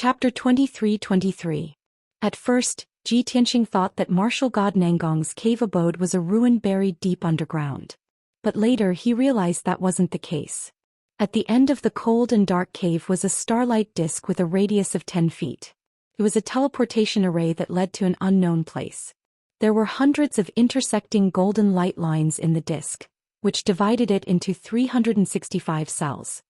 Chapter 23-23. At first, Ji Tianxing thought that martial god Nangong's cave abode was a ruin buried deep underground. But later he realized that wasn't the case. At the end of the cold and dark cave was a starlight disk with a radius of 10 feet. It was a teleportation array that led to an unknown place. There were hundreds of intersecting golden light lines in the disk, which divided it into 365 cells.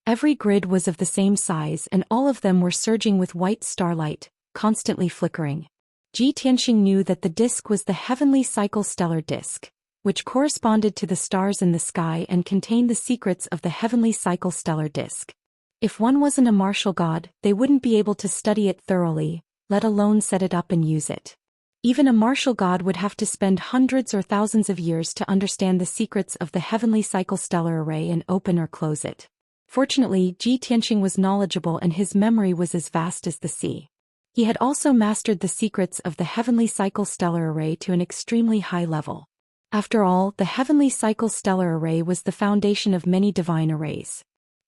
Every grid was of the same size and all of them were surging with white starlight, constantly flickering. Ji Tianxing knew that the disk was the heavenly cycle stellar disk, which corresponded to the stars in the sky and contained the secrets of the heavenly cycle stellar disk. If one wasn't a martial god, they wouldn't be able to study it thoroughly, let alone set it up and use it. Even a martial god would have to spend hundreds or thousands of years to understand the secrets of the heavenly cycle stellar array and open or close it. Fortunately, Ji Tianxing was knowledgeable and his memory was as vast as the sea. He had also mastered the secrets of the heavenly cycle stellar array to an extremely high level. After all, the heavenly cycle stellar array was the foundation of many divine arrays.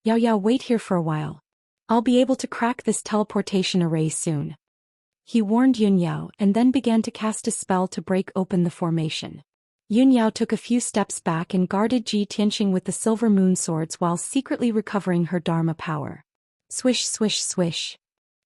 Yao, wait here for a while. I'll be able to crack this teleportation array soon. He warned Yun Yao and then began to cast a spell to break open the formation. Yun Yao took a few steps back and guarded Ji Tianxing with the silver moon swords while secretly recovering her dharma power. Swish, swish, swish.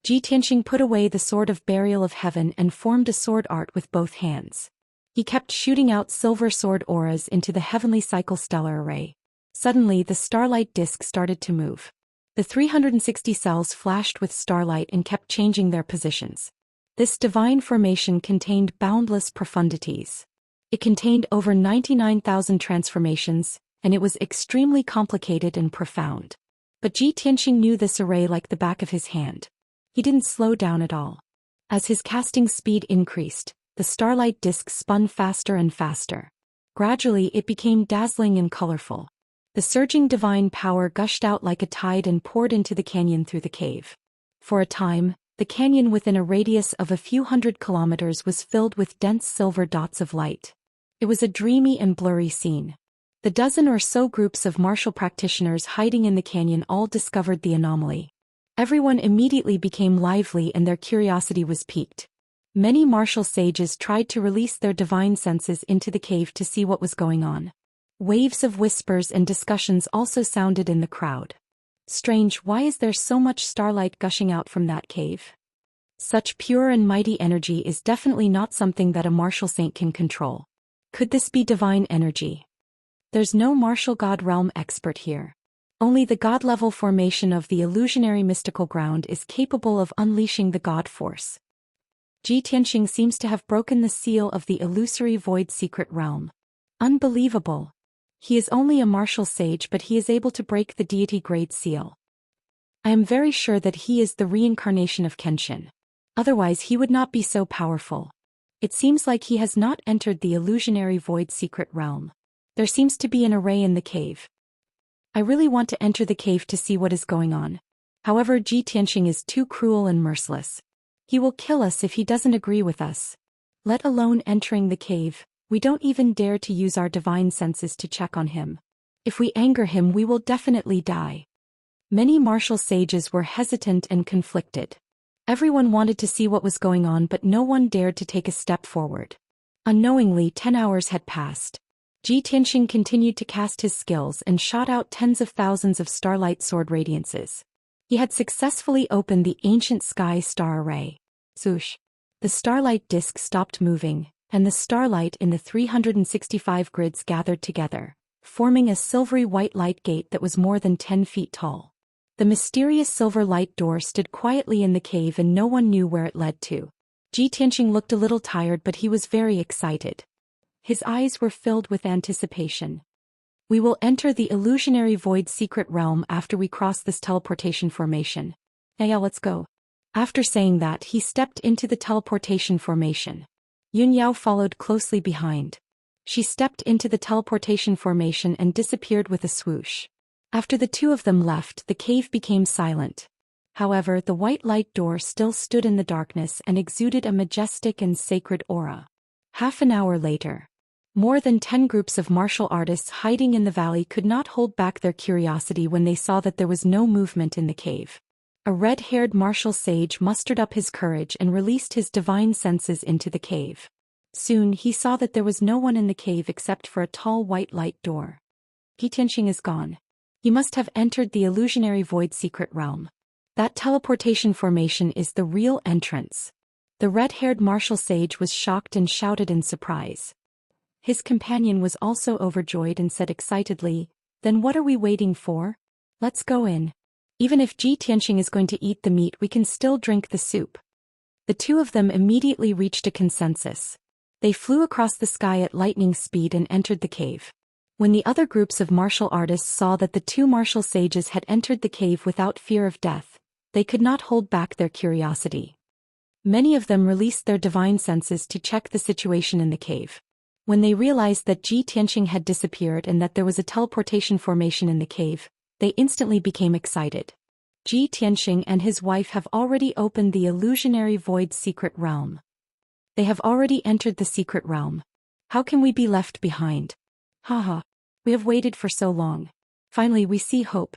Ji Tianxing put away the sword of burial of heaven and formed a sword art with both hands. He kept shooting out silver sword auras into the heavenly cycle stellar array. Suddenly the starlight disk started to move. The 360 cells flashed with starlight and kept changing their positions. This divine formation contained boundless profundities. It contained over 99,000 transformations, and it was extremely complicated and profound. But Ji Tianxing knew this array like the back of his hand. He didn't slow down at all. As his casting speed increased, the starlight disk spun faster and faster. Gradually it became dazzling and colorful. The surging divine power gushed out like a tide and poured into the canyon through the cave. For a time, the canyon within a radius of a few hundred kilometers was filled with dense silver dots of light. It was a dreamy and blurry scene. The dozen or so groups of martial practitioners hiding in the canyon all discovered the anomaly. Everyone immediately became lively and their curiosity was piqued. Many martial sages tried to release their divine senses into the cave to see what was going on. Waves of whispers and discussions also sounded in the crowd. Strange, why is there so much starlight gushing out from that cave? Such pure and mighty energy is definitely not something that a martial saint can control. Could this be divine energy? There's no martial god realm expert here. Only the god-level formation of the illusionary mystical ground is capable of unleashing the god force. Ji Tianxing seems to have broken the seal of the illusory void secret realm. Unbelievable. He is only a martial sage but he is able to break the deity grade seal. I am very sure that he is the reincarnation of Kenshin. Otherwise he would not be so powerful. It seems like he has not entered the illusionary void secret realm. There seems to be an array in the cave. I really want to enter the cave to see what is going on. However, Ji Tianxing is too cruel and merciless. He will kill us if he doesn't agree with us. Let alone entering the cave, we don't even dare to use our divine senses to check on him. If we anger him we will definitely die. Many martial sages were hesitant and conflicted. Everyone wanted to see what was going on but no one dared to take a step forward. Unknowingly 10 hours had passed. Ji Tianxing continued to cast his skills and shot out tens of thousands of starlight sword radiances. He had successfully opened the ancient sky star array. Swoosh. The starlight disk stopped moving, and the starlight in the 365 grids gathered together, forming a silvery white light gate that was more than 10 feet tall. The mysterious silver light door stood quietly in the cave and no one knew where it led to. Ji Tianxing looked a little tired but he was very excited. His eyes were filled with anticipation. We will enter the illusionary void secret realm after we cross this teleportation formation. Yeah, let's go. After saying that, he stepped into the teleportation formation. Yun Yao followed closely behind. She stepped into the teleportation formation and disappeared with a swoosh. After the two of them left, the cave became silent. However, the white light door still stood in the darkness and exuded a majestic and sacred aura. Half an hour later, more than 10 groups of martial artists hiding in the valley could not hold back their curiosity when they saw that there was no movement in the cave. A red-haired martial sage mustered up his courage and released his divine senses into the cave. Soon he saw that there was no one in the cave except for a tall white light door. Jiqianxing is gone. He must have entered the illusionary void secret realm. That teleportation formation is the real entrance. The red-haired martial sage was shocked and shouted in surprise. His companion was also overjoyed and said excitedly, "Then what are we waiting for? Let's go in. Even if Jiqianxing is going to eat the meat, we can still drink the soup." The two of them immediately reached a consensus. They flew across the sky at lightning speed and entered the cave. When the other groups of martial artists saw that the two martial sages had entered the cave without fear of death, they could not hold back their curiosity. Many of them released their divine senses to check the situation in the cave. When they realized that Jiqianxing had disappeared and that there was a teleportation formation in the cave, they instantly became excited. Jiqianxing and his wife have already opened the illusionary void secret realm. They have already entered the secret realm. How can we be left behind? Haha. We have waited for so long. Finally we see hope.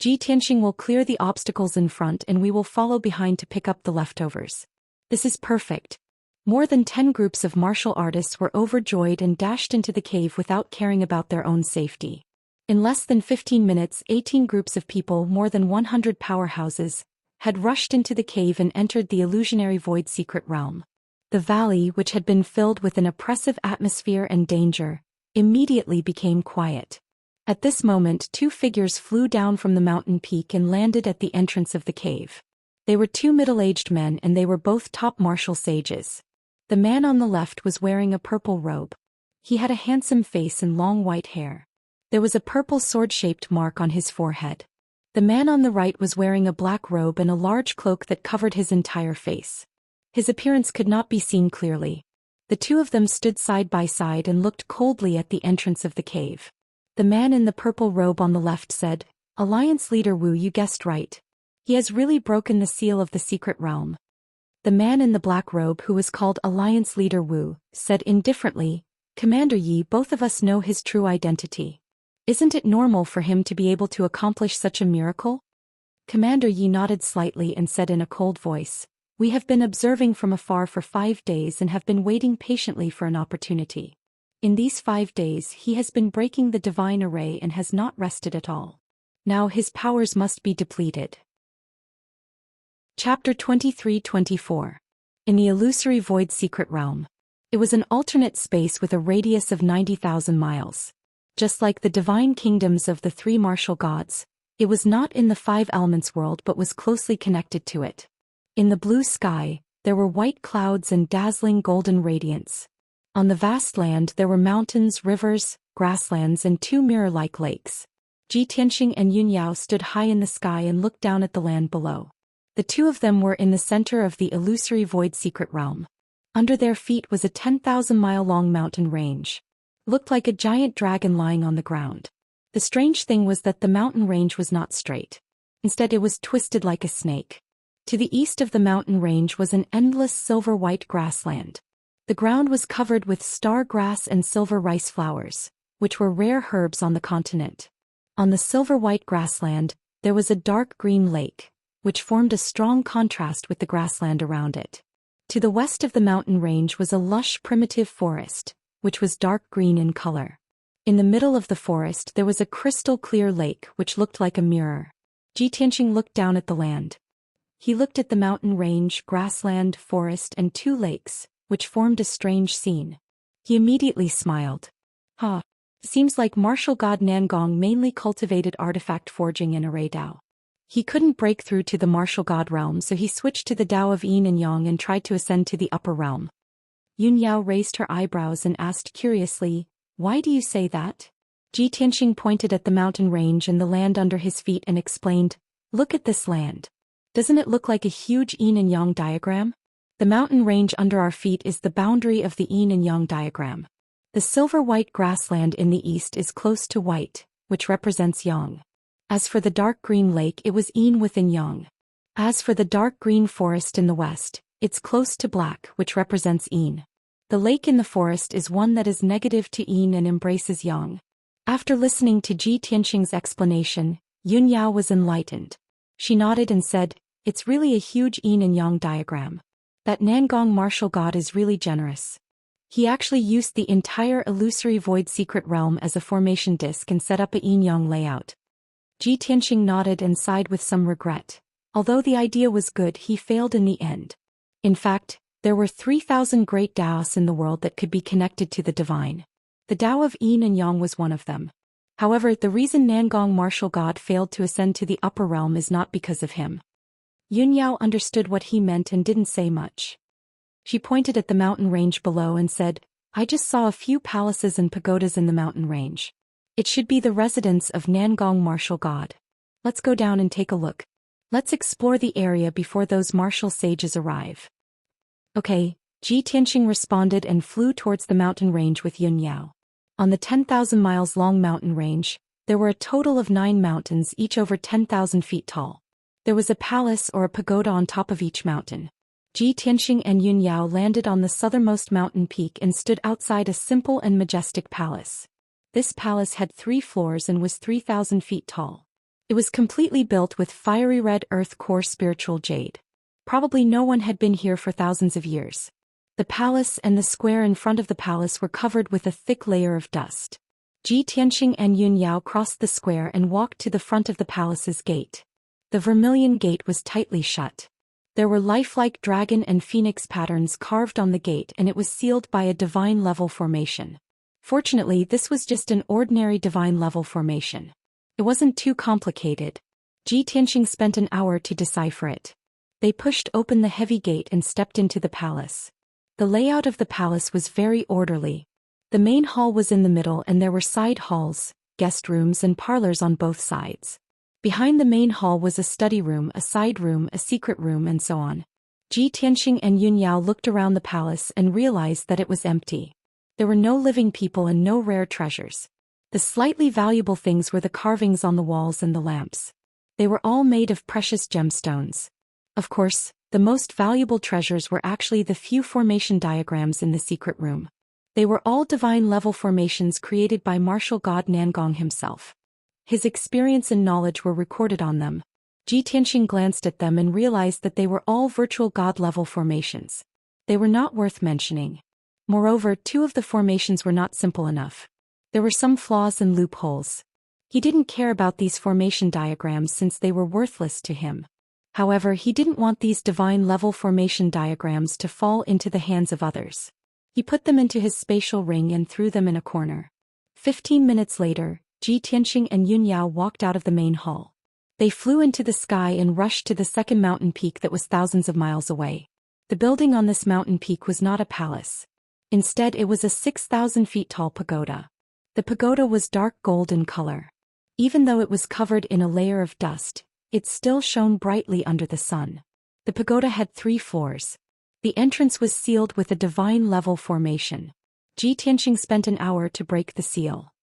Jiqianxing will clear the obstacles in front and we will follow behind to pick up the leftovers. This is perfect. More than 10 groups of martial artists were overjoyed and dashed into the cave without caring about their own safety. In less than 15 minutes, 18 groups of people, more than 100 powerhouses, had rushed into the cave and entered the illusionary void secret realm. The valley, which had been filled with an oppressive atmosphere and danger, immediately became quiet. At this moment, two figures flew down from the mountain peak and landed at the entrance of the cave. They were two middle-aged men and they were both top martial sages. The man on the left was wearing a purple robe. He had a handsome face and long white hair. There was a purple sword-shaped mark on his forehead. The man on the right was wearing a black robe and a large cloak that covered his entire face. His appearance could not be seen clearly. The two of them stood side by side and looked coldly at the entrance of the cave. The man in the purple robe on the left said, "Alliance leader Wu, you guessed right. He has really broken the seal of the secret realm." The man in the black robe, who was called Alliance leader Wu, said indifferently, "Commander Yi, both of us know his true identity. Isn't it normal for him to be able to accomplish such a miracle?" Commander Yi nodded slightly and said in a cold voice, "We have been observing from afar for 5 days and have been waiting patiently for an opportunity. In these 5 days he has been breaking the divine array and has not rested at all. Now his powers must be depleted." Chapter 23-24. In the illusory void secret realm. It was an alternate space with a radius of 90,000 miles. Just like the divine kingdoms of the three martial gods, it was not in the five elements world but was closely connected to it. In the blue sky, there were white clouds and dazzling golden radiance. On the vast land there were mountains, rivers, grasslands and two mirror-like lakes. Jiqianxing and Yunyao stood high in the sky and looked down at the land below. The two of them were in the center of the illusory void secret realm. Under their feet was a 10,000-mile-long mountain range. Looked like a giant dragon lying on the ground. The strange thing was that the mountain range was not straight. Instead it was twisted like a snake. To the east of the mountain range was an endless silver-white grassland. The ground was covered with star grass and silver rice flowers, which were rare herbs on the continent. On the silver-white grassland, there was a dark green lake, which formed a strong contrast with the grassland around it. To the west of the mountain range was a lush primitive forest, which was dark green in color. In the middle of the forest there was a crystal-clear lake which looked like a mirror. Jiqianxing looked down at the land. He looked at the mountain range, grassland, forest and two lakes, which formed a strange scene. He immediately smiled. Seems like martial god Nangong mainly cultivated artifact forging in Array Dao. He couldn't break through to the martial god realm, so he switched to the Dao of Yin and Yang and tried to ascend to the upper realm. Yunyao raised her eyebrows and asked curiously, "Why do you say that?" Jiqianxing pointed at the mountain range and the land under his feet and explained, "Look at this land. Doesn't it look like a huge yin and yang diagram? The mountain range under our feet is the boundary of the yin and yang diagram. The silver-white grassland in the east is close to white, which represents yang. As for the dark green lake, it was yin within yang. As for the dark green forest in the west, it's close to black, which represents yin. The lake in the forest is one that is negative to yin and embraces yang." After listening to Jiqianxing's explanation, Yunyao was enlightened. She nodded and said, "It's really a huge yin and yang diagram. That Nangong martial god is really generous. He actually used the entire illusory void secret realm as a formation disk and set up a yin-yang layout." Ji Tianxing nodded and sighed with some regret. Although the idea was good, he failed in the end. In fact, there were 3,000 great Daos in the world that could be connected to the divine. The Tao of yin and yang was one of them. However, the reason Nangong martial god failed to ascend to the upper realm is not because of him. Yun Yao understood what he meant and didn't say much. She pointed at the mountain range below and said, "I just saw a few palaces and pagodas in the mountain range. It should be the residence of Nangong martial god. Let's go down and take a look. Let's explore the area before those martial sages arrive." "Okay," Ji Tianxing responded and flew towards the mountain range with Yun Yao. On the 10,000 miles long mountain range, there were a total of 9 mountains, each over 10,000 feet tall. There was a palace or a pagoda on top of each mountain. Ji Tianxing and Yun Yao landed on the southernmost mountain peak and stood outside a simple and majestic palace. This palace had 3 floors and was 3,000 feet tall. It was completely built with fiery red earth core spiritual jade. Probably no one had been here for thousands of years. The palace and the square in front of the palace were covered with a thick layer of dust. Ji Tianxing and Yun Yao crossed the square and walked to the front of the palace's gate. The vermilion gate was tightly shut. There were lifelike dragon and phoenix patterns carved on the gate, and it was sealed by a divine level formation. Fortunately, this was just an ordinary divine level formation. It wasn't too complicated. Ji Tianxing spent an hour to decipher it. They pushed open the heavy gate and stepped into the palace. The layout of the palace was very orderly. The main hall was in the middle and there were side halls, guest rooms and parlors on both sides. Behind the main hall was a study room, a side room, a secret room, and so on. Ji Tianxing and Yun Yao looked around the palace and realized that it was empty. There were no living people and no rare treasures. The slightly valuable things were the carvings on the walls and the lamps. They were all made of precious gemstones. Of course, the most valuable treasures were actually the few formation diagrams in the secret room. They were all divine-level formations created by martial god Nangong himself. His experience and knowledge were recorded on them. Ji Tianxing glanced at them and realized that they were all virtual god-level formations. They were not worth mentioning. Moreover, 2 of the formations were not simple enough. There were some flaws and loopholes. He didn't care about these formation diagrams since they were worthless to him. However, he didn't want these divine-level formation diagrams to fall into the hands of others. He put them into his spatial ring and threw them in a corner. 15 minutes later, Ji Tianxing and Yun Yao walked out of the main hall. They flew into the sky and rushed to the second mountain peak that was thousands of miles away. The building on this mountain peak was not a palace. Instead, it was a 6,000 feet tall pagoda. The pagoda was dark gold in color. Even though it was covered in a layer of dust, it still shone brightly under the sun. The pagoda had 3 floors. The entrance was sealed with a divine-level formation. Ji Tianxing spent an hour to break the seal.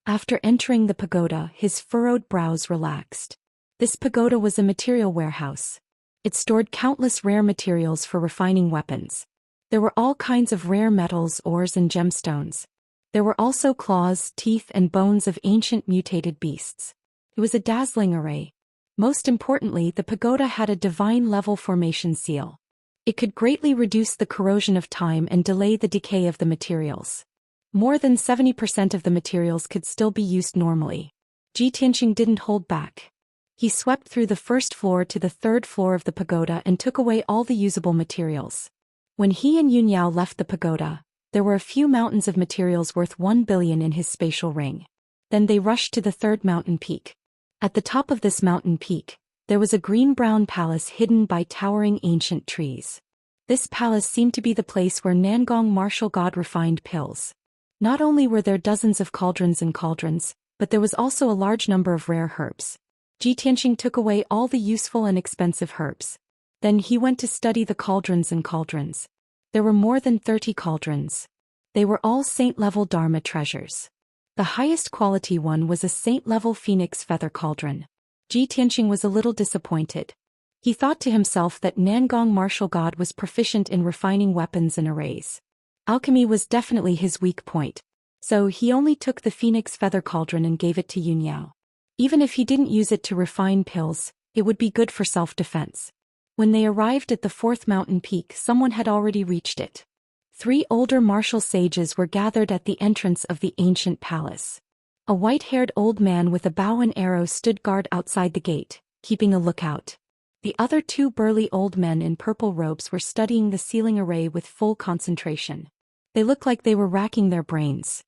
After entering the pagoda, his furrowed brows relaxed. This pagoda was a material warehouse. It stored countless rare materials for refining weapons. There were all kinds of rare metals, ores, and gemstones. There were also claws, teeth, and bones of ancient mutated beasts. It was a dazzling array. Most importantly, the pagoda had a divine-level formation seal. It could greatly reduce the corrosion of time and delay the decay of the materials. More than 70% of the materials could still be used normally. Ji Tianxing didn't hold back. He swept through the first floor to the 3rd floor of the pagoda and took away all the usable materials. When he and Yun Yao left the pagoda, there were a few mountains of materials worth 1 billion in his spatial ring. Then they rushed to the 3rd mountain peak. At the top of this mountain peak, there was a green-brown palace hidden by towering ancient trees. This palace seemed to be the place where Nangong martial god refined pills. Not only were there dozens of cauldrons and cauldrons, but there was also a large number of rare herbs. Ji Tianxing took away all the useful and expensive herbs. Then he went to study the cauldrons and cauldrons. There were more than 30 cauldrons. They were all saint-level Dharma treasures. The highest quality one was a saint-level phoenix feather cauldron. Ji Tianxing was a little disappointed. He thought to himself that Nangong martial god was proficient in refining weapons and arrays. Alchemy was definitely his weak point. So he only took the phoenix feather cauldron and gave it to Yun Yao. Even if he didn't use it to refine pills, It would be good for self-defense. When they arrived at the fourth mountain peak, someone had already reached it. 3 older martial sages were gathered at the entrance of the ancient palace. A white-haired old man with a bow and arrow stood guard outside the gate, keeping a lookout. The other 2 burly old men in purple robes were studying the ceiling array with full concentration. They looked like they were racking their brains.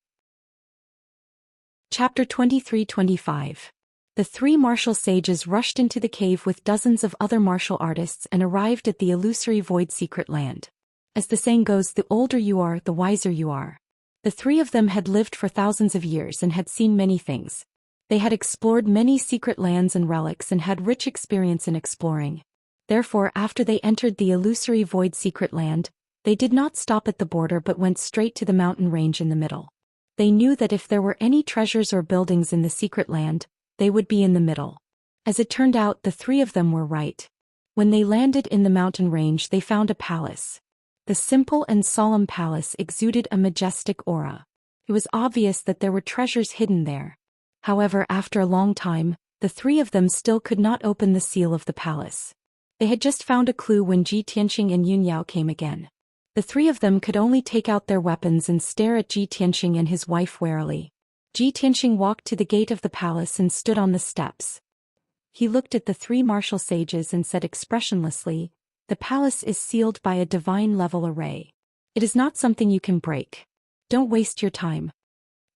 Chapter 23-25. The 3 martial sages rushed into the cave with dozens of other martial artists and arrived at the illusory void secret land. As the saying goes, the older you are, the wiser you are. The 3 of them had lived for thousands of years and had seen many things. They had explored many secret lands and relics and had rich experience in exploring. Therefore, after they entered the illusory void secret land, they did not stop at the border but went straight to the mountain range in the middle. They knew that if there were any treasures or buildings in the secret land, they would be in the middle. As it turned out, the 3 of them were right. When they landed in the mountain range, they found a palace. The simple and solemn palace exuded a majestic aura. It was obvious that there were treasures hidden there. However, after a long time, the 3 of them still could not open the seal of the palace. They had just found a clue when Ji Tianxing and Yun Yao came again. The 3 of them could only take out their weapons and stare at Ji Tianxing and his wife warily. Ji Tianxing walked to the gate of the palace and stood on the steps. He looked at the 3 martial sages and said expressionlessly, "The palace is sealed by a divine-level array. It is not something you can break. Don't waste your time."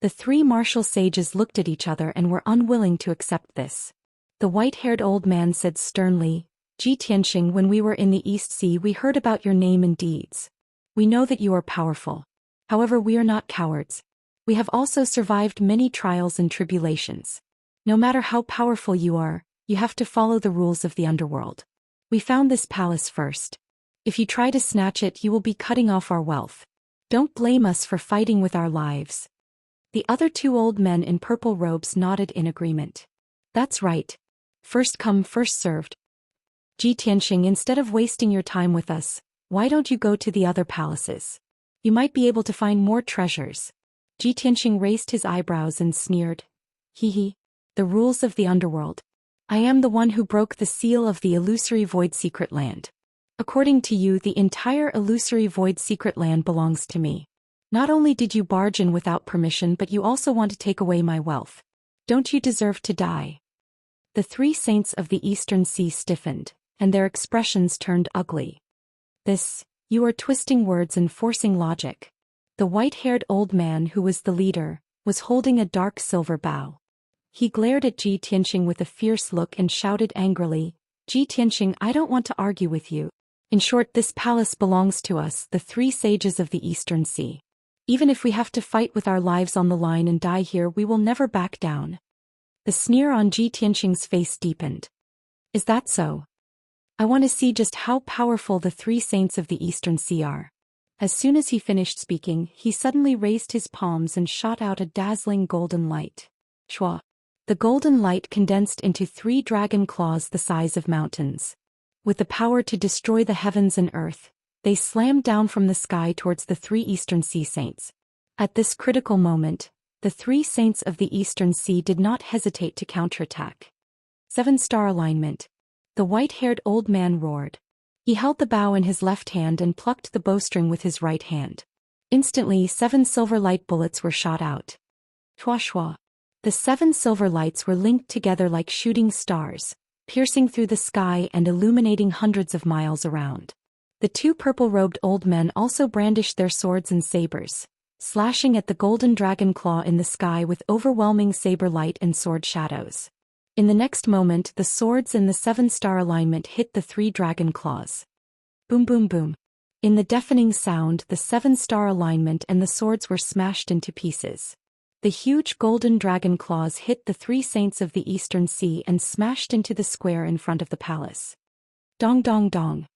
The 3 martial sages looked at each other and were unwilling to accept this. The white-haired old man said sternly, "Ji Tianxing, when we were in the East Sea, we heard about your name and deeds. We know that you are powerful. However, we are not cowards. We have also survived many trials and tribulations. No matter how powerful you are, you have to follow the rules of the underworld. We found this palace first. If you try to snatch it, you will be cutting off our wealth. Don't blame us for fighting with our lives." The other 2 old men in purple robes nodded in agreement. "That's right. First come, first served. Ji Tianxing, instead of wasting your time with us, why don't you go to the other palaces? You might be able to find more treasures." Ji Tianxing raised his eyebrows and sneered. "Hee. The rules of the underworld. I am the one who broke the seal of the illusory void secret land. According to you, the entire illusory void secret land belongs to me. Not only did you barge in without permission, but you also want to take away my wealth. Don't you deserve to die?" The 3 saints of the Eastern Sea stiffened, and their expressions turned ugly. You are twisting words and forcing logic." The white-haired old man, who was the leader, was holding a dark silver bow. He glared at Ji Tianxing with a fierce look and shouted angrily, "Ji Tianxing, I don't want to argue with you. In short, this palace belongs to us, the 3 sages of the Eastern Sea. Even if we have to fight with our lives on the line and die here, we will never back down." The sneer on Ji Tianxing's face deepened. "Is that so? I want to see just how powerful the 3 saints of the Eastern Sea are." As soon as he finished speaking, he suddenly raised his palms and shot out a dazzling golden light. Shwa! The golden light condensed into 3 dragon claws the size of mountains. With the power to destroy the heavens and earth, they slammed down from the sky towards the 3 Eastern Sea saints. At this critical moment, the 3 saints of the Eastern Sea did not hesitate to counterattack. 7-star alignment. The white-haired old man roared. He held the bow in his left hand and plucked the bowstring with his right hand. Instantly, 7 silver light bullets were shot out. Shwa shwa. The 7 silver lights were linked together like shooting stars, piercing through the sky and illuminating hundreds of miles around. The 2 purple-robed old men also brandished their swords and sabers, slashing at the golden dragon claw in the sky with overwhelming saber light and sword shadows. In the next moment, the swords in the 7-star alignment hit the 3 dragon claws. Boom boom boom. In the deafening sound, the 7-star alignment and the swords were smashed into pieces. The huge golden dragon claws hit the 3 saints of the Eastern Sea and smashed into the square in front of the palace. Dong dong dong.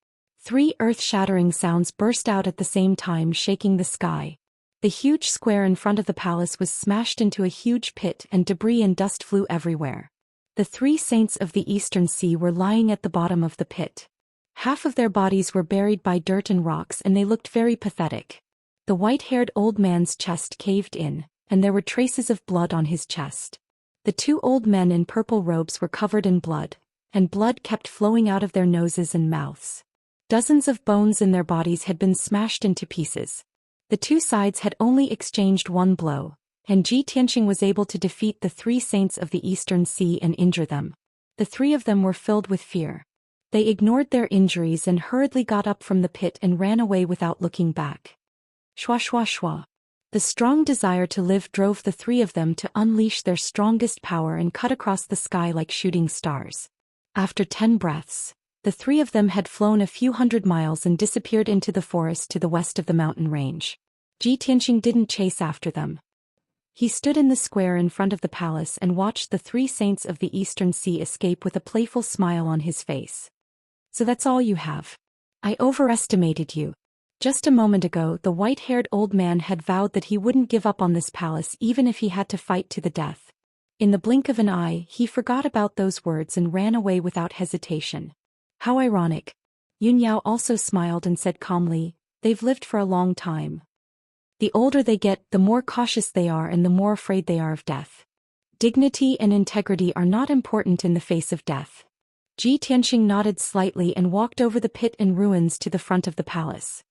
3 earth-shattering sounds burst out at the same time, shaking the sky. The huge square in front of the palace was smashed into a huge pit and debris and dust flew everywhere. The 3 saints of the Eastern Sea were lying at the bottom of the pit. Half of their bodies were buried by dirt and rocks and they looked very pathetic. The white-haired old man's chest caved in, and there were traces of blood on his chest. The 2 old men in purple robes were covered in blood, and blood kept flowing out of their noses and mouths. Dozens of bones in their bodies had been smashed into pieces. The two sides had only exchanged one blow, and Ji Tianqing was able to defeat the three saints of the Eastern Sea and injure them. The three of them were filled with fear. They ignored their injuries and hurriedly got up from the pit and ran away without looking back. Shwa shwa shwa. The strong desire to live drove the three of them to unleash their strongest power and cut across the sky like shooting stars. After 10 breaths, the three of them had flown a few hundred miles and disappeared into the forest to the west of the mountain range. Ji Tianqing didn't chase after them. He stood in the square in front of the palace and watched the three saints of the Eastern Sea escape with a playful smile on his face. So that's all you have. I overestimated you. Just a moment ago, the white-haired old man had vowed that he wouldn't give up on this palace even if he had to fight to the death. In the blink of an eye, he forgot about those words and ran away without hesitation. How ironic. Yun Yao also smiled and said calmly, "They've lived for a long time. The older they get, the more cautious they are and the more afraid they are of death. Dignity and integrity are not important in the face of death." Ji Tianqing nodded slightly and walked over the pit and ruins to the front of the palace.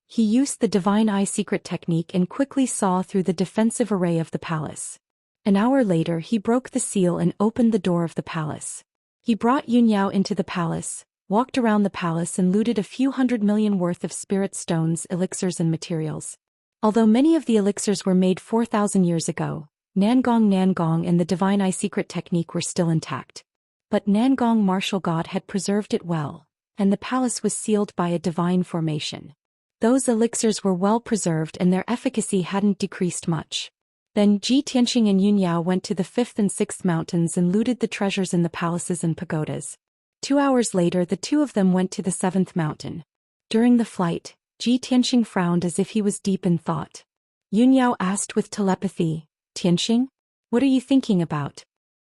He used the divine eye secret technique and quickly saw through the defensive array of the palace. An hour later he broke the seal and opened the door of the palace. He brought Yun Yao into the palace, walked around the palace and looted a few 100 million worth of spirit stones, elixirs and materials. Although many of the elixirs were made 4,000 years ago, Nangong and the divine eye secret technique were still intact. But Nangong martial god had preserved it well, and the palace was sealed by a divine formation. Those elixirs were well preserved and their efficacy hadn't decreased much. Then Ji Tianqing and Yun Yao went to the 5th and 6th mountains and looted the treasures in the palaces and pagodas. 2 hours later the two of them went to the 7th mountain. During the flight, Ji Tianqing frowned as if he was deep in thought. Yun Yao asked with telepathy, "Tianqing? What are you thinking about?"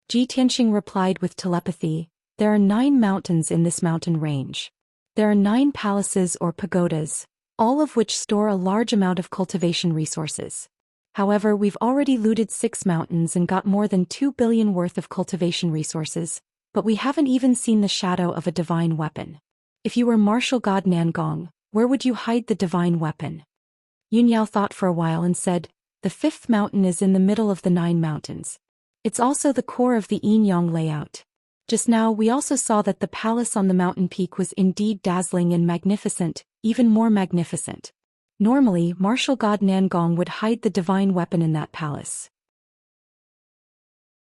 Ji Tianqing replied with telepathy, "There are 9 mountains in this mountain range. There are 9 palaces or pagodas, all of which store a large amount of cultivation resources. However, we've already looted 6 mountains and got more than 2 billion worth of cultivation resources, but we haven't even seen the shadow of a divine weapon. If you were martial god Nangong, where would you hide the divine weapon?" Yun Yao thought for a while and said, "The 5th mountain is in the middle of the 9 mountains. It's also the core of the yin-yang layout. Just now we also saw that the palace on the mountain peak was indeed dazzling and magnificent, even more magnificent. Normally, martial god Nangong would hide the divine weapon in that palace."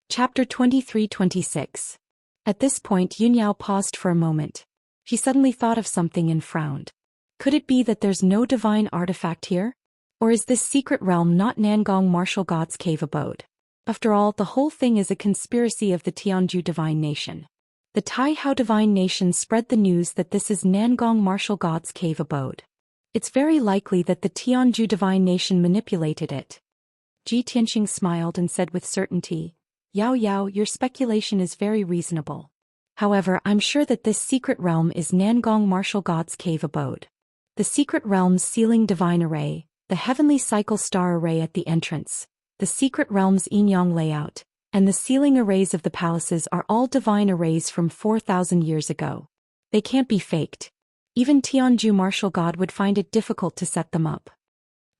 Chapter 23-26. At this point Yun Yao paused for a moment. She suddenly thought of something and frowned. Could it be that there's no divine artifact here? Or is this secret realm not Nangong martial god's cave abode? After all, the whole thing is a conspiracy of the Tianju divine nation. The Taihao divine nation spread the news that this is Nangong martial god's cave abode. It's very likely that the Tianju divine nation manipulated it. Ji Tianqing smiled and said with certainty, "Yao Yao, your speculation is very reasonable. However, I'm sure that this secret realm is Nangong martial god's cave abode. The secret realm's sealing divine array, the heavenly cycle star array at the entrance, the secret realm's yin-yang layout, and the sealing arrays of the palaces are all divine arrays from 4,000 years ago. They can't be faked. Even Tianju martial god would find it difficult to set them up."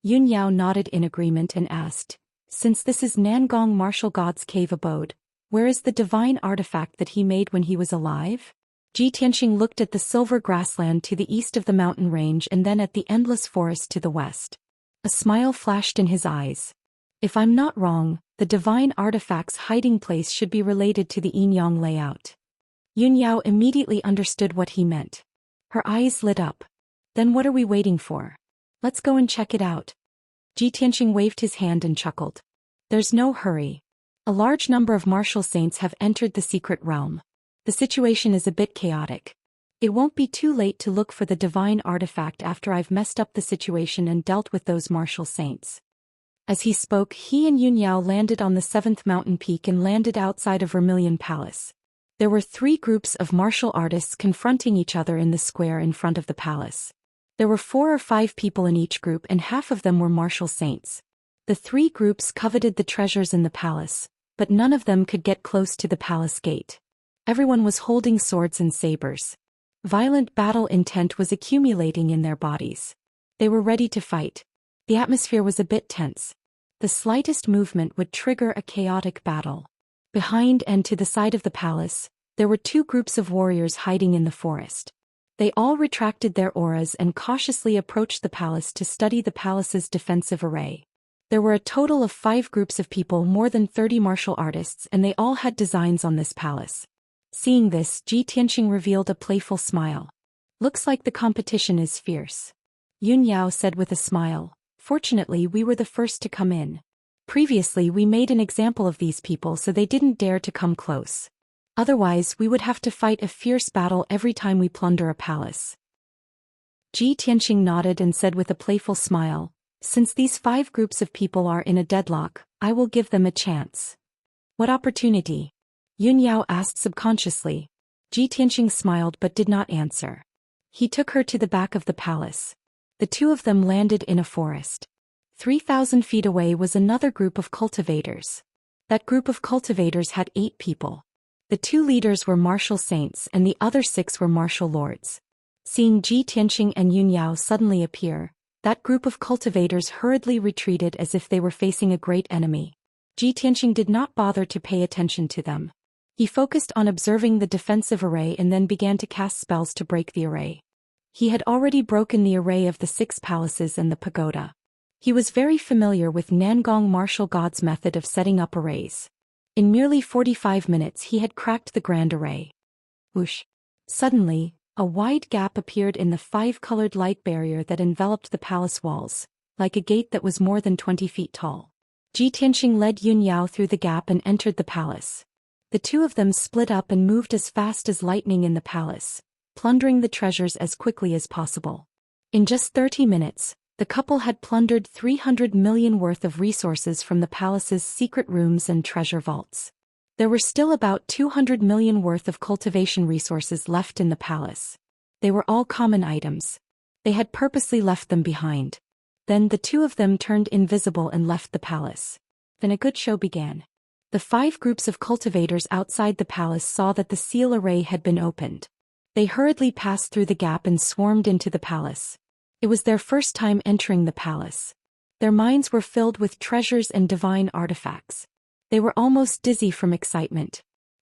Yun Yao nodded in agreement and asked, "Since this is Nangong martial god's cave abode, where is the divine artifact that he made when he was alive?" Ji Tianqing looked at the silver grassland to the east of the mountain range and then at the endless forest to the west. A smile flashed in his eyes. "If I'm not wrong, the divine artifact's hiding place should be related to the yin-yang layout." Yun Yao immediately understood what he meant. Her eyes lit up. "Then what are we waiting for? Let's go and check it out." Ji Tianqing waved his hand and chuckled. "There's no hurry. A large number of martial saints have entered the secret realm. The situation is a bit chaotic. It won't be too late to look for the divine artifact after I've messed up the situation and dealt with those martial saints." As he spoke, he and Yun Yao landed on the 7th mountain peak and landed outside of Vermilion Palace. There were 3 groups of martial artists confronting each other in the square in front of the palace. There were 4 or 5 people in each group and half of them were martial saints. The 3 groups coveted the treasures in the palace, but none of them could get close to the palace gate. Everyone was holding swords and sabers. Violent battle intent was accumulating in their bodies. They were ready to fight. The atmosphere was a bit tense. The slightest movement would trigger a chaotic battle. Behind and to the side of the palace, there were two groups of warriors hiding in the forest. They all retracted their auras and cautiously approached the palace to study the palace's defensive array. There were a total of 5 groups of people, more than 30 martial artists, and they all had designs on this palace. Seeing this, Ji Tianxing revealed a playful smile. "Looks like the competition is fierce," Yun Yao said with a smile. "Fortunately, we were the first to come in. Previously, we made an example of these people so they didn't dare to come close. Otherwise, we would have to fight a fierce battle every time we plunder a palace." Ji Tianxing nodded and said with a playful smile, "Since these 5 groups of people are in a deadlock, I will give them a chance." "What opportunity?" Yun Yao asked subconsciously. Ji Tianxing smiled but did not answer. He took her to the back of the palace. The two of them landed in a forest. 3,000 feet away was another group of cultivators. That group of cultivators had 8 people. The 2 leaders were martial saints and the other 6 were martial lords. Seeing Ji Tianxing and Yun Yao suddenly appear, that group of cultivators hurriedly retreated as if they were facing a great enemy. Ji Tianxing did not bother to pay attention to them. He focused on observing the defensive array and then began to cast spells to break the array. He had already broken the array of the 6 palaces and the pagoda. He was very familiar with Nangong martial god's method of setting up arrays. In merely 45 minutes he had cracked the grand array. Whoosh! Suddenly, a wide gap appeared in the 5-colored light barrier that enveloped the palace walls, like a gate that was more than 20 feet tall. Ji Tianxing led Yun Yao through the gap and entered the palace. The two of them split up and moved as fast as lightning in the palace, plundering the treasures as quickly as possible. In just 30 minutes, the couple had plundered 300 million worth of resources from the palace's secret rooms and treasure vaults. There were still about 200 million worth of cultivation resources left in the palace. They were all common items. They had purposely left them behind. Then the two of them turned invisible and left the palace. Then a good show began. The 5 groups of cultivators outside the palace saw that the seal array had been opened. They hurriedly passed through the gap and swarmed into the palace. It was their first time entering the palace. Their minds were filled with treasures and divine artifacts. They were almost dizzy from excitement.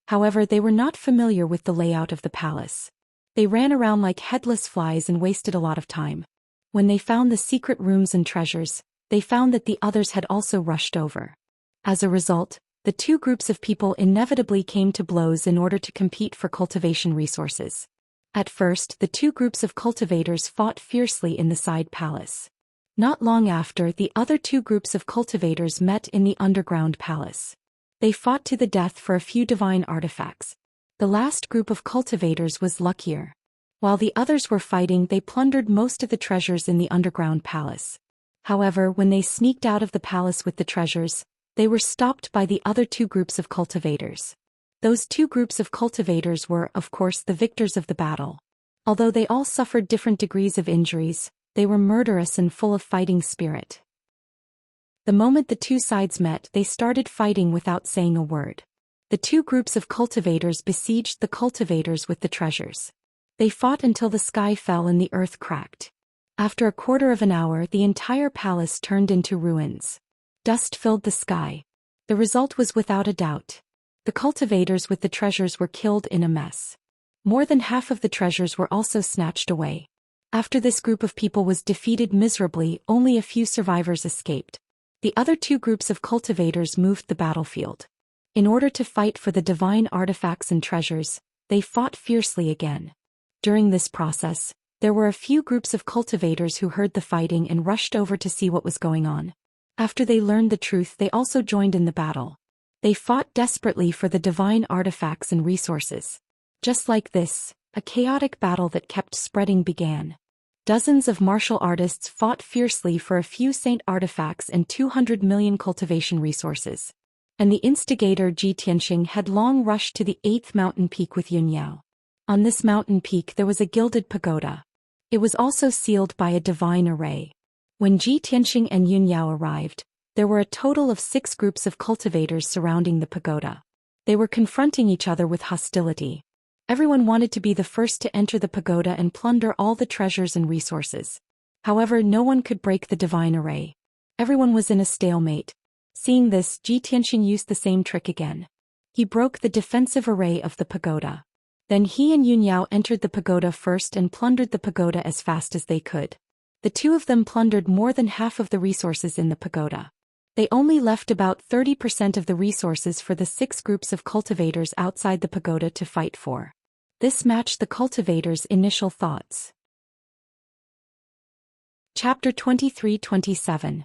However, they were not familiar with the layout of the palace. They ran around like headless flies and wasted a lot of time. When they found the secret rooms and treasures, they found that the others had also rushed over. As a result, the 2 groups of people inevitably came to blows in order to compete for cultivation resources. At first, the 2 groups of cultivators fought fiercely in the side palace. Not long after, the other 2 groups of cultivators met in the underground palace. They fought to the death for a few divine artifacts. The last group of cultivators was luckier. While the others were fighting, they plundered most of the treasures in the underground palace. However, when they sneaked out of the palace with the treasures, they were stopped by the other 2 groups of cultivators. Those 2 groups of cultivators were, of course, the victors of the battle. Although they all suffered different degrees of injuries, they were murderous and full of fighting spirit. The moment the 2 sides met, they started fighting without saying a word. The 2 groups of cultivators besieged the cultivators with the treasures. They fought until the sky fell and the earth cracked. After a quarter of an hour, the entire palace turned into ruins. Dust filled the sky. The result was without a doubt. The cultivators with the treasures were killed in a mess. More than half of the treasures were also snatched away. After this group of people was defeated miserably, only a few survivors escaped. The other 2 groups of cultivators moved the battlefield. In order to fight for the divine artifacts and treasures, they fought fiercely again. During this process, there were a few groups of cultivators who heard the fighting and rushed over to see what was going on. After they learned the truth, they also joined in the battle. They fought desperately for the divine artifacts and resources. Just like this, a chaotic battle that kept spreading began. Dozens of martial artists fought fiercely for a few saint artifacts and 200 million cultivation resources. And the instigator Ji Tianxing had long rushed to the 8th mountain peak with Yun Yao. On this mountain peak there was a gilded pagoda. It was also sealed by a divine array. When Ji Tianxing and Yun Yao arrived, there were a total of 6 groups of cultivators surrounding the pagoda. They were confronting each other with hostility. Everyone wanted to be the first to enter the pagoda and plunder all the treasures and resources. However, no one could break the divine array. Everyone was in a stalemate. Seeing this, Ji Tianxing used the same trick again. He broke the defensive array of the pagoda. Then he and Yun Yao entered the pagoda first and plundered the pagoda as fast as they could. The two of them plundered more than half of the resources in the pagoda. They only left about 30% of the resources for the 6 groups of cultivators outside the pagoda to fight for. This matched the cultivators' initial thoughts. Chapter 23-27.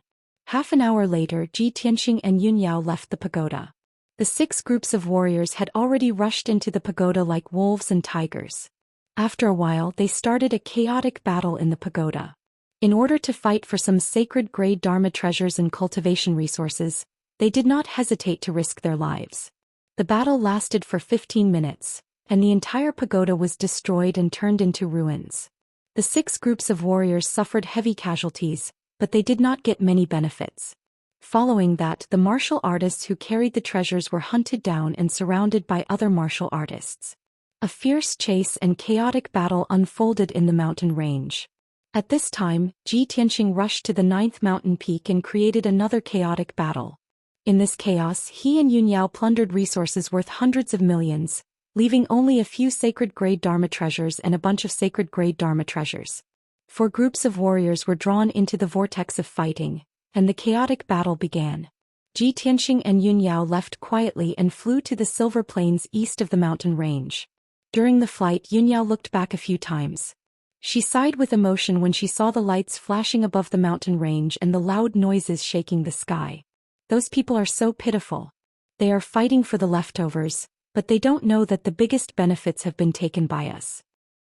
Half an hour later, Ji Tianxing and Yun Yao left the pagoda. The 6 groups of warriors had already rushed into the pagoda like wolves and tigers. After a while, they started a chaotic battle in the pagoda. In order to fight for some sacred grade Dharma treasures and cultivation resources, they did not hesitate to risk their lives. The battle lasted for 15 minutes, and the entire pagoda was destroyed and turned into ruins. The 6 groups of warriors suffered heavy casualties, but they did not get many benefits. Following that, the martial artists who carried the treasures were hunted down and surrounded by other martial artists. A fierce chase and chaotic battle unfolded in the mountain range. At this time, Ji Tianxing rushed to the 9th mountain peak and created another chaotic battle. In this chaos, he and Yun Yao plundered resources worth hundreds of millions, leaving only a few sacred-grade Dharma treasures and a bunch of sacred-grade Dharma treasures. 4 groups of warriors were drawn into the vortex of fighting, and the chaotic battle began. Ji Tianxing and Yun Yao left quietly and flew to the silver plains east of the mountain range. During the flight, Yun Yao looked back a few times. She sighed with emotion when she saw the lights flashing above the mountain range and the loud noises shaking the sky. Those people are so pitiful. They are fighting for the leftovers, but they don't know that the biggest benefits have been taken by us.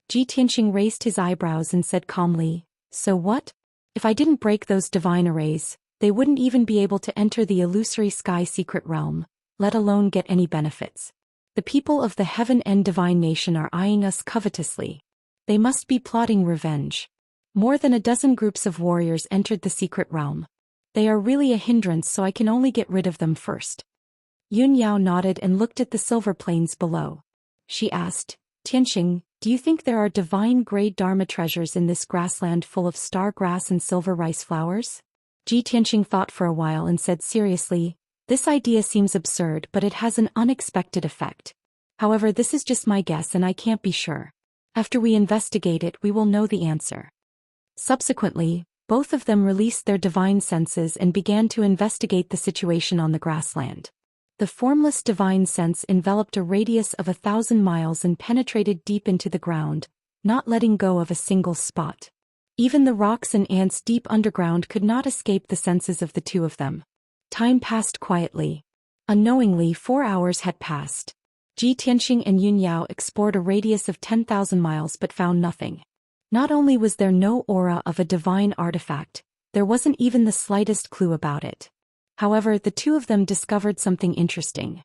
Ji Tianxing raised his eyebrows and said calmly, "So what? If I didn't break those divine arrays, they wouldn't even be able to enter the illusory sky secret realm, let alone get any benefits. The people of the Heaven and Divine Nation are eyeing us covetously. They must be plotting revenge." More than a dozen groups of warriors entered the secret realm. They are really a hindrance, so I can only get rid of them first. Yun Yao nodded and looked at the silver plains below. She asked, "Tianxing, do you think there are divine-grade Dharma treasures in this grassland full of star grass and silver rice flowers?" Ji Tianxing thought for a while and said seriously, "This idea seems absurd, but it has an unexpected effect. However, this is just my guess and I can't be sure. After we investigate it, we will know the answer." Subsequently, both of them released their divine senses and began to investigate the situation on the grassland. The formless divine sense enveloped a radius of 1,000 miles and penetrated deep into the ground, not letting go of a single spot. Even the rocks and ants deep underground could not escape the senses of the two of them. Time passed quietly. Unknowingly, 4 hours had passed. Ji Tianxing and Yun Yao explored a radius of 10,000 miles but found nothing. Not only was there no aura of a divine artifact, there wasn't even the slightest clue about it. However, the two of them discovered something interesting.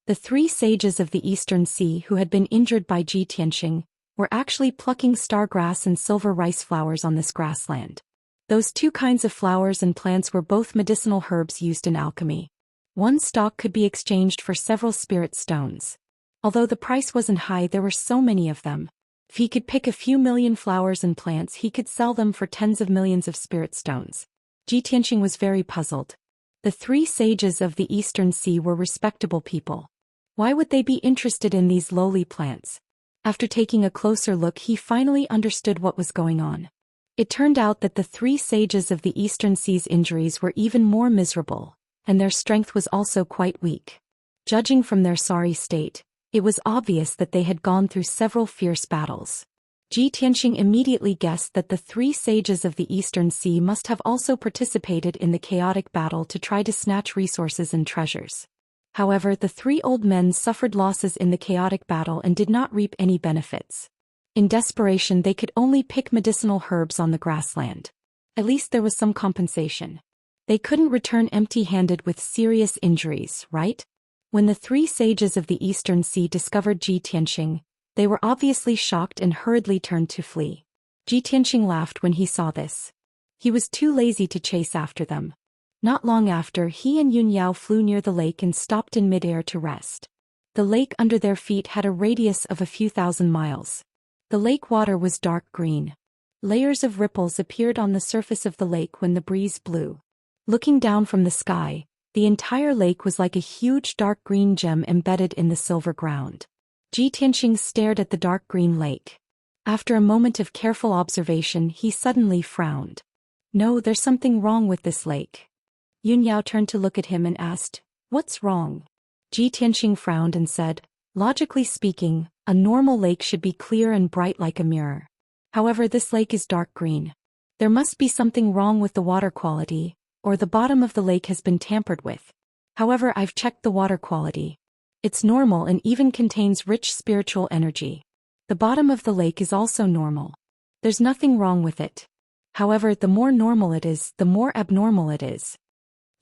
The 3 sages of the Eastern Sea who had been injured by Ji Tianxing were actually plucking star grass and silver rice flowers on this grassland. Those 2 kinds of flowers and plants were both medicinal herbs used in alchemy. One stalk could be exchanged for several spirit stones. Although the price wasn't high, there were so many of them. If he could pick a few million flowers and plants, he could sell them for tens of millions of spirit stones. Ji Tianxing was very puzzled. The 3 sages of the Eastern Sea were respectable people. Why would they be interested in these lowly plants? After taking a closer look, he finally understood what was going on. It turned out that the 3 sages of the Eastern Sea's injuries were even more miserable, and their strength was also quite weak. Judging from their sorry state, it was obvious that they had gone through several fierce battles. Ji Tianxing immediately guessed that the 3 sages of the Eastern Sea must have also participated in the chaotic battle to try to snatch resources and treasures. However, the 3 old men suffered losses in the chaotic battle and did not reap any benefits. In desperation, they could only pick medicinal herbs on the grassland. At least there was some compensation. They couldn't return empty-handed with serious injuries, right? When the 3 sages of the Eastern Sea discovered Ji Tianxing, they were obviously shocked and hurriedly turned to flee. Ji Tianxing laughed when he saw this. He was too lazy to chase after them. Not long after, he and Yun Yao flew near the lake and stopped in midair to rest. The lake under their feet had a radius of a few thousand miles. The lake water was dark green. Layers of ripples appeared on the surface of the lake when the breeze blew. Looking down from the sky, the entire lake was like a huge dark green gem embedded in the silver ground. Ji Tianxing stared at the dark green lake. After a moment of careful observation, he suddenly frowned. No, there's something wrong with this lake. Yun Yao turned to look at him and asked, "What's wrong?" Ji Tianxing frowned and said, "Logically speaking, a normal lake should be clear and bright like a mirror. However, this lake is dark green. There must be something wrong with the water quality, or the bottom of the lake has been tampered with. However, I've checked the water quality. It's normal and even contains rich spiritual energy. The bottom of the lake is also normal. There's nothing wrong with it. However, the more normal it is, the more abnormal it is."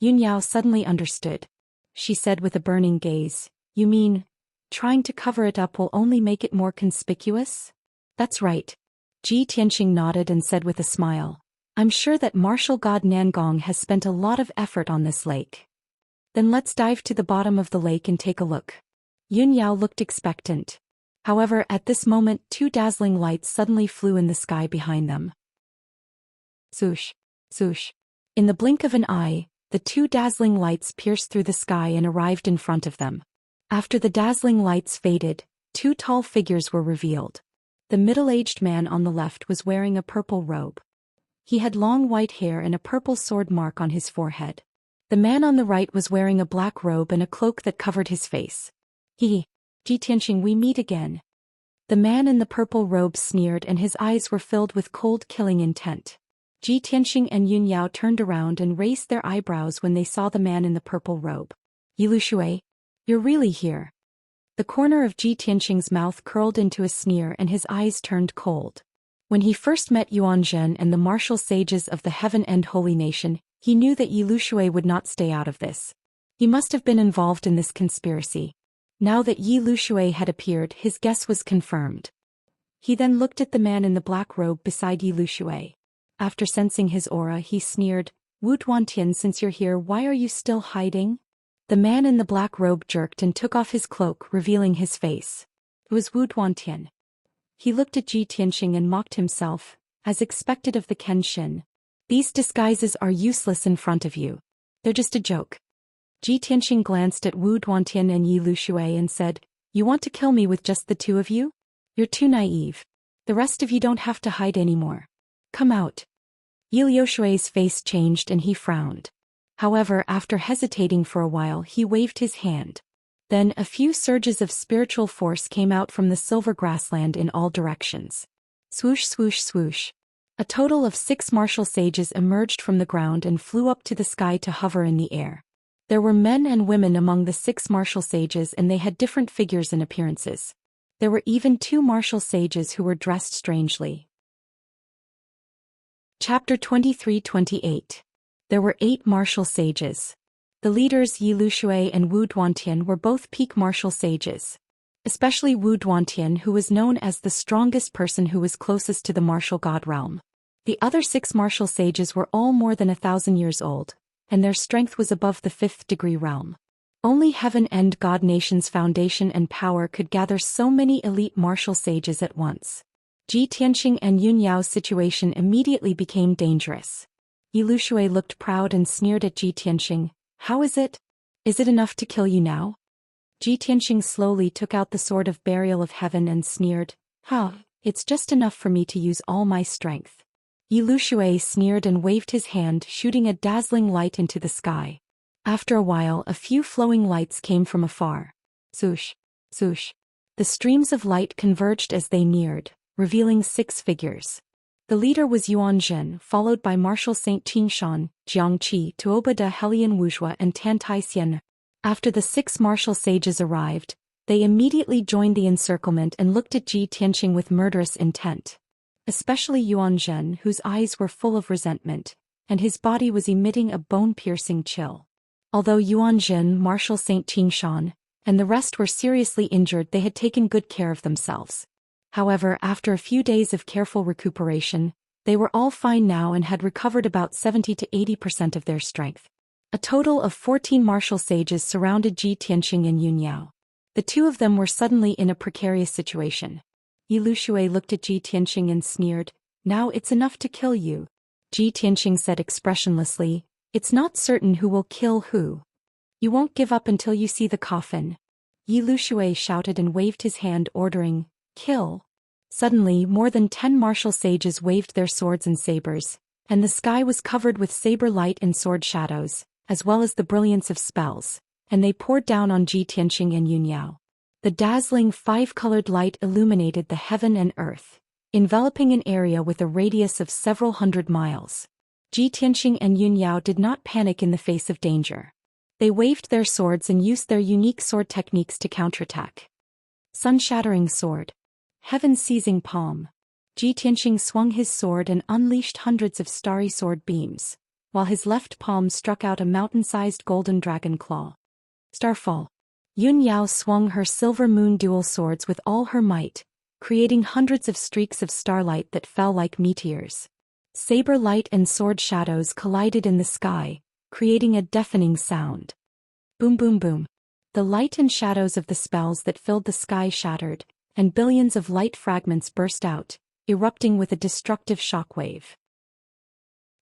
Yun Yao suddenly understood. She said with a burning gaze, "You mean, trying to cover it up will only make it more conspicuous?" "That's right." Ji Tianxing nodded and said with a smile, "I'm sure that martial god Nangong has spent a lot of effort on this lake. Then let's dive to the bottom of the lake and take a look." Yun Yao looked expectant. However, at this moment, two dazzling lights suddenly flew in the sky behind them. Swoosh, swoosh. In the blink of an eye, the two dazzling lights pierced through the sky and arrived in front of them. After the dazzling lights faded, two tall figures were revealed. The middle-aged man on the left was wearing a purple robe. He had long white hair and a purple sword mark on his forehead. The man on the right was wearing a black robe and a cloak that covered his face. Ji Tianxing, we meet again." The man in the purple robe sneered and his eyes were filled with cold, killing intent. Ji Tianxing and Yun Yao turned around and raised their eyebrows when they saw the man in the purple robe. "Yilu Shui, you're really here." The corner of Ji Tianxing's mouth curled into a sneer and his eyes turned cold. When he first met Yuan Zhen and the martial sages of the Heaven and Holy Nation, he knew that Yilu Shui would not stay out of this. He must have been involved in this conspiracy. Now that Yilu Shui had appeared, his guess was confirmed. He then looked at the man in the black robe beside Yilu Shui. After sensing his aura, he sneered, "Wu Duantian, since you're here, why are you still hiding?" The man in the black robe jerked and took off his cloak, revealing his face. It was Wu Duantian. He looked at Ji Tianxing and mocked himself, as expected of the Kenshin. "These disguises are useless in front of you. They're just a joke." Ji Tianxing glanced at Wu Duantian and Yilu Shui and said, "You want to kill me with just the two of you? You're too naive. The rest of you don't have to hide anymore. Come out." Yilu Shui's face changed and he frowned. However, after hesitating for a while, he waved his hand. Then a few surges of spiritual force came out from the silver grassland in all directions. Swoosh, swoosh, swoosh. A total of 6 martial sages emerged from the ground and flew up to the sky to hover in the air. There were men and women among the 6 martial sages and they had different figures and appearances. There were even 2 martial sages who were dressed strangely. Chapter 23-28. There were 8 martial sages. The leaders Yilu Shui and Wu Duantian were both peak martial sages. Especially Wu Duantian, who was known as the strongest person who was closest to the martial god realm. The other 6 martial sages were all more than 1,000 years old, and their strength was above the 5th degree realm. Only Heaven and God Nation's foundation and power could gather so many elite martial sages at once. Ji Tianxing and Yun Yao's situation immediately became dangerous. Yilu Shui looked proud and sneered at Ji Tianxing. "How is it? Is it enough to kill you now?" Ji Tianxing slowly took out the sword of burial of heaven and sneered, It's just enough for me to use all my strength." Yilu Shui sneered and waved his hand, shooting a dazzling light into the sky. After a while, a few flowing lights came from afar. Swoosh, swoosh. The streams of light converged as they neared, revealing 6 figures. The leader was Yuan Zhen, followed by Marshal Saint Qingshan, Jiang Qi, Tuoba de Helian Wuzhua and Tantai Xian. After the 6 martial sages arrived, they immediately joined the encirclement and looked at Ji Tianxing with murderous intent. Especially Yuan Zhen, whose eyes were full of resentment, and his body was emitting a bone-piercing chill. Although Yuan Zhen, Marshal Saint Qingshan, and the rest were seriously injured, they had taken good care of themselves. However, after a few days of careful recuperation, they were all fine now and had recovered about 70 to 80% of their strength. A total of 14 martial sages surrounded Ji Tianqing and Yun Yao. The two of them were suddenly in a precarious situation. Yi Lushui looked at Ji Tianqing and sneered, "Now it's enough to kill you." Ji Tianqing said expressionlessly, "It's not certain who will kill who. You won't give up until you see the coffin." Yi Lushui shouted and waved his hand ordering, "Kill." Suddenly more than 10 martial sages waved their swords and sabers, and the sky was covered with saber light and sword shadows, as well as the brilliance of spells, and they poured down on Ji Tianqing and Yun Yao. The dazzling five-colored light illuminated the heaven and earth, enveloping an area with a radius of several hundred miles. Ji Tianqing and Yun Yao did not panic in the face of danger. They waved their swords and used their unique sword techniques to counterattack. Sun-shattering sword. Heaven-seizing palm. Ji Tianqing swung his sword and unleashed hundreds of starry sword beams, while his left palm struck out a mountain-sized golden dragon claw. Starfall. Yun Yao swung her silver moon dual swords with all her might, creating hundreds of streaks of starlight that fell like meteors. Saber light and sword shadows collided in the sky, creating a deafening sound. Boom boom boom. The light and shadows of the spells that filled the sky shattered, and billions of light fragments burst out, erupting with a destructive shockwave.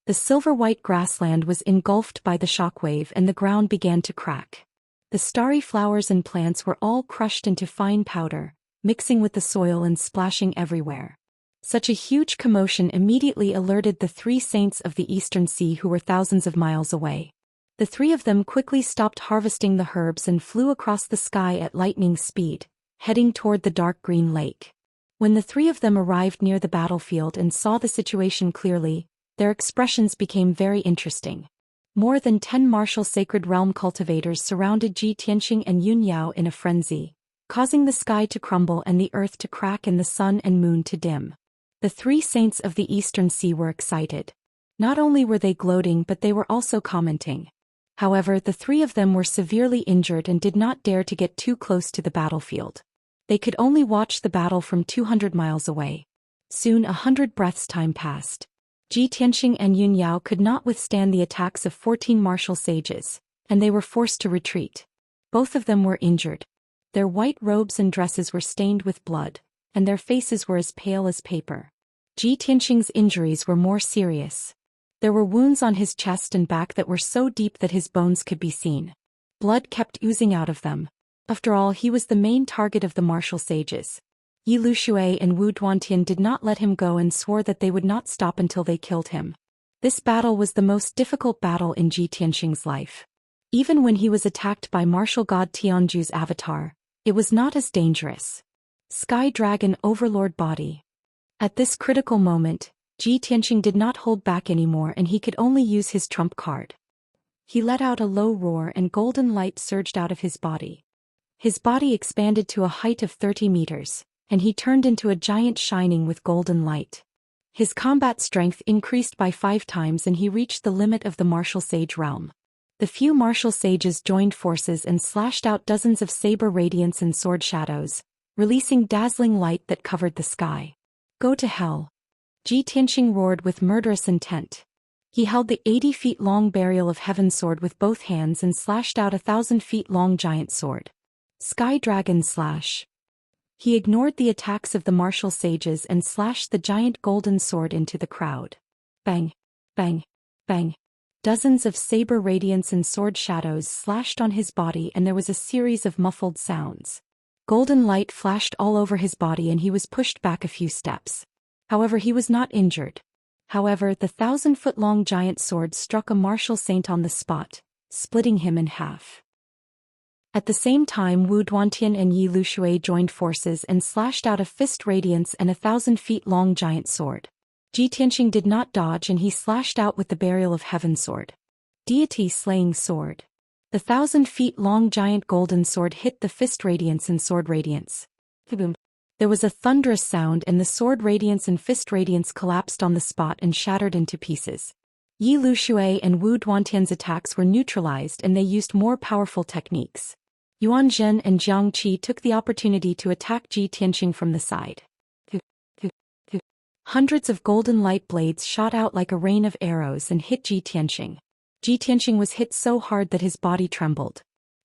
The silver-white grassland was engulfed by the shockwave and the ground began to crack. The starry flowers and plants were all crushed into fine powder, mixing with the soil and splashing everywhere. Such a huge commotion immediately alerted the three saints of the Eastern Sea who were thousands of miles away. The three of them quickly stopped harvesting the herbs and flew across the sky at lightning speed, heading toward the dark green lake. When the three of them arrived near the battlefield and saw the situation clearly, their expressions became very interesting. More than 10 martial sacred realm cultivators surrounded Ji Tianqing and Yun Yao in a frenzy, causing the sky to crumble and the earth to crack and the sun and moon to dim. The three saints of the Eastern Sea were excited. Not only were they gloating but they were also commenting. However, the three of them were severely injured and did not dare to get too close to the battlefield. They could only watch the battle from 200 miles away. Soon 100 breaths time passed. Ji Tianqing and Yun Yao could not withstand the attacks of 14 martial sages, and they were forced to retreat. Both of them were injured. Their white robes and dresses were stained with blood, and their faces were as pale as paper. Ji Tianqing's injuries were more serious. There were wounds on his chest and back that were so deep that his bones could be seen. Blood kept oozing out of them. After all, he was the main target of the martial sages. Yi Lushui and Wu Duantian did not let him go and swore that they would not stop until they killed him. This battle was the most difficult battle in Ji Tianqing's life. Even when he was attacked by martial god Tianju's avatar, it was not as dangerous. Sky Dragon Overlord Body. At this critical moment, Ji Tianqing did not hold back anymore and he could only use his trump card. He let out a low roar and golden light surged out of his body. His body expanded to a height of 30 meters, and he turned into a giant shining with golden light. His combat strength increased by 5 times and he reached the limit of the martial sage realm. The few martial sages joined forces and slashed out dozens of saber radiance and sword shadows, releasing dazzling light that covered the sky. Go to hell. Ji Tianqing roared with murderous intent. He held the 80 feet long burial of heaven sword with both hands and slashed out a 1,000 feet long giant sword. Sky Dragon Slash. He ignored the attacks of the martial sages and slashed the giant golden sword into the crowd. Bang, bang, bang. Dozens of saber radiance and sword shadows slashed on his body and there was a series of muffled sounds. Golden light flashed all over his body and he was pushed back a few steps. However, he was not injured. However, the 1,000-foot-long giant sword struck a martial saint on the spot, splitting him in half. At the same time, Wu Duantian and Yi Lushui joined forces and slashed out a fist radiance and a 1,000-feet-long giant sword. Ji Tianqing did not dodge and he slashed out with the burial of heaven sword. Deity slaying sword. The 1,000-feet-long giant golden sword hit the fist radiance and sword radiance. Boom. There was a thunderous sound and the sword radiance and fist radiance collapsed on the spot and shattered into pieces. Yi Lushui and Wu Duantian's attacks were neutralized and they used more powerful techniques. Yuan Zhen and Jiang Qi took the opportunity to attack Ji Tianqing from the side. Hundreds of golden light blades shot out like a rain of arrows and hit Ji Tianqing. Ji Tianxing was hit so hard that his body trembled.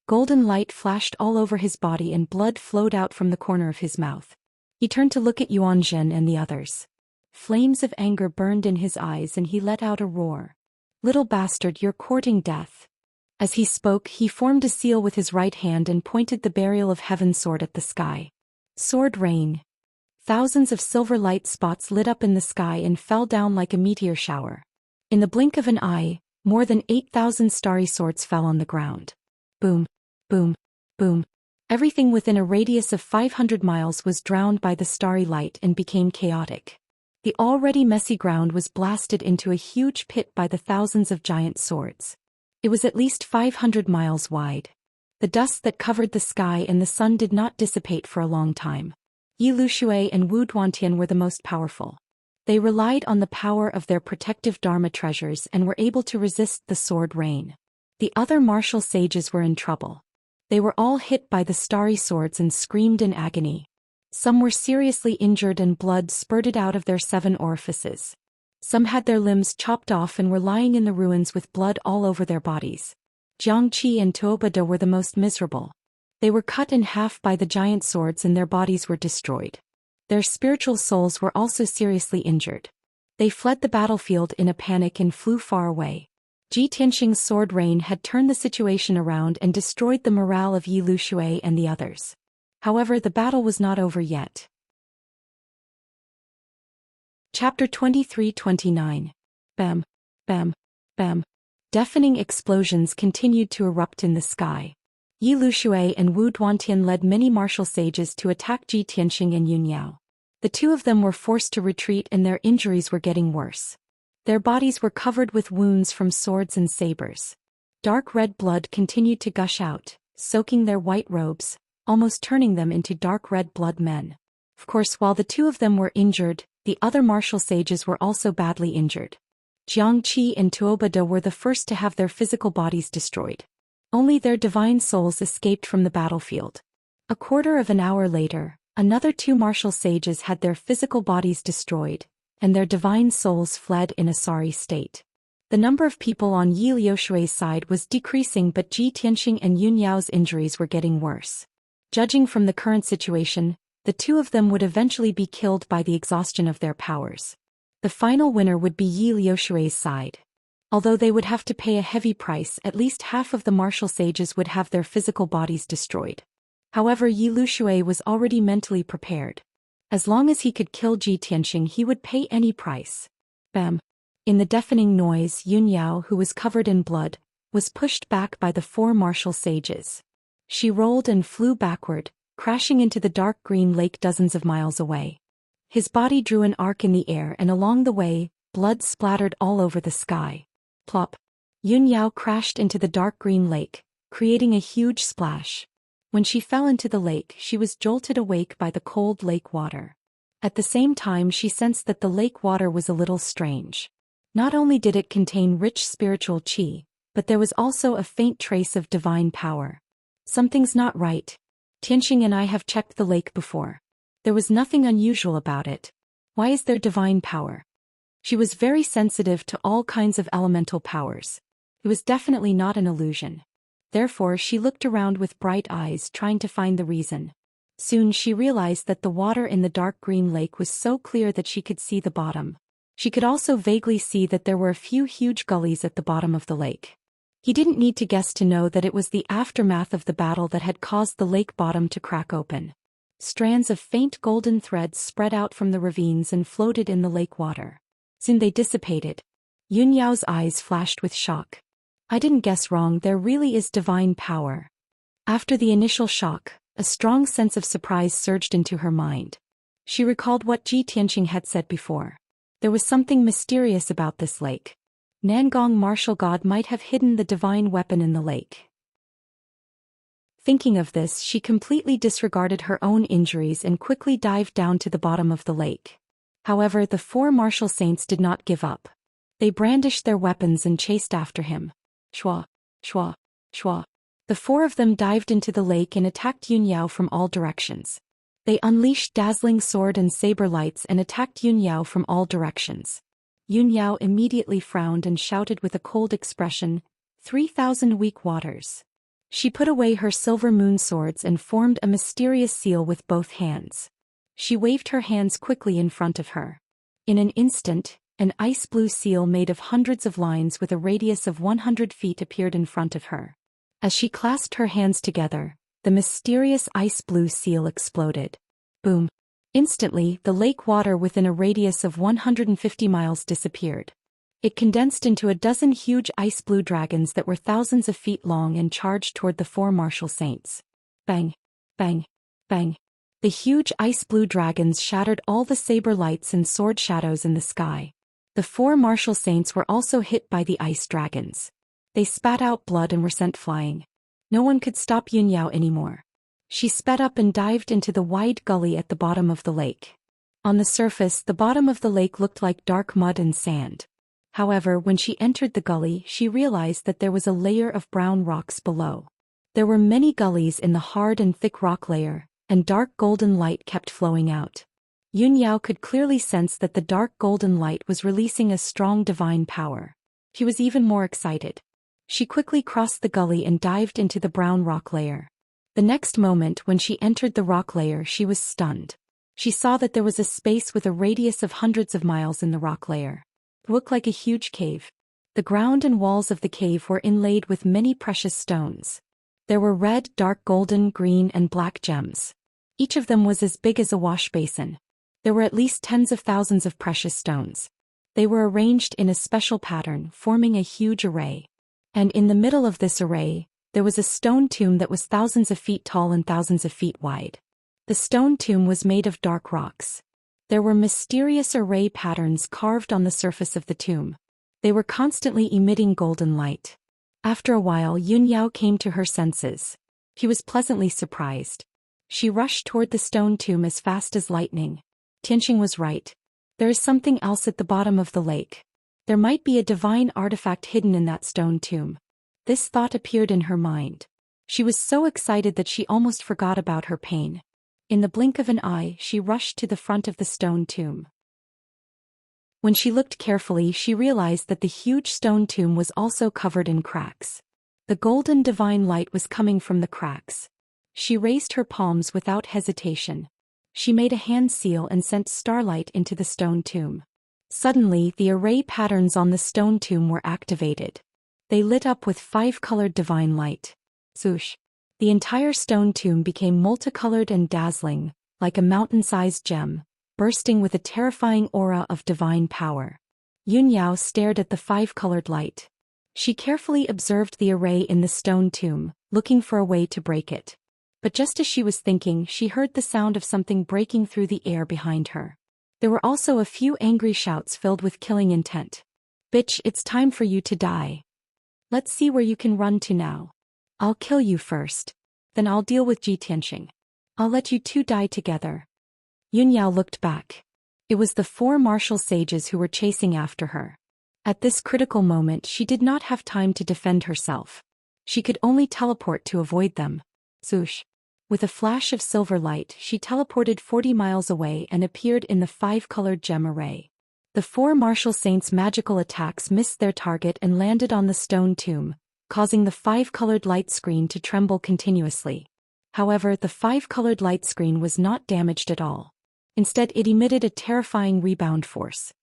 Golden light flashed all over his body and blood flowed out from the corner of his mouth. He turned to look at Yuan Zhen and the others. Flames of anger burned in his eyes and he let out a roar. "Little bastard, you're courting death." As he spoke, he formed a seal with his right hand and pointed the burial of heaven sword at the sky. Sword rain. Thousands of silver light spots lit up in the sky and fell down like a meteor shower. In the blink of an eye, more than 8,000 starry swords fell on the ground. Boom, boom, boom. Everything within a radius of 500 miles was drowned by the starry light and became chaotic. The already messy ground was blasted into a huge pit by the thousands of giant swords. It was at least 500 miles wide. The dust that covered the sky and the sun did not dissipate for a long time. Yi Lushui and Wu Duantian were the most powerful. They relied on the power of their protective Dharma treasures and were able to resist the sword rain. The other martial sages were in trouble. They were all hit by the starry swords and screamed in agony. Some were seriously injured and blood spurted out of their 7 orifices. Some had their limbs chopped off and were lying in the ruins with blood all over their bodies. Jiangqi and Tuobada were the most miserable. They were cut in half by the giant swords and their bodies were destroyed. Their spiritual souls were also seriously injured. They fled the battlefield in a panic and flew far away. Ji Tianxing's sword rain had turned the situation around and destroyed the morale of Yi Lushui and the others. However, the battle was not over yet. Chapter 23-29. Bam, bam, bam. Deafening explosions continued to erupt in the sky. Yi Lushui and Wu Duantian led many martial sages to attack Ji Tianxing and Yun Yao. The two of them were forced to retreat and their injuries were getting worse. Their bodies were covered with wounds from swords and sabers. Dark red blood continued to gush out, soaking their white robes, almost turning them into dark red blood men. Of course, while the two of them were injured, the other martial sages were also badly injured. Jiangqi and Tuobada were the first to have their physical bodies destroyed. Only their divine souls escaped from the battlefield. A quarter of an hour later, another 2 martial sages had their physical bodies destroyed, and their divine souls fled in a sorry state. The number of people on Yi Liushui's side was decreasing, but Ji Tianxing and Yun Yao's injuries were getting worse. Judging from the current situation, the two of them would eventually be killed by the exhaustion of their powers. The final winner would be Yi Liushui's side. Although they would have to pay a heavy price, at least half of the martial sages would have their physical bodies destroyed. However, Yi Lushui was already mentally prepared. As long as he could kill Ji Tianxing, he would pay any price. Bam! In the deafening noise, Yun Yao, who was covered in blood, was pushed back by the 4 martial sages. She rolled and flew backward, crashing into the dark green lake dozens of miles away. His body drew an arc in the air and along the way, blood splattered all over the sky. Plop! Yun Yao crashed into the dark green lake, creating a huge splash. When she fell into the lake, she was jolted awake by the cold lake water. At the same time, she sensed that the lake water was a little strange. Not only did it contain rich spiritual qi, but there was also a faint trace of divine power. Something's not right. Tianxing and I have checked the lake before. There was nothing unusual about it. Why is there divine power? She was very sensitive to all kinds of elemental powers. It was definitely not an illusion. Therefore, she looked around with bright eyes trying to find the reason. Soon she realized that the water in the dark green lake was so clear that she could see the bottom. She could also vaguely see that there were a few huge gullies at the bottom of the lake. He didn't need to guess to know that it was the aftermath of the battle that had caused the lake bottom to crack open. Strands of faint golden threads spread out from the ravines and floated in the lake water. Soon they dissipated. Yun Yao's eyes flashed with shock. I didn't guess wrong, there really is divine power. After the initial shock, a strong sense of surprise surged into her mind. She recalled what Ji Tianxing had said before. There was something mysterious about this lake. Nangong martial god might have hidden the divine weapon in the lake. Thinking of this, she completely disregarded her own injuries and quickly dived down to the bottom of the lake. However, the 4 martial saints did not give up. They brandished their weapons and chased after him. Shua, shua, shua. The 4 of them dived into the lake and attacked Yun Yao from all directions. They unleashed dazzling sword and saber lights and attacked Yun Yao from all directions. Yun Yao immediately frowned and shouted with a cold expression, 3,000 weak waters. She put away her silver moon swords and formed a mysterious seal with both hands. She waved her hands quickly in front of her. In an instant, an ice-blue seal made of hundreds of lines with a radius of 100 feet appeared in front of her. As she clasped her hands together, the mysterious ice-blue seal exploded. Boom! Instantly, the lake water within a radius of 150 miles disappeared. It condensed into a dozen huge ice-blue dragons that were thousands of feet long and charged toward the four martial saints. Bang! Bang! Bang! The huge ice-blue dragons shattered all the saber lights and sword shadows in the sky. The four martial saints were also hit by the ice dragons. They spat out blood and were sent flying. No one could stop Yun Yao anymore. She sped up and dived into the wide gully at the bottom of the lake. On the surface, the bottom of the lake looked like dark mud and sand. However, when she entered the gully, she realized that there was a layer of brown rocks below. There were many gullies in the hard and thick rock layer, and dark golden light kept flowing out. Yun Yao could clearly sense that the dark golden light was releasing a strong divine power. She was even more excited. She quickly crossed the gully and dived into the brown rock layer. The next moment, when she entered the rock layer, she was stunned. She saw that there was a space with a radius of hundreds of miles in the rock layer. It looked like a huge cave. The ground and walls of the cave were inlaid with many precious stones. There were red, dark golden, green, and black gems. Each of them was as big as a wash basin. There were at least tens of thousands of precious stones. They were arranged in a special pattern, forming a huge array. And in the middle of this array, there was a stone tomb that was thousands of feet tall and thousands of feet wide. The stone tomb was made of dark rocks. There were mysterious array patterns carved on the surface of the tomb. They were constantly emitting golden light. After a while, Yun Yao came to her senses. He was pleasantly surprised. She rushed toward the stone tomb as fast as lightning. Tianxing was right. There is something else at the bottom of the lake. There might be a divine artifact hidden in that stone tomb. This thought appeared in her mind. She was so excited that she almost forgot about her pain. In the blink of an eye, she rushed to the front of the stone tomb. When she looked carefully, she realized that the huge stone tomb was also covered in cracks. The golden divine light was coming from the cracks. She raised her palms without hesitation. She made a hand seal and sent starlight into the stone tomb. Suddenly, the array patterns on the stone tomb were activated. They lit up with 5-colored divine light. Swoosh! The entire stone tomb became multicolored and dazzling, like a mountain-sized gem, bursting with a terrifying aura of divine power. Yun Yao stared at the 5-colored light. She carefully observed the array in the stone tomb, looking for a way to break it. But just as she was thinking, she heard the sound of something breaking through the air behind her. There were also a few angry shouts filled with killing intent. Bitch, it's time for you to die. Let's see where you can run to now. I'll kill you first. Then I'll deal with Tianxing. I'll let you two die together. Yun Yao looked back. It was the 4 martial sages who were chasing after her. At this critical moment, she did not have time to defend herself. She could only teleport to avoid them. Swoosh! With a flash of silver light, she teleported 40 miles away and appeared in the 5-colored gem array. The 4 martial saints' magical attacks missed their target and landed on the stone tomb, causing the 5-colored light screen to tremble continuously. However, the 5-colored light screen was not damaged at all. Instead, it emitted a terrifying rebound force.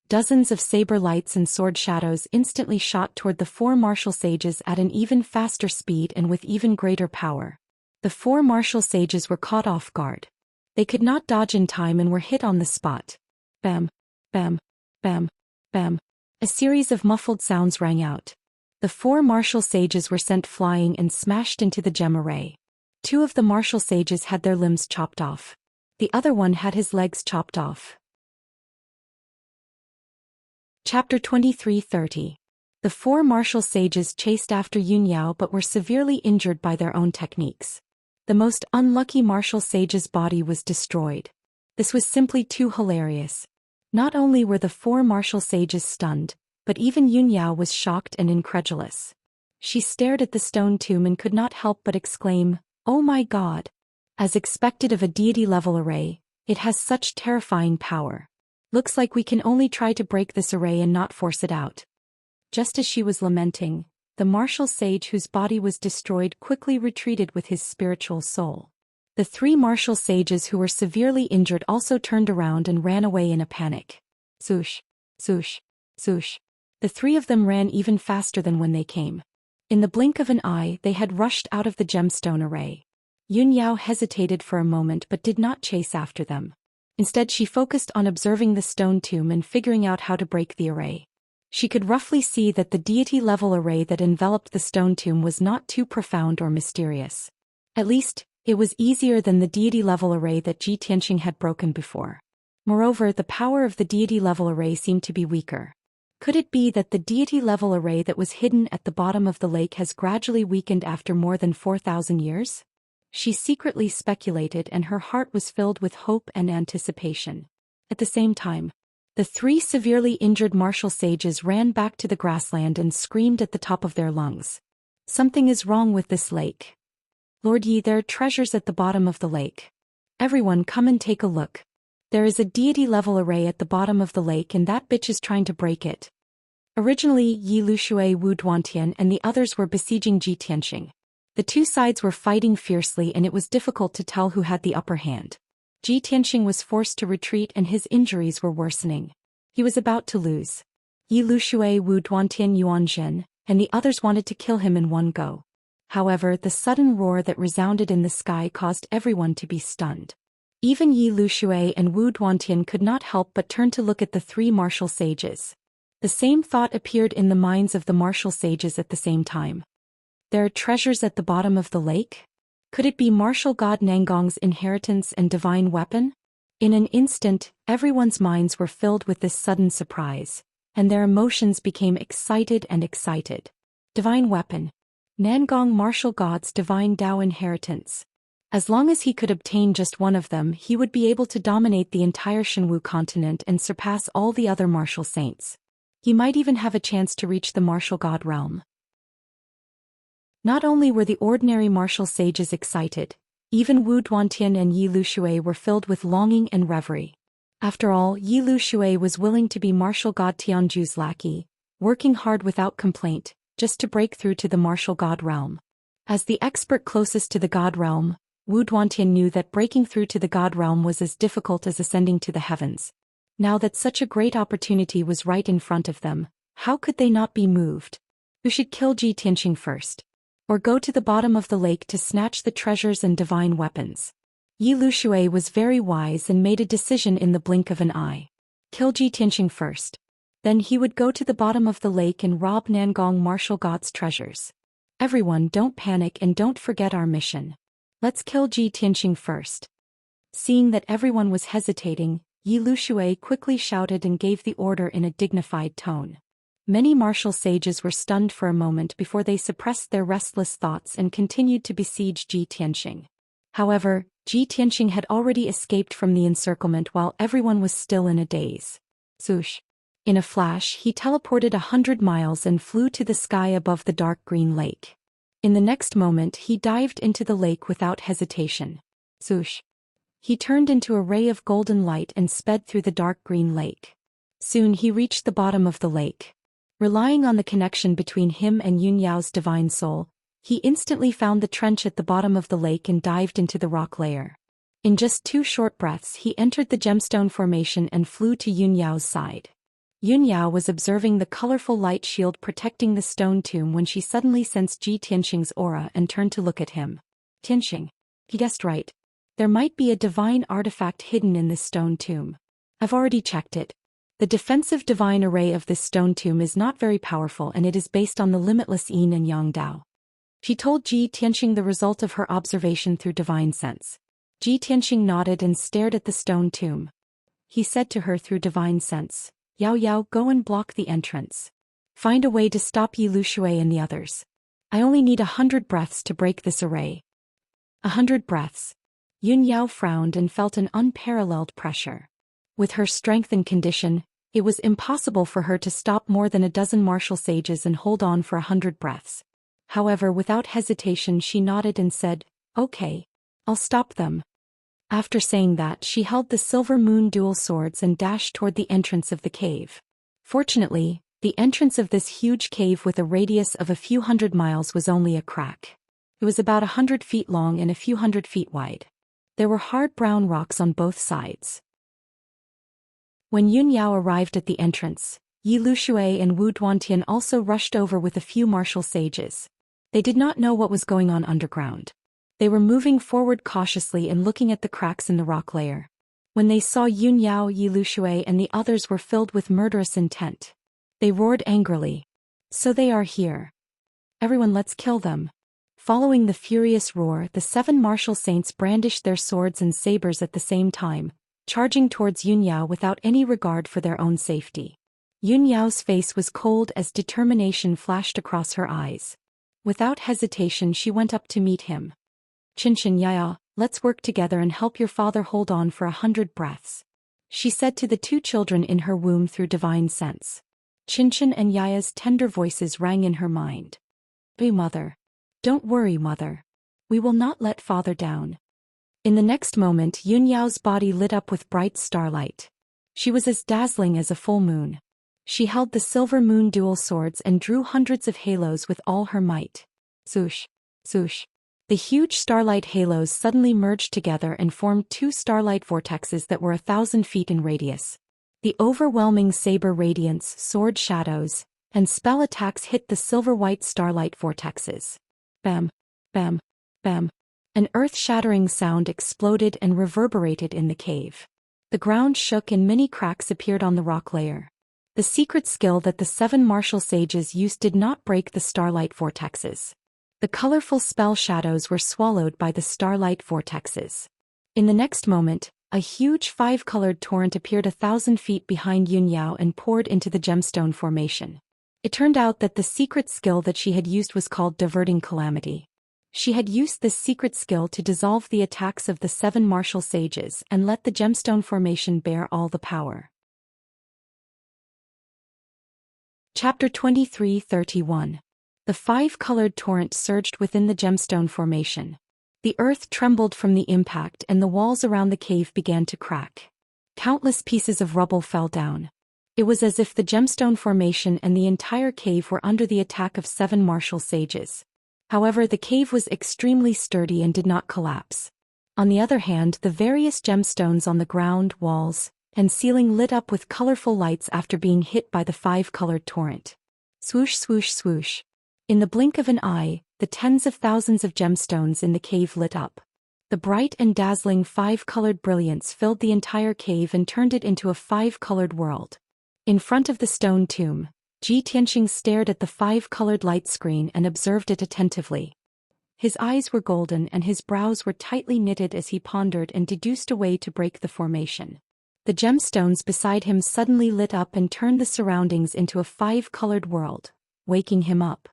Dozens of saber lights and sword shadows instantly shot toward the 4 martial sages at an even faster speed and with even greater power. The 4 martial sages were caught off guard. They could not dodge in time and were hit on the spot. Bam! Bam! Bam! Bam! A series of muffled sounds rang out. The 4 martial sages were sent flying and smashed into the gem array. 2 of the martial sages had their limbs chopped off. The other one had his legs chopped off. Chapter 23:30. The 4 martial sages chased after Yun Yao but were severely injured by their own techniques. The most unlucky martial sage's body was destroyed. This was simply too hilarious. Not only were the 4 martial sages stunned, but even Yun Yao was shocked and incredulous. She stared at the stone tomb and could not help but exclaim, "Oh my God!" As expected of a deity-level array, it has such terrifying power. Looks like we can only try to break this array and not force it out. Just as she was lamenting, the martial sage whose body was destroyed quickly retreated with his spiritual soul. The three martial sages who were severely injured also turned around and ran away in a panic. Swoosh, swoosh, swoosh. The three of them ran even faster than when they came. In the blink of an eye, they had rushed out of the gemstone array. Yun Yao hesitated for a moment but did not chase after them. Instead, she focused on observing the stone tomb and figuring out how to break the array. She could roughly see that the deity-level array that enveloped the stone tomb was not too profound or mysterious. At least, it was easier than the deity-level array that Ji Tianxing had broken before. Moreover, the power of the deity-level array seemed to be weaker. Could it be that the deity-level array that was hidden at the bottom of the lake has gradually weakened after more than 4,000 years? She secretly speculated, and her heart was filled with hope and anticipation. At the same time, the three severely injured martial sages ran back to the grassland and screamed at the top of their lungs. Something is wrong with this lake. Lord Yi, there are treasures at the bottom of the lake. Everyone come and take a look. There is a deity-level array at the bottom of the lake and that bitch is trying to break it. Originally, Yi Lushui, Wu Duantian and the others were besieging Ji Tianxing. The two sides were fighting fiercely and it was difficult to tell who had the upper hand. Ji Tianxing was forced to retreat and his injuries were worsening. He was about to lose. Yi Lushui, Wu Duantian, Yuan Zhen, and the others wanted to kill him in one go. However, the sudden roar that resounded in the sky caused everyone to be stunned. Even Yi Lushui and Wu Duantian could not help but turn to look at the three martial sages. The same thought appeared in the minds of the martial sages at the same time. There are treasures at the bottom of the lake? Could it be martial god Nangong's inheritance and divine weapon? In an instant, everyone's minds were filled with this sudden surprise, and their emotions became excited and excited. Divine weapon. Nangong martial god's divine Dao inheritance. As long as he could obtain just one of them, he would be able to dominate the entire Shenwu continent and surpass all the other martial saints. He might even have a chance to reach the martial god realm. Not only were the ordinary martial sages excited, even Wu Duantian and Yi Lushui were filled with longing and reverie. After all, Yi Lushui was willing to be martial god Tianju's lackey, working hard without complaint, just to break through to the martial god realm. As the expert closest to the god realm, Wu Duantian knew that breaking through to the god realm was as difficult as ascending to the heavens. Now that such a great opportunity was right in front of them, how could they not be moved? Who should kill Ji Tianxing first? Or go to the bottom of the lake to snatch the treasures and divine weapons? Yi Lushui was very wise and made a decision in the blink of an eye. Kill Ji Tianxing first. Then he would go to the bottom of the lake and rob Nangong martial god's treasures. Everyone, don't panic and don't forget our mission. Let's kill Ji Tianxing first. Seeing that everyone was hesitating, Yi Lushui quickly shouted and gave the order in a dignified tone. Many martial sages were stunned for a moment before they suppressed their restless thoughts and continued to besiege Ji Tianxing. However, Ji Tianxing had already escaped from the encirclement while everyone was still in a daze. Swoosh. In a flash, he teleported 100 miles and flew to the sky above the dark green lake. In the next moment, he dived into the lake without hesitation. Swoosh. He turned into a ray of golden light and sped through the dark green lake. Soon he reached the bottom of the lake. Relying on the connection between him and Yun Yao's divine soul, he instantly found the trench at the bottom of the lake and dived into the rock layer. In just 2 short breaths, he entered the gemstone formation and flew to Yun Yao's side. Yun Yao was observing the colorful light shield protecting the stone tomb when she suddenly sensed Ji Tianxing's aura and turned to look at him. Tianxing. He guessed right. There might be a divine artifact hidden in this stone tomb. I've already checked it. The defensive divine array of this stone tomb is not very powerful and it is based on the limitless yin and yang Dao. She told Ji Tianxing the result of her observation through divine sense. Ji Tianxing nodded and stared at the stone tomb. He said to her through divine sense, Yao Yao, go and block the entrance. Find a way to stop Yi Lushui and the others. I only need 100 breaths to break this array. 100 breaths. Yun Yao frowned and felt an unparalleled pressure. With her strength and condition, it was impossible for her to stop more than a dozen martial sages and hold on for 100 breaths. However, without hesitation she nodded and said, Okay. I'll stop them. After saying that, she held the silver moon dual swords and dashed toward the entrance of the cave. Fortunately, the entrance of this huge cave with a radius of a few hundred miles was only a crack. It was about 100 feet long and a few hundred feet wide. There were hard brown rocks on both sides. When Yun Yao arrived at the entrance, Yi Lushui and Wu Duantian also rushed over with a few martial sages. They did not know what was going on underground. They were moving forward cautiously and looking at the cracks in the rock layer. When they saw Yun Yao, Yi Lushui and the others were filled with murderous intent. They roared angrily. "So they are here. Everyone, let's kill them." Following the furious roar, the 7 martial saints brandished their swords and sabers at the same time, charging towards Yun Yao without any regard for their own safety. Yun Yao's face was cold as determination flashed across her eyes. Without hesitation, she went up to meet him. "Qinshan Yaya, let's work together and help your father hold on for 100 breaths," she said to the 2 children in her womb through divine sense. Qinshan and Yaya's tender voices rang in her mind. "Be mother. Don't worry, mother. We will not let father down." In the next moment, Yun Yao's body lit up with bright starlight. She was as dazzling as a full moon. She held the silver moon dual swords and drew hundreds of halos with all her might. Swoosh, swoosh. The huge starlight halos suddenly merged together and formed 2 starlight vortexes that were 1,000 feet in radius. The overwhelming saber radiance, sword shadows, and spell attacks hit the silver-white starlight vortexes. Bam, bam, bam. An earth-shattering sound exploded and reverberated in the cave. The ground shook and many cracks appeared on the rock layer. The secret skill that the 7 martial sages used did not break the starlight vortexes. The colorful spell shadows were swallowed by the starlight vortexes. In the next moment, a huge 5-colored torrent appeared 1,000 feet behind Yun Yao and poured into the gemstone formation. It turned out that the secret skill that she had used was called Diverting Calamity. She had used this secret skill to dissolve the attacks of the 7 martial sages and let the gemstone formation bear all the power. Chapter 23:31. The 5-colored torrent surged within the gemstone formation. The earth trembled from the impact and the walls around the cave began to crack. Countless pieces of rubble fell down. It was as if the gemstone formation and the entire cave were under the attack of 7 martial sages. However, the cave was extremely sturdy and did not collapse. On the other hand, the various gemstones on the ground, walls, and ceiling lit up with colorful lights after being hit by the 5-colored torrent. Swoosh, swoosh, swoosh. In the blink of an eye, the tens of thousands of gemstones in the cave lit up. The bright and dazzling 5-colored brilliance filled the entire cave and turned it into a 5-colored world. In front of the stone tomb, Ji Tianxing stared at the 5-colored light screen and observed it attentively. His eyes were golden and his brows were tightly knitted as he pondered and deduced a way to break the formation. The gemstones beside him suddenly lit up and turned the surroundings into a 5-colored world, waking him up.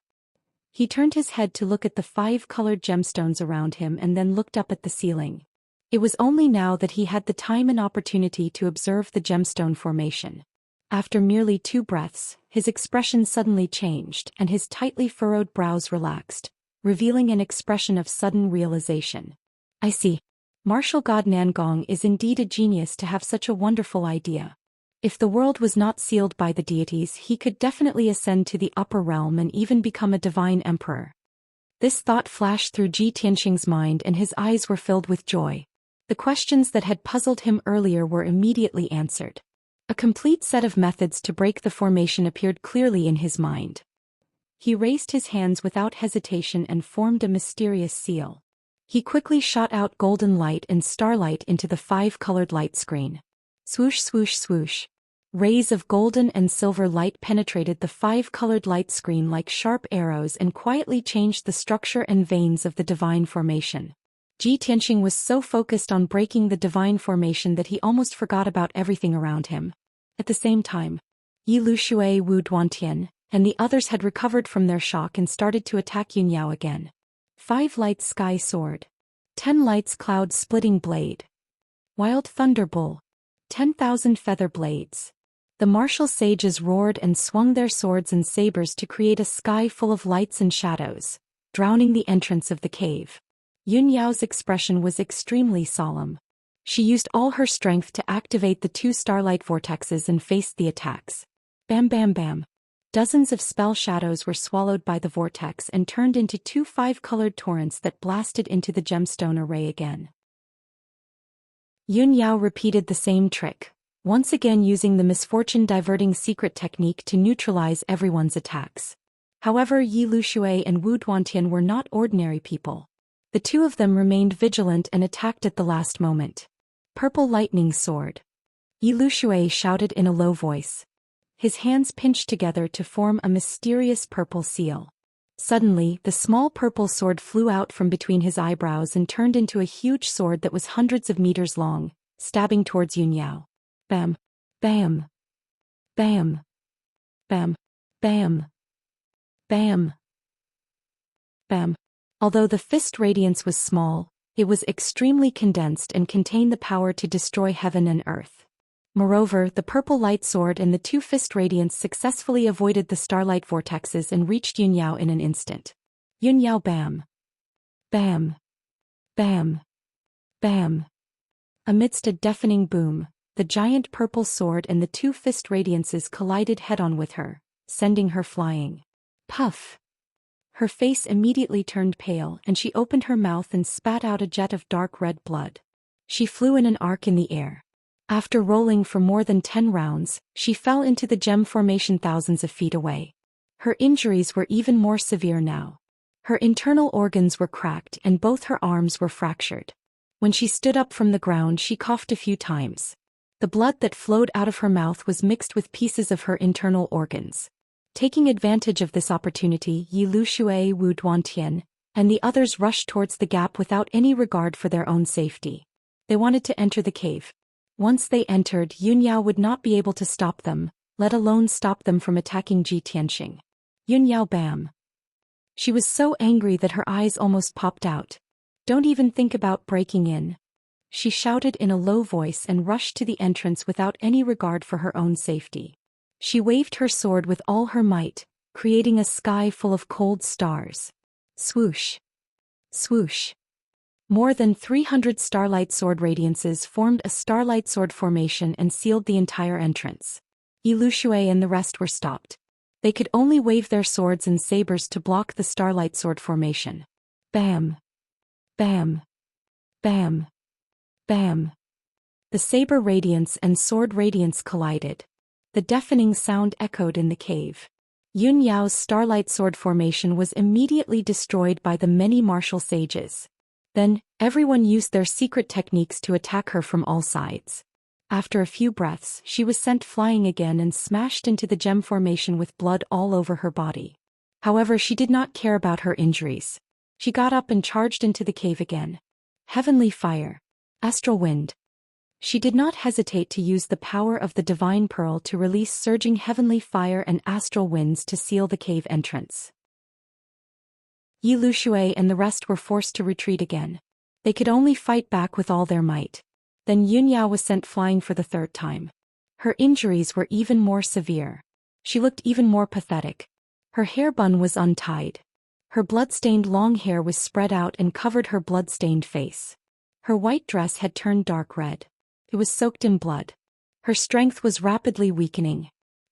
He turned his head to look at the 5-colored gemstones around him and then looked up at the ceiling. It was only now that he had the time and opportunity to observe the gemstone formation. After merely 2 breaths, his expression suddenly changed and his tightly furrowed brows relaxed, revealing an expression of sudden realization. "I see. Martial God Nangong is indeed a genius to have such a wonderful idea. If the world was not sealed by the deities, he could definitely ascend to the upper realm and even become a divine emperor." This thought flashed through Ji Tianxing's mind and his eyes were filled with joy. The questions that had puzzled him earlier were immediately answered. A complete set of methods to break the formation appeared clearly in his mind. He raised his hands without hesitation and formed a mysterious seal. He quickly shot out golden light and starlight into the 5-colored light screen. Swoosh, swoosh, swoosh. Rays of golden and silver light penetrated the 5-colored light screen like sharp arrows and quietly changed the structure and veins of the divine formation. Ji Tianxing was so focused on breaking the divine formation that he almost forgot about everything around him. At the same time, Yi Lushui, Wu Duantian, and the others had recovered from their shock and started to attack Yun Yao again. 5 lights sky sword. 10 lights cloud splitting blade. Wild thunder bull. 10,000 feather blades. The martial sages roared and swung their swords and sabers to create a sky full of lights and shadows, drowning the entrance of the cave. Yun Yao's expression was extremely solemn. She used all her strength to activate the 2 starlight vortexes and faced the attacks. Bam bam bam. Dozens of spell shadows were swallowed by the vortex and turned into 2 5-colored torrents that blasted into the gemstone array again. Yun Yao repeated the same trick, once again using the misfortune-diverting secret technique to neutralize everyone's attacks. However, Yi Lushui and Wu Duantian were not ordinary people. The two of them remained vigilant and attacked at the last moment. Purple lightning sword. Yi Lushui shouted in a low voice. His hands pinched together to form a mysterious purple seal. Suddenly, the small purple sword flew out from between his eyebrows and turned into a huge sword that was hundreds of meters long, stabbing towards Yun Yao. Bam! Bam! Bam! Bam! Bam! Bam! Bam! Although the fist radiance was small, it was extremely condensed and contained the power to destroy heaven and earth. Moreover, the purple light sword and the 2 fist radiance successfully avoided the starlight vortexes and reached Yun Yao in an instant. Yun Yao bam! Bam! Bam! Bam! Amidst a deafening boom, the giant purple sword and the 2 fist radiances collided head-on with her, sending her flying. Puff! Her face immediately turned pale and she opened her mouth and spat out a jet of dark red blood. She flew in an arc in the air. After rolling for more than 10 rounds, she fell into the gem formation thousands of feet away. Her injuries were even more severe now. Her internal organs were cracked and both her arms were fractured. When she stood up from the ground, she coughed a few times. The blood that flowed out of her mouth was mixed with pieces of her internal organs. Taking advantage of this opportunity, Yi Lushui, Wu Duantian, and the others rushed towards the gap without any regard for their own safety. They wanted to enter the cave. Once they entered, Yun Yao would not be able to stop them, let alone stop them from attacking Ji Tianxing. Yun Yao bam! She was so angry that her eyes almost popped out. Don't even think about breaking in. She shouted in a low voice and rushed to the entrance without any regard for her own safety. She waved her sword with all her might, creating a sky full of cold stars. Swoosh! Swoosh! More than 300 starlight sword radiances formed a starlight sword formation and sealed the entire entrance. Yi Lushui and the rest were stopped. They could only wave their swords and sabers to block the starlight sword formation. Bam! Bam! Bam! Bam! The saber radiance and sword radiance collided. The deafening sound echoed in the cave. Yun Yao's starlight sword formation was immediately destroyed by the many martial sages. Then, everyone used their secret techniques to attack her from all sides. After a few breaths, she was sent flying again and smashed into the gem formation with blood all over her body. However, she did not care about her injuries. She got up and charged into the cave again. Heavenly fire. Astral wind. She did not hesitate to use the power of the divine pearl to release surging heavenly fire and astral winds to seal the cave entrance. Yi Lushui and the rest were forced to retreat again. They could only fight back with all their might. Then Yun Yao was sent flying for the 3rd time. Her injuries were even more severe. She looked even more pathetic. Her hair bun was untied. Her blood-stained long hair was spread out and covered her blood-stained face. Her white dress had turned dark red. It was soaked in blood. Her strength was rapidly weakening.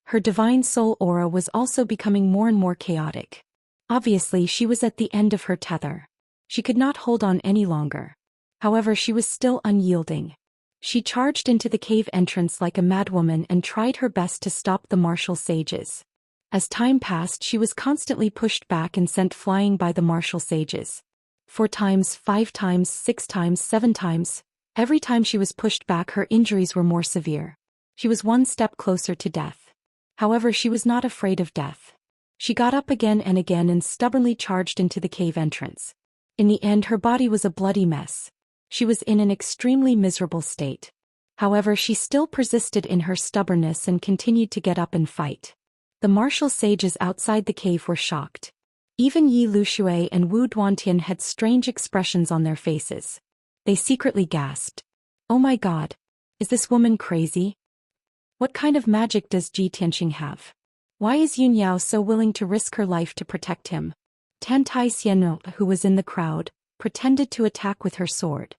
Her divine soul aura was also becoming more and more chaotic. Obviously, she was at the end of her tether. She could not hold on any longer. However, she was still unyielding. She charged into the cave entrance like a madwoman and tried her best to stop the martial sages. As time passed, she was constantly pushed back and sent flying by the martial sages. 4 times, 5 times, 6 times, 7 times. Every time she was pushed back, her injuries were more severe. She was one step closer to death. However, she was not afraid of death. She got up again and stubbornly charged into the cave entrance. In the end, her body was a bloody mess. She was in an extremely miserable state. However, she still persisted in her stubbornness and continued to get up and fight. The martial sages outside the cave were shocked. Even Yi Lushui and Wu Duantian had strange expressions on their faces. They secretly gasped. Oh my god! Is this woman crazy? What kind of magic does Ji Tianxing have? Why is Yun Yao so willing to risk her life to protect him? Tan Tai Xian, who was in the crowd, pretended to attack with her sword.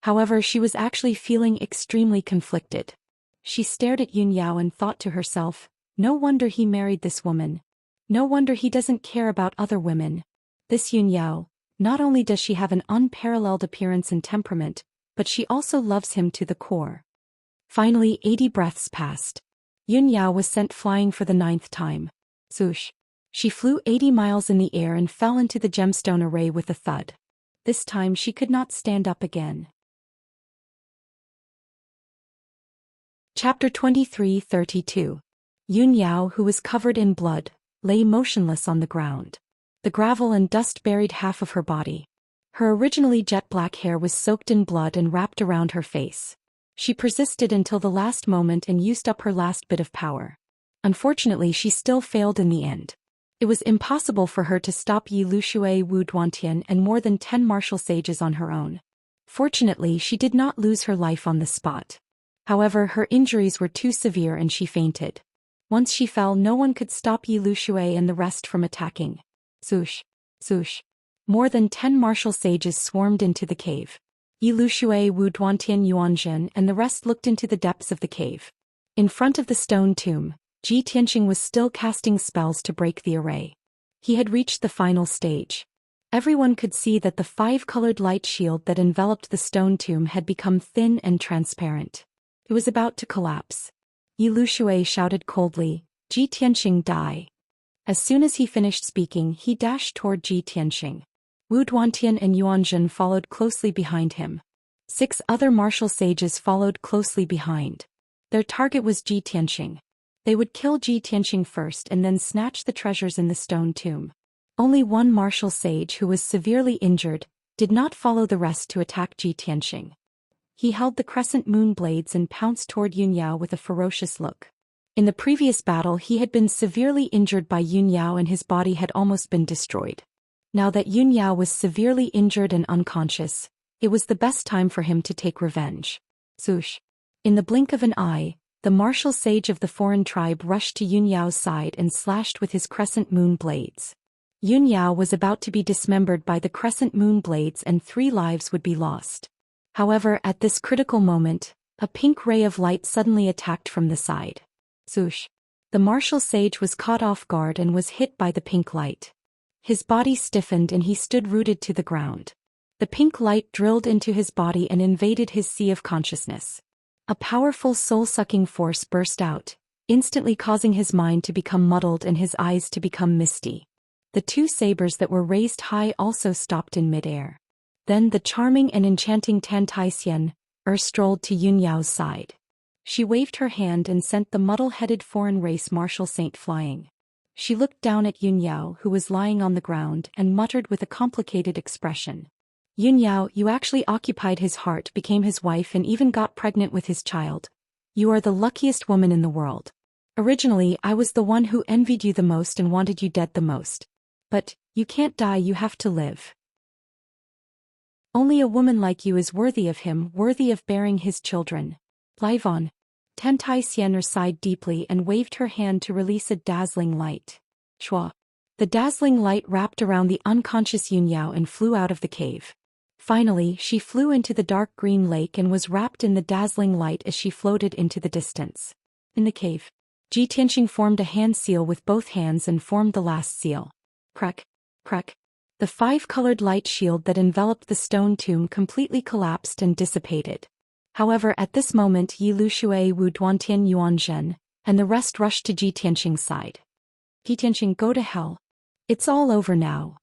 However, she was actually feeling extremely conflicted. She stared at Yun Yao and thought to herself, no wonder he married this woman. No wonder he doesn't care about other women. This Yun Yao, not only does she have an unparalleled appearance and temperament, but she also loves him to the core. Finally, 80 breaths passed. Yun Yao was sent flying for the 9th time. Swoosh. She flew 80 miles in the air and fell into the gemstone array with a thud. This time she could not stand up again. Chapter 23:32. Yun Yao, who was covered in blood, lay motionless on the ground. The gravel and dust buried half of her body. Her originally jet-black hair was soaked in blood and wrapped around her face. She persisted until the last moment and used up her last bit of power. Unfortunately, she still failed in the end. It was impossible for her to stop Yi Lushui Wu Duantian and more than 10 martial sages on her own. Fortunately, she did not lose her life on the spot. However, her injuries were too severe and she fainted. Once she fell, no one could stop Yi Lushui and the rest from attacking. Swoosh, swoosh. More than 10 martial sages swarmed into the cave. Yi Lushui Wu Duantian Yuanzhen and the rest looked into the depths of the cave. In front of the stone tomb, Ji Tianxing was still casting spells to break the array. He had reached the final stage. Everyone could see that the 5-colored light shield that enveloped the stone tomb had become thin and transparent. It was about to collapse. Yi Lushui shouted coldly, "Ji Tianxing, die." As soon as he finished speaking, he dashed toward Ji Tianxing. Wu Duantian and Yuanzhen followed closely behind him. 6 other martial sages followed closely behind. Their target was Ji Tianxing. They would kill Ji Tianxing first and then snatch the treasures in the stone tomb. Only one martial sage, who was severely injured, did not follow the rest to attack Ji Tianxing. He held the crescent moon blades and pounced toward Yun Yao with a ferocious look. In the previous battle, he had been severely injured by Yun Yao and his body had almost been destroyed. Now that Yun Yao was severely injured and unconscious, it was the best time for him to take revenge. Swoosh. In the blink of an eye, the martial sage of the foreign tribe rushed to Yun Yao's side and slashed with his crescent moon blades. Yun Yao was about to be dismembered by the crescent moon blades and 3 lives would be lost. However, at this critical moment, a pink ray of light suddenly attacked from the side. Swoosh. The martial sage was caught off guard and was hit by the pink light. His body stiffened and he stood rooted to the ground. The pink light drilled into his body and invaded his sea of consciousness. A powerful soul-sucking force burst out, instantly causing his mind to become muddled and his eyes to become misty. The 2 sabers that were raised high also stopped in midair. Then the charming and enchanting Tan Tai Xian strolled to Yun Yao's side. She waved her hand and sent the muddle-headed foreign race martial saint flying. She looked down at Yun Yao, who was lying on the ground, and muttered with a complicated expression. "Yun Yao, you actually occupied his heart, became his wife and even got pregnant with his child. You are the luckiest woman in the world. Originally, I was the one who envied you the most and wanted you dead the most. But, you can't die, you have to live. Only a woman like you is worthy of him, worthy of bearing his children. Live on." Tan Tai Xian sighed deeply and waved her hand to release a dazzling light. Shwa. The dazzling light wrapped around the unconscious Yun Yao and flew out of the cave. Finally, she flew into the dark green lake and was wrapped in the dazzling light as she floated into the distance. In the cave, Ji Tianxing formed a hand seal with both hands and formed the last seal. Crack, crack. The 5-colored light shield that enveloped the stone tomb completely collapsed and dissipated. However, at this moment Yi Lushui Wu Duantian Yuanzhen and the rest rushed to Ji Tianxing's side. "Ji Tianxing, go to hell. It's all over now.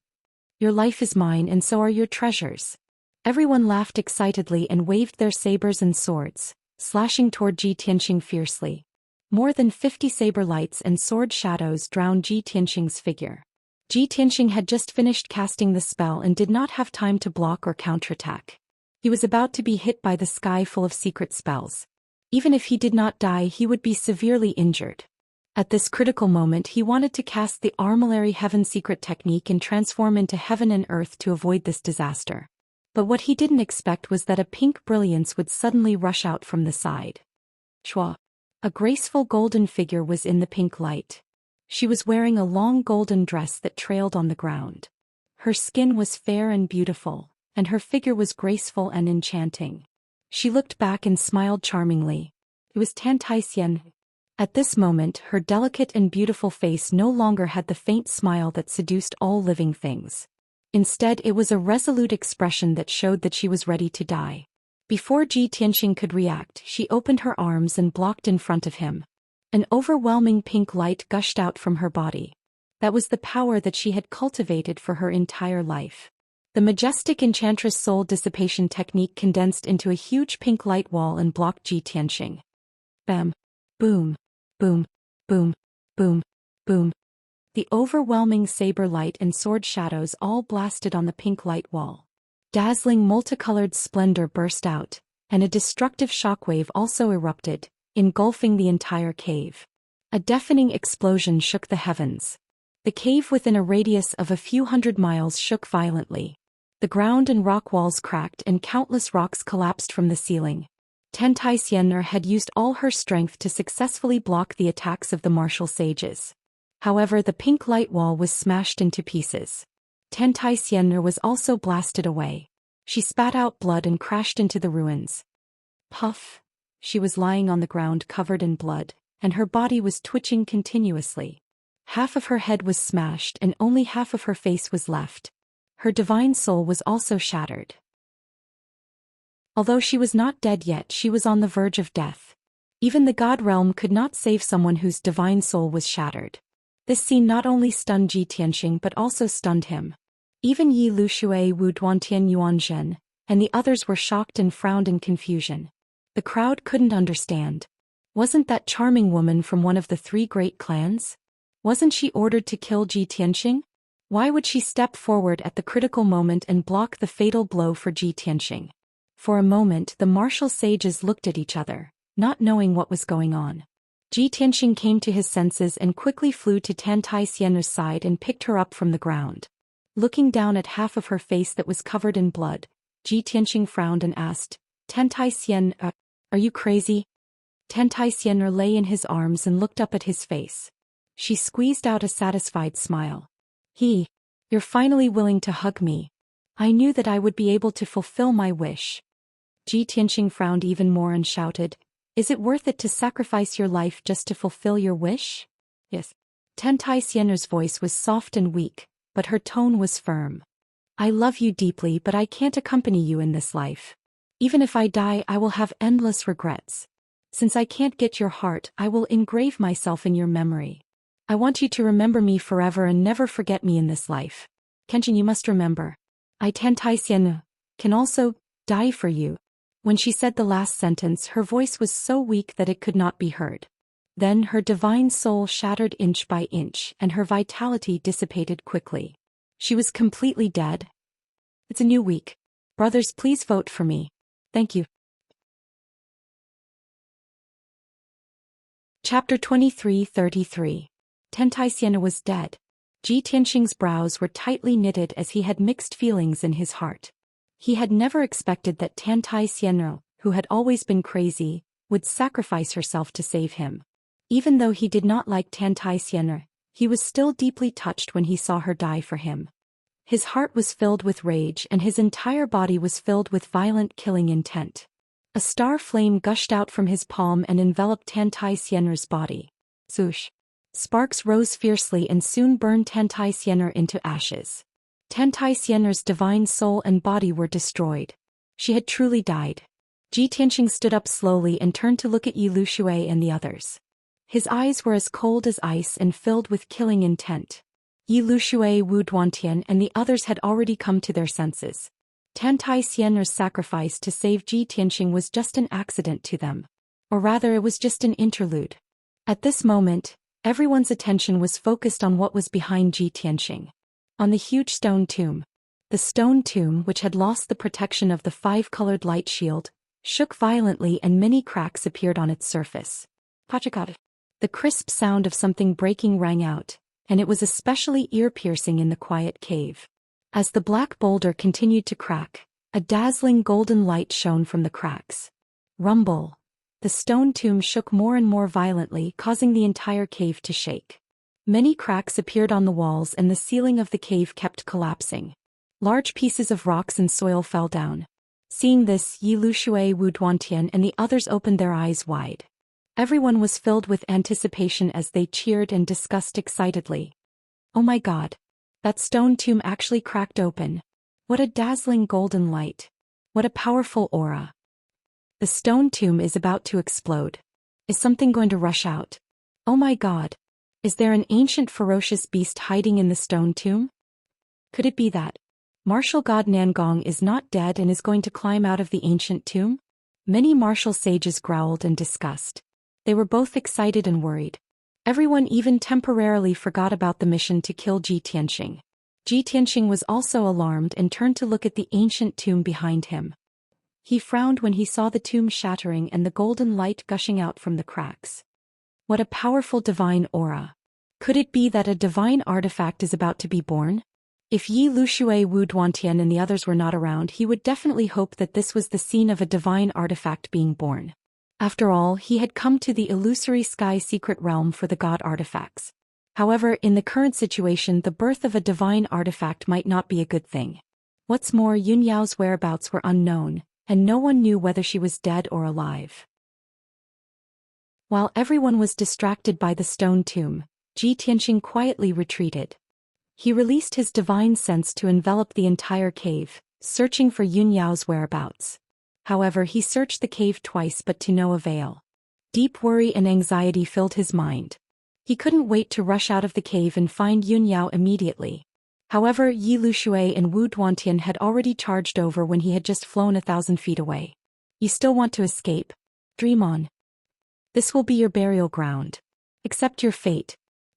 Your life is mine and so are your treasures." Everyone laughed excitedly and waved their sabers and swords, slashing toward Ji Tianxing fiercely. More than 50 saber lights and sword shadows drowned Ji Tianxing's figure. Ji Tianxing had just finished casting the spell and did not have time to block or counterattack. He was about to be hit by the sky full of secret spells. Even if he did not die, he would be severely injured. At this critical moment, he wanted to cast the Armillary Heaven secret technique and transform into heaven and earth to avoid this disaster. But what he didn't expect was that a pink brilliance would suddenly rush out from the side. Chua. A graceful golden figure was in the pink light. She was wearing a long golden dress that trailed on the ground. Her skin was fair and beautiful, and her figure was graceful and enchanting. She looked back and smiled charmingly. It was Xian. At this moment, her delicate and beautiful face no longer had the faint smile that seduced all living things. Instead, it was a resolute expression that showed that she was ready to die. Before Tianxing could react, she opened her arms and blocked in front of him. An overwhelming pink light gushed out from her body. That was the power that she had cultivated for her entire life. The majestic enchantress soul dissipation technique condensed into a huge pink light wall and blocked Tianxing. Bam. Boom. Boom. Boom. Boom. Boom. The overwhelming saber light and sword shadows all blasted on the pink light wall. Dazzling multicolored splendor burst out, and a destructive shockwave also erupted, engulfing the entire cave. A deafening explosion shook the heavens. The cave within a radius of a few hundred miles shook violently. The ground and rock walls cracked and countless rocks collapsed from the ceiling. Xianxia had used all her strength to successfully block the attacks of the martial sages. However, the pink light wall was smashed into pieces. Xianxia was also blasted away. She spat out blood and crashed into the ruins. Puff! She was lying on the ground covered in blood, and her body was twitching continuously. Half of her head was smashed and only half of her face was left. Her divine soul was also shattered. Although she was not dead yet, she was on the verge of death. Even the god realm could not save someone whose divine soul was shattered. This scene not only stunned Tianxing but also stunned him. Even Yi Lushui, Wu Duantian Yuanzhen, and the others were shocked and frowned in confusion. The crowd couldn't understand. Wasn't that charming woman from one of the three great clans? Wasn't she ordered to kill Tianxing? Why would she step forward at the critical moment and block the fatal blow for Tianxing? For a moment the martial sages looked at each other, not knowing what was going on. Tianxing came to his senses and quickly flew to Xianxia's side and picked her up from the ground. Looking down at half of her face that was covered in blood, Tianxing frowned and asked, "Xian, are you crazy?" Xian lay in his arms and looked up at his face. She squeezed out a satisfied smile. You're finally willing to hug me. I knew that I would be able to fulfill my wish." Tianxing frowned even more and shouted, "Is it worth it to sacrifice your life just to fulfill your wish?" "Yes." Xian's voice was soft and weak, but her tone was firm. "I love you deeply, but I can't accompany you in this life. Even if I die, I will have endless regrets. Since I can't get your heart, I will engrave myself in your memory. I want you to remember me forever and never forget me in this life. Kenshin, you must remember. I Xian can also die for you." When she said the last sentence, her voice was so weak that it could not be heard. Then her divine soul shattered inch by inch and her vitality dissipated quickly. She was completely dead. "It's a new week. Brothers, please vote for me. Thank you." Chapter 23:33. Xian was dead. Tianxing's brows were tightly knitted as he had mixed feelings in his heart. He had never expected that Xian, who had always been crazy, would sacrifice herself to save him. Even though he did not like Xian, he was still deeply touched when he saw her die for him. His heart was filled with rage and his entire body was filled with violent killing intent. A star flame gushed out from his palm and enveloped Xian's body. Swoosh! Sparks rose fiercely and soon burned Xian into ashes. Xian's divine soul and body were destroyed. She had truly died. Tianxing stood up slowly and turned to look at Yi Lushui and the others. His eyes were as cold as ice and filled with killing intent. Yi Lushui, Wu Duantian and the others had already come to their senses. Xian's sacrifice to save Tianxing was just an accident to them. Or rather, it was just an interlude. At this moment, everyone's attention was focused on what was behind Tianxing. On the huge stone tomb. The stone tomb, which had lost the protection of the five-colored light shield, shook violently and many cracks appeared on its surface. Pachakata. The crisp sound of something breaking rang out, and it was especially ear-piercing in the quiet cave. As the black boulder continued to crack, a dazzling golden light shone from the cracks. Rumble. The stone tomb shook more and more violently, causing the entire cave to shake. Many cracks appeared on the walls and the ceiling of the cave kept collapsing. Large pieces of rocks and soil fell down. Seeing this, Yi Lushui, Wu Duantian and the others opened their eyes wide. Everyone was filled with anticipation as they cheered and discussed excitedly. Oh my god! That stone tomb actually cracked open. What a dazzling golden light. What a powerful aura. The stone tomb is about to explode. Is something going to rush out? Oh my god! Is there an ancient ferocious beast hiding in the stone tomb? Could it be that martial god Nangong is not dead and is going to climb out of the ancient tomb? Many martial sages growled in disgust. They were both excited and worried. Everyone even temporarily forgot about the mission to kill Ji Tianxing. Ji Tianxing was also alarmed and turned to look at the ancient tomb behind him. He frowned when he saw the tomb shattering and the golden light gushing out from the cracks. What a powerful divine aura. Could it be that a divine artifact is about to be born? If Yi Lushui, Wu Duantian and the others were not around, he would definitely hope that this was the scene of a divine artifact being born. After all, he had come to the illusory sky secret realm for the god artifacts. However, in the current situation, the birth of a divine artifact might not be a good thing. What's more, Yun Yao's whereabouts were unknown, and no one knew whether she was dead or alive. While everyone was distracted by the stone tomb, Ji Tianxing quietly retreated. He released his divine sense to envelop the entire cave, searching for Yun Yao's whereabouts. However, he searched the cave twice but to no avail. Deep worry and anxiety filled his mind. He couldn't wait to rush out of the cave and find Yun Yao immediately. However, Yi Lushui and Wu Duantian had already charged over when he had just flown 1,000 feet away. You still want to escape? Dream on. This will be your burial ground. Accept your fate.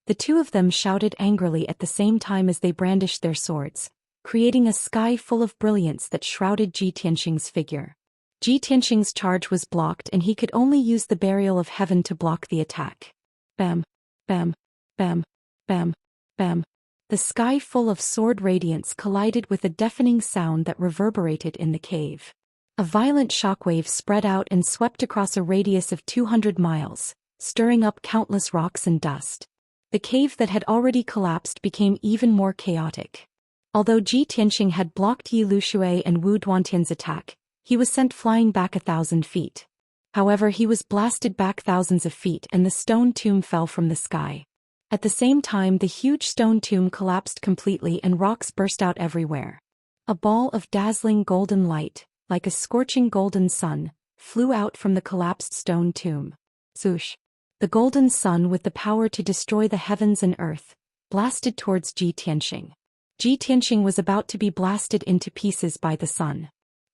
The two of them shouted angrily at the same time as they brandished their swords, creating a sky full of brilliance that shrouded Ji Tianxing's figure. Ji Tianxing's charge was blocked and he could only use the burial of heaven to block the attack. Bam, bam, bam, bam, bam. The sky full of sword radiance collided with a deafening sound that reverberated in the cave. A violent shockwave spread out and swept across a radius of 200 miles, stirring up countless rocks and dust. The cave that had already collapsed became even more chaotic. Although Ji Tianxing had blocked Yi Lushui and Wu Duantian's attack, he was sent flying back 1,000 feet. However, he was blasted back thousands of feet and the stone tomb fell from the sky. At the same time, the huge stone tomb collapsed completely and rocks burst out everywhere. A ball of dazzling golden light, like a scorching golden sun, flew out from the collapsed stone tomb. Swoosh! The golden sun, with the power to destroy the heavens and earth, blasted towards Ji Tianxing. Ji Tianxing was about to be blasted into pieces by the sun.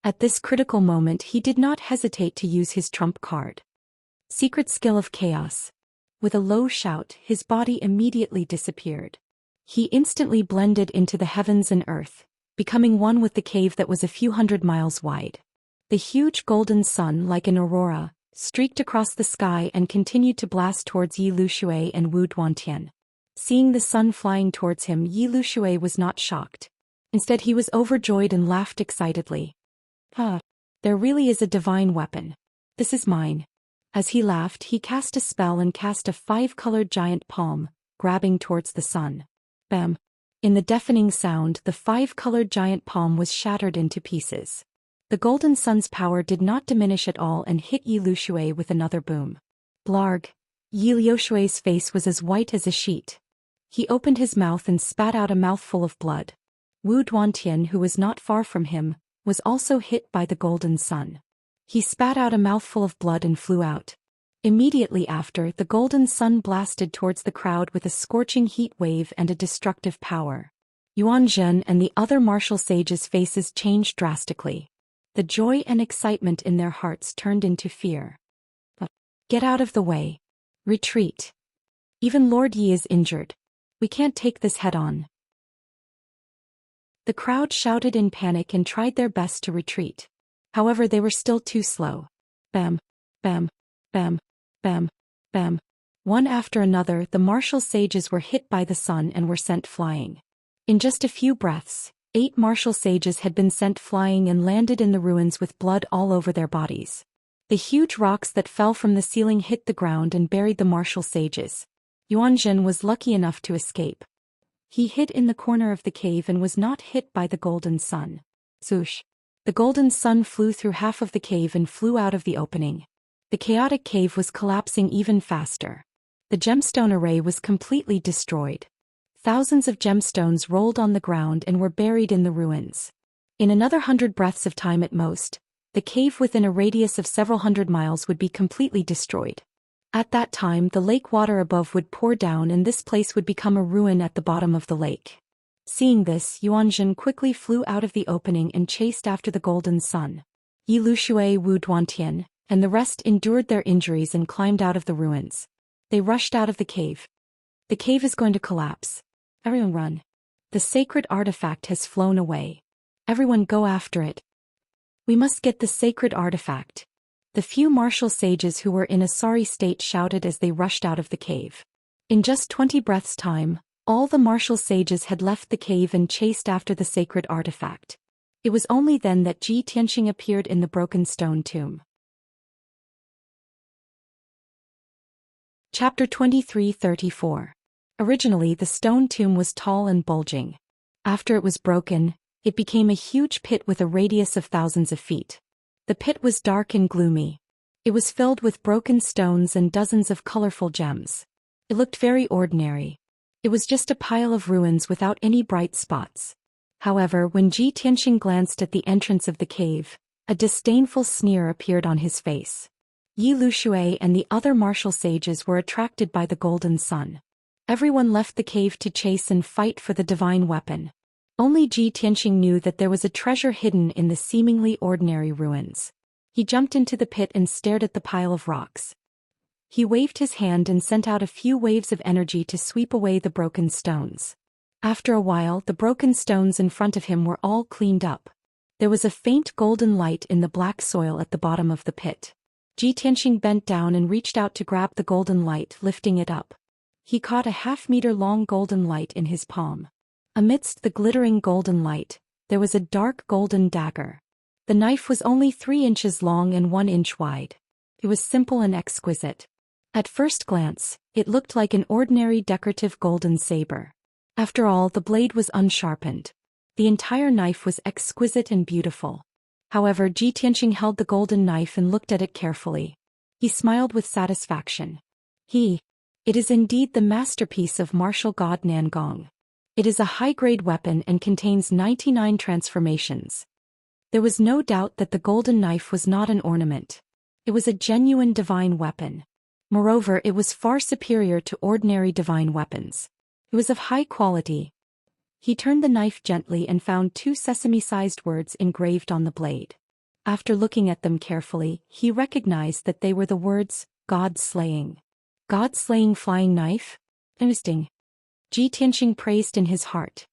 At this critical moment, he did not hesitate to use his trump card. Secret skill of chaos. With a low shout, his body immediately disappeared. He instantly blended into the heavens and earth, becoming one with the cave that was a few hundred miles wide. The huge golden sun, like an aurora, streaked across the sky and continued to blast towards Yi Lushui and Wu Duantian. Seeing the sun flying towards him, Yi Lushui was not shocked. Instead, he was overjoyed and laughed excitedly. There really is a divine weapon. This is mine. As he laughed, he cast a spell and cast a 5-colored giant palm, grabbing towards the sun. Bam! In the deafening sound, the 5-colored giant palm was shattered into pieces. The golden sun's power did not diminish at all and hit Yi Lushui with another boom. Blarg! Yi Lushui's face was as white as a sheet. He opened his mouth and spat out a mouthful of blood. Wu Duantian, who was not far from him, was also hit by the golden sun. He spat out a mouthful of blood and flew out. Immediately after, the golden sun blasted towards the crowd with a scorching heat wave and a destructive power. Yuan Zhen and the other martial sages' faces changed drastically. The joy and excitement in their hearts turned into fear. Get out of the way. Retreat. Even Lord Yi is injured. We can't take this head-on. The crowd shouted in panic and tried their best to retreat. However, they were still too slow. Bam, bam, bam, bam, bam. One after another, the martial sages were hit by the sun and were sent flying. In just a few breaths, 8 martial sages had been sent flying and landed in the ruins with blood all over their bodies. The huge rocks that fell from the ceiling hit the ground and buried the martial sages. Yuan Zhen was lucky enough to escape. He hid in the corner of the cave and was not hit by the golden sun. Swoosh! The golden sun flew through half of the cave and flew out of the opening. The chaotic cave was collapsing even faster. The gemstone array was completely destroyed. Thousands of gemstones rolled on the ground and were buried in the ruins. In another 100 breaths of time at most, the cave within a radius of several hundred miles would be completely destroyed. At that time, the lake water above would pour down and this place would become a ruin at the bottom of the lake. Seeing this, Yuanzhen quickly flew out of the opening and chased after the golden sun. Yi Lushui, Wu Duantian, and the rest endured their injuries and climbed out of the ruins. They rushed out of the cave. The cave is going to collapse. Everyone run. The sacred artifact has flown away. Everyone go after it. We must get the sacred artifact. The few martial sages who were in a sorry state shouted as they rushed out of the cave. In just 20 breaths' time, all the martial sages had left the cave and chased after the sacred artifact. It was only then that Ji Tianxing appeared in the broken stone tomb. Chapter 23-34. Originally, the stone tomb was tall and bulging. After it was broken, it became a huge pit with a radius of thousands of feet. The pit was dark and gloomy. It was filled with broken stones and dozens of colorful gems. It looked very ordinary. It was just a pile of ruins without any bright spots. However, when Ji Tianxing glanced at the entrance of the cave, a disdainful sneer appeared on his face. Yi Lushui and the other martial sages were attracted by the golden sun. Everyone left the cave to chase and fight for the divine weapon. Only Ji Tianxing knew that there was a treasure hidden in the seemingly ordinary ruins. He jumped into the pit and stared at the pile of rocks. He waved his hand and sent out a few waves of energy to sweep away the broken stones. After a while, the broken stones in front of him were all cleaned up. There was a faint golden light in the black soil at the bottom of the pit. Ji Tianxing bent down and reached out to grab the golden light, lifting it up. He caught a half-meter-long golden light in his palm. Amidst the glittering golden light, there was a dark golden dagger. The knife was only 3 inches long and 1 inch wide. It was simple and exquisite. At first glance, it looked like an ordinary decorative golden saber. After all, the blade was unsharpened. The entire knife was exquisite and beautiful. However, Ji Tianxing held the golden knife and looked at it carefully. He smiled with satisfaction. It is indeed the masterpiece of martial god Nangong. It is a high-grade weapon and contains 99 transformations. There was no doubt that the golden knife was not an ornament. It was a genuine divine weapon. Moreover, it was far superior to ordinary divine weapons. It was of high quality. He turned the knife gently and found 2 sesame-sized words engraved on the blade. After looking at them carefully, he recognized that they were the words, God-slaying. God-slaying flying knife? Interesting. Ji Tianxing praised in his heart.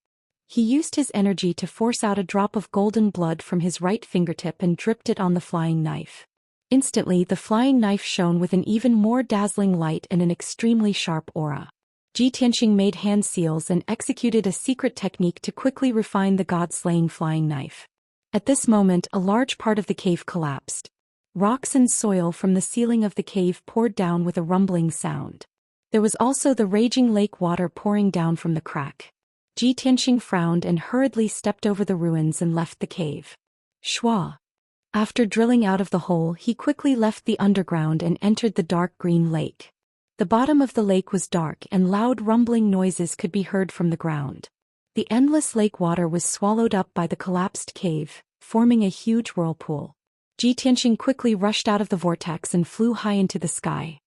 He used his energy to force out a drop of golden blood from his right fingertip and dripped it on the flying knife. Instantly, the flying knife shone with an even more dazzling light and an extremely sharp aura. Ji Tianxing made hand seals and executed a secret technique to quickly refine the god-slaying flying knife. At this moment, a large part of the cave collapsed. Rocks and soil from the ceiling of the cave poured down with a rumbling sound. There was also the raging lake water pouring down from the crack. Ji Tianxing frowned and hurriedly stepped over the ruins and left the cave. Shwa. After drilling out of the hole, he quickly left the underground and entered the dark green lake. The bottom of the lake was dark and loud rumbling noises could be heard from the ground. The endless lake water was swallowed up by the collapsed cave, forming a huge whirlpool. Ji Tianxing quickly rushed out of the vortex and flew high into the sky.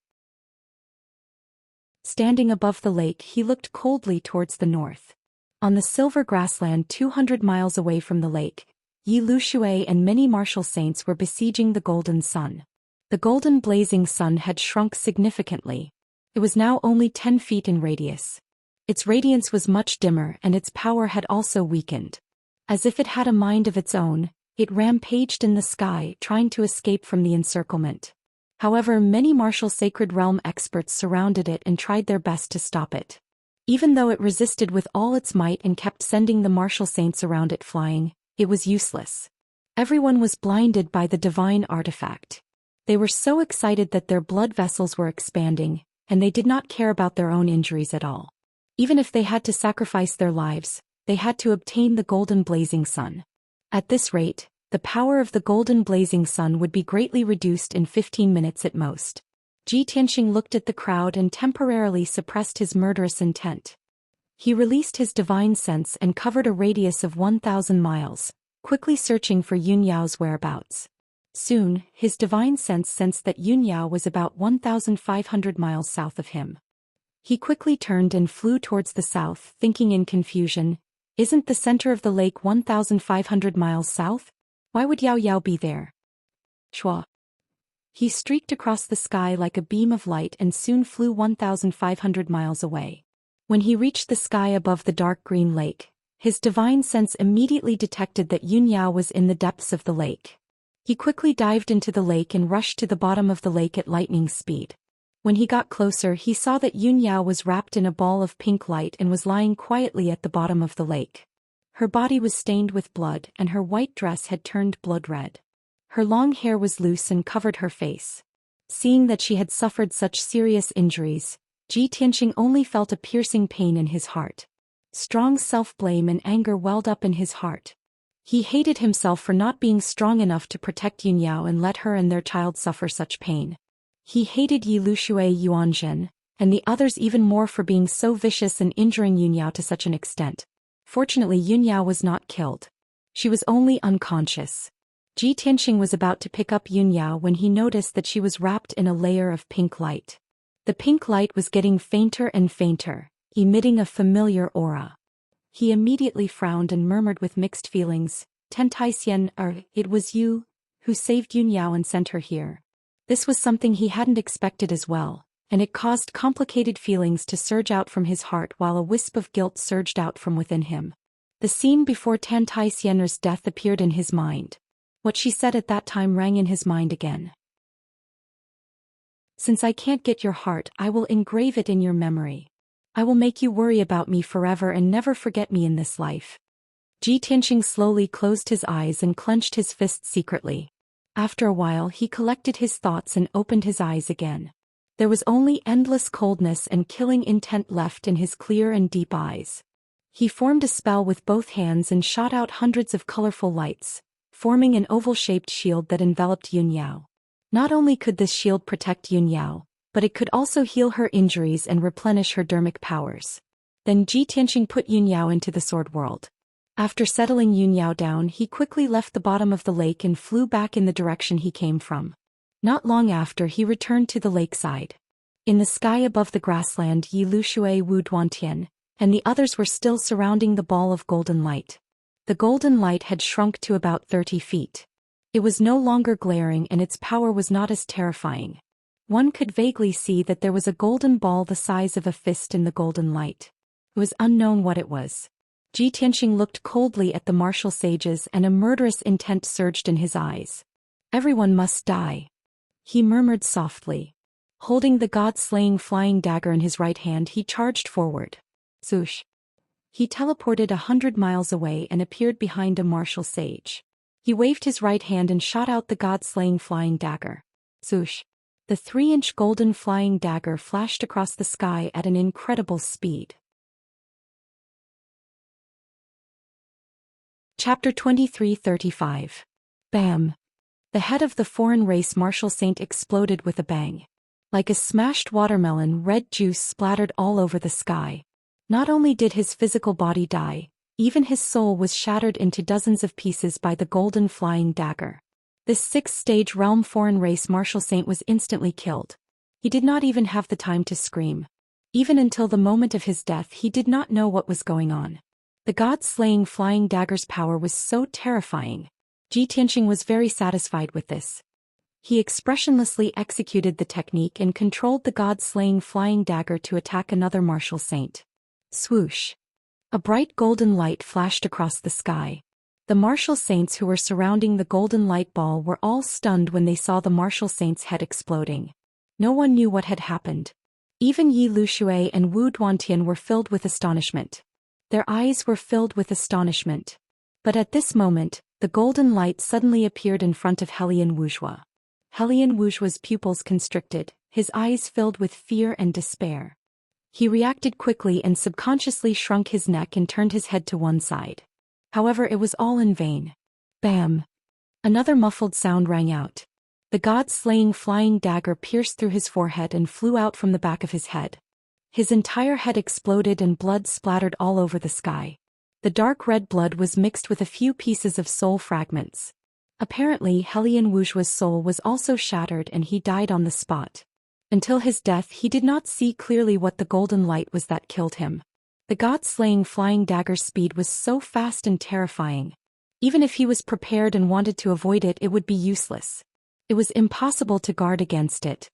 Standing above the lake, he looked coldly towards the north. On the silver grassland 200 miles away from the lake, Yi Lushui and many martial saints were besieging the golden sun. The golden blazing sun had shrunk significantly. It was now only 10 feet in radius. Its radiance was much dimmer and its power had also weakened. As if it had a mind of its own, it rampaged in the sky, trying to escape from the encirclement. However, many martial sacred realm experts surrounded it and tried their best to stop it. Even though it resisted with all its might and kept sending the martial saints around it flying, it was useless. Everyone was blinded by the divine artifact. They were so excited that their blood vessels were expanding, and they did not care about their own injuries at all. Even if they had to sacrifice their lives, they had to obtain the golden blazing sun. At this rate, the power of the golden blazing sun would be greatly reduced in 15 minutes at most. Ji Tianxing looked at the crowd and temporarily suppressed his murderous intent. He released his divine sense and covered a radius of 1,000 miles, quickly searching for Yun Yao's whereabouts. Soon, his divine sense sensed that Yun Yao was about 1,500 miles south of him. He quickly turned and flew towards the south, thinking in confusion, "Isn't the center of the lake 1,500 miles south? Why would Yao Yao be there?" Shua. He streaked across the sky like a beam of light and soon flew 1,500 miles away. When he reached the sky above the dark green lake, his divine sense immediately detected that Yun Yao was in the depths of the lake. He quickly dived into the lake and rushed to the bottom of the lake at lightning speed. When he got closer, he saw that Yun Yao was wrapped in a ball of pink light and was lying quietly at the bottom of the lake. Her body was stained with blood and her white dress had turned blood red. Her long hair was loose and covered her face. Seeing that she had suffered such serious injuries, Ji Tianxing only felt a piercing pain in his heart. Strong self-blame and anger welled up in his heart. He hated himself for not being strong enough to protect Yun Yao and let her and their child suffer such pain. He hated Yi Lushui Yuanzhen, and the others even more for being so vicious and injuring Yun Yao to such an extent. Fortunately, Yun Yao was not killed. She was only unconscious. Ji Tianxing was about to pick up Yun Yao when he noticed that she was wrapped in a layer of pink light. The pink light was getting fainter and fainter, emitting a familiar aura. He immediately frowned and murmured with mixed feelings, "Xian, it was you who saved Yun Yao and sent her here." This was something he hadn't expected as well, and it caused complicated feelings to surge out from his heart while a wisp of guilt surged out from within him. The scene before Xian's death appeared in his mind. What she said at that time rang in his mind again. "Since I can't get your heart, I will engrave it in your memory. I will make you worry about me forever and never forget me in this life." Ji Tianxing slowly closed his eyes and clenched his fists secretly. After a while he collected his thoughts and opened his eyes again. There was only endless coldness and killing intent left in his clear and deep eyes. He formed a spell with both hands and shot out hundreds of colorful lights, forming an oval-shaped shield that enveloped Yun Yao. Not only could this shield protect Yun Yao, but it could also heal her injuries and replenish her dermic powers. Then Ji Tianxing put Yun Yao into the sword world. After settling Yun Yao down, he quickly left the bottom of the lake and flew back in the direction he came from. Not long after, he returned to the lakeside. In the sky above the grassland, Yi Lushui Wu Duantian and the others were still surrounding the ball of golden light. The golden light had shrunk to about 30 feet. It was no longer glaring and its power was not as terrifying. One could vaguely see that there was a golden ball the size of a fist in the golden light. It was unknown what it was. Ji Tianxing looked coldly at the martial sages and a murderous intent surged in his eyes. "Everyone must die," he murmured softly. Holding the god-slaying flying dagger in his right hand, he charged forward. Zhoush. He teleported 100 miles away and appeared behind a martial sage. He waved his right hand and shot out the god-slaying flying dagger. Zhoush. The 3-inch golden flying dagger flashed across the sky at an incredible speed. Chapter 23:35. Bam! The head of the foreign race martial saint exploded with a bang. Like a smashed watermelon, red juice splattered all over the sky. Not only did his physical body die, even his soul was shattered into dozens of pieces by the golden flying dagger. This 6th-stage realm foreign race martial saint was instantly killed. He did not even have the time to scream. Even until the moment of his death, he did not know what was going on. The god-slaying flying dagger's power was so terrifying. Ji Tianxing was very satisfied with this. He expressionlessly executed the technique and controlled the god-slaying flying dagger to attack another martial saint. Swoosh! A bright golden light flashed across the sky. The martial saints who were surrounding the golden light ball were all stunned when they saw the martial saint's head exploding. No one knew what had happened. Even Yi Lushui and Wu Duantian were filled with astonishment. Their eyes were filled with astonishment. But at this moment, the golden light suddenly appeared in front of Helian Wuxia. Helian Wuxia's pupils constricted, his eyes filled with fear and despair. He reacted quickly and subconsciously shrunk his neck and turned his head to one side. However, it was all in vain. Bam! Another muffled sound rang out. The god-slaying flying dagger pierced through his forehead and flew out from the back of his head. His entire head exploded and blood splattered all over the sky. The dark red blood was mixed with a few pieces of soul fragments. Apparently Helian Wuxia's soul was also shattered and he died on the spot. Until his death he did not see clearly what the golden light was that killed him. The god-slaying flying dagger's speed was so fast and terrifying. Even if he was prepared and wanted to avoid it, it would be useless. It was impossible to guard against it.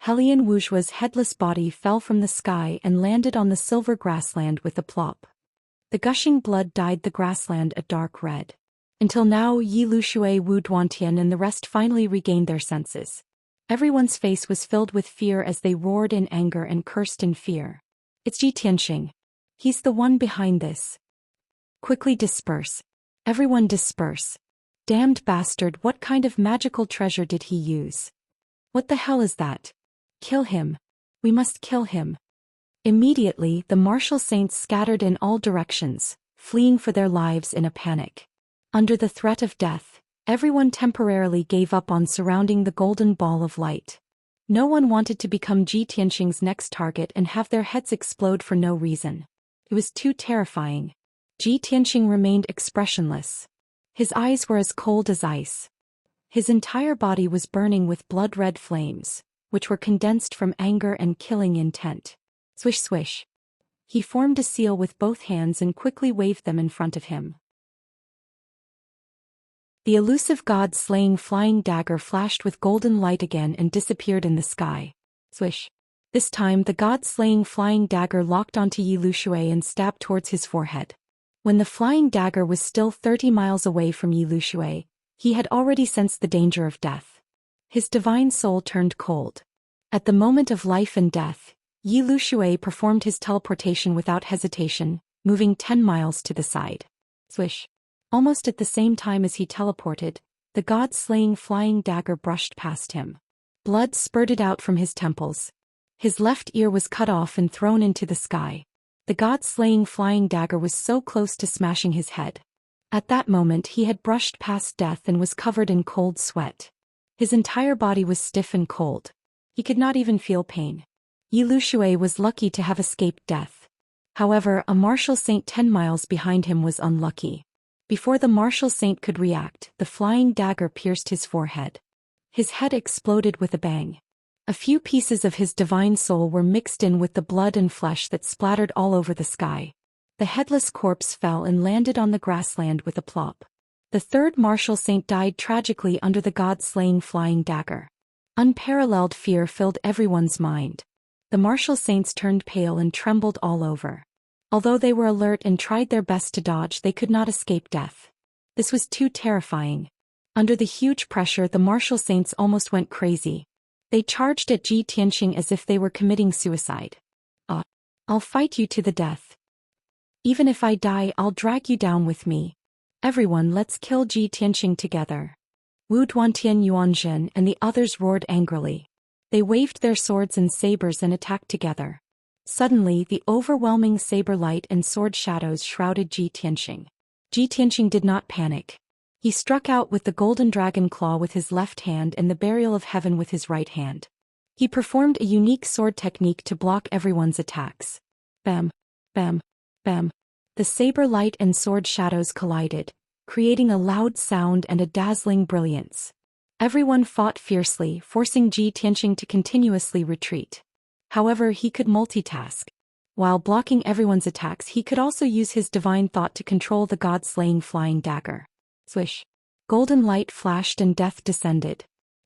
Helian Wuxia's headless body fell from the sky and landed on the silver grassland with a plop. The gushing blood dyed the grassland a dark red. Until now Yi Lushui, Wu Duantian and the rest finally regained their senses. Everyone's face was filled with fear as they roared in anger and cursed in fear. It's Ji Tianxing. He's the one behind this. Quickly disperse. Everyone disperse. Damned bastard, what kind of magical treasure did he use? What the hell is that? Kill him. We must kill him. Immediately the martial saints scattered in all directions, fleeing for their lives in a panic. Under the threat of death, everyone temporarily gave up on surrounding the golden ball of light. No one wanted to become Ji Tianxing's next target and have their heads explode for no reason. It was too terrifying. Ji Tianxing remained expressionless. His eyes were as cold as ice. His entire body was burning with blood-red flames, which were condensed from anger and killing intent. Swish swish. He formed a seal with both hands and quickly waved them in front of him. The elusive god-slaying flying dagger flashed with golden light again and disappeared in the sky. Swish. This time the god-slaying flying dagger locked onto Yi Lushui and stabbed towards his forehead. When the flying dagger was still 30 miles away from Yi Lushui, he had already sensed the danger of death. His divine soul turned cold. At the moment of life and death, Yi Lushui performed his teleportation without hesitation, moving 10 miles to the side. Swish. Almost at the same time as he teleported, the god-slaying flying dagger brushed past him. Blood spurted out from his temples. His left ear was cut off and thrown into the sky. The god-slaying flying dagger was so close to smashing his head. At that moment he had brushed past death and was covered in cold sweat. His entire body was stiff and cold. He could not even feel pain. Yi Lushui was lucky to have escaped death. However, a martial saint 10 miles behind him was unlucky. Before the martial saint could react, the flying dagger pierced his forehead. His head exploded with a bang. A few pieces of his divine soul were mixed in with the blood and flesh that splattered all over the sky. The headless corpse fell and landed on the grassland with a plop. The third martial saint died tragically under the god-slaying flying dagger. Unparalleled fear filled everyone's mind. The martial saints turned pale and trembled all over. Although they were alert and tried their best to dodge, they could not escape death. This was too terrifying. Under the huge pressure, the martial saints almost went crazy. They charged at Ji Tianxing as if they were committing suicide. I'll fight you to the death. Even if I die, I'll drag you down with me. Everyone, let's kill Ji Tianxing together. Wu Duantian, Yuanzhen and the others roared angrily. They waved their swords and sabers and attacked together. Suddenly, the overwhelming saber light and sword shadows shrouded Ji Tianxing. Ji Tianxing did not panic. He struck out with the golden dragon claw with his left hand and the burial of heaven with his right hand. He performed a unique sword technique to block everyone's attacks. Bam, bam, bam. The saber light and sword shadows collided, creating a loud sound and a dazzling brilliance. Everyone fought fiercely, forcing Ji Tianxing to continuously retreat. However, he could multitask. While blocking everyone's attacks, he could also use his divine thought to control the god-slaying flying dagger. Swish. Golden light flashed and death descended.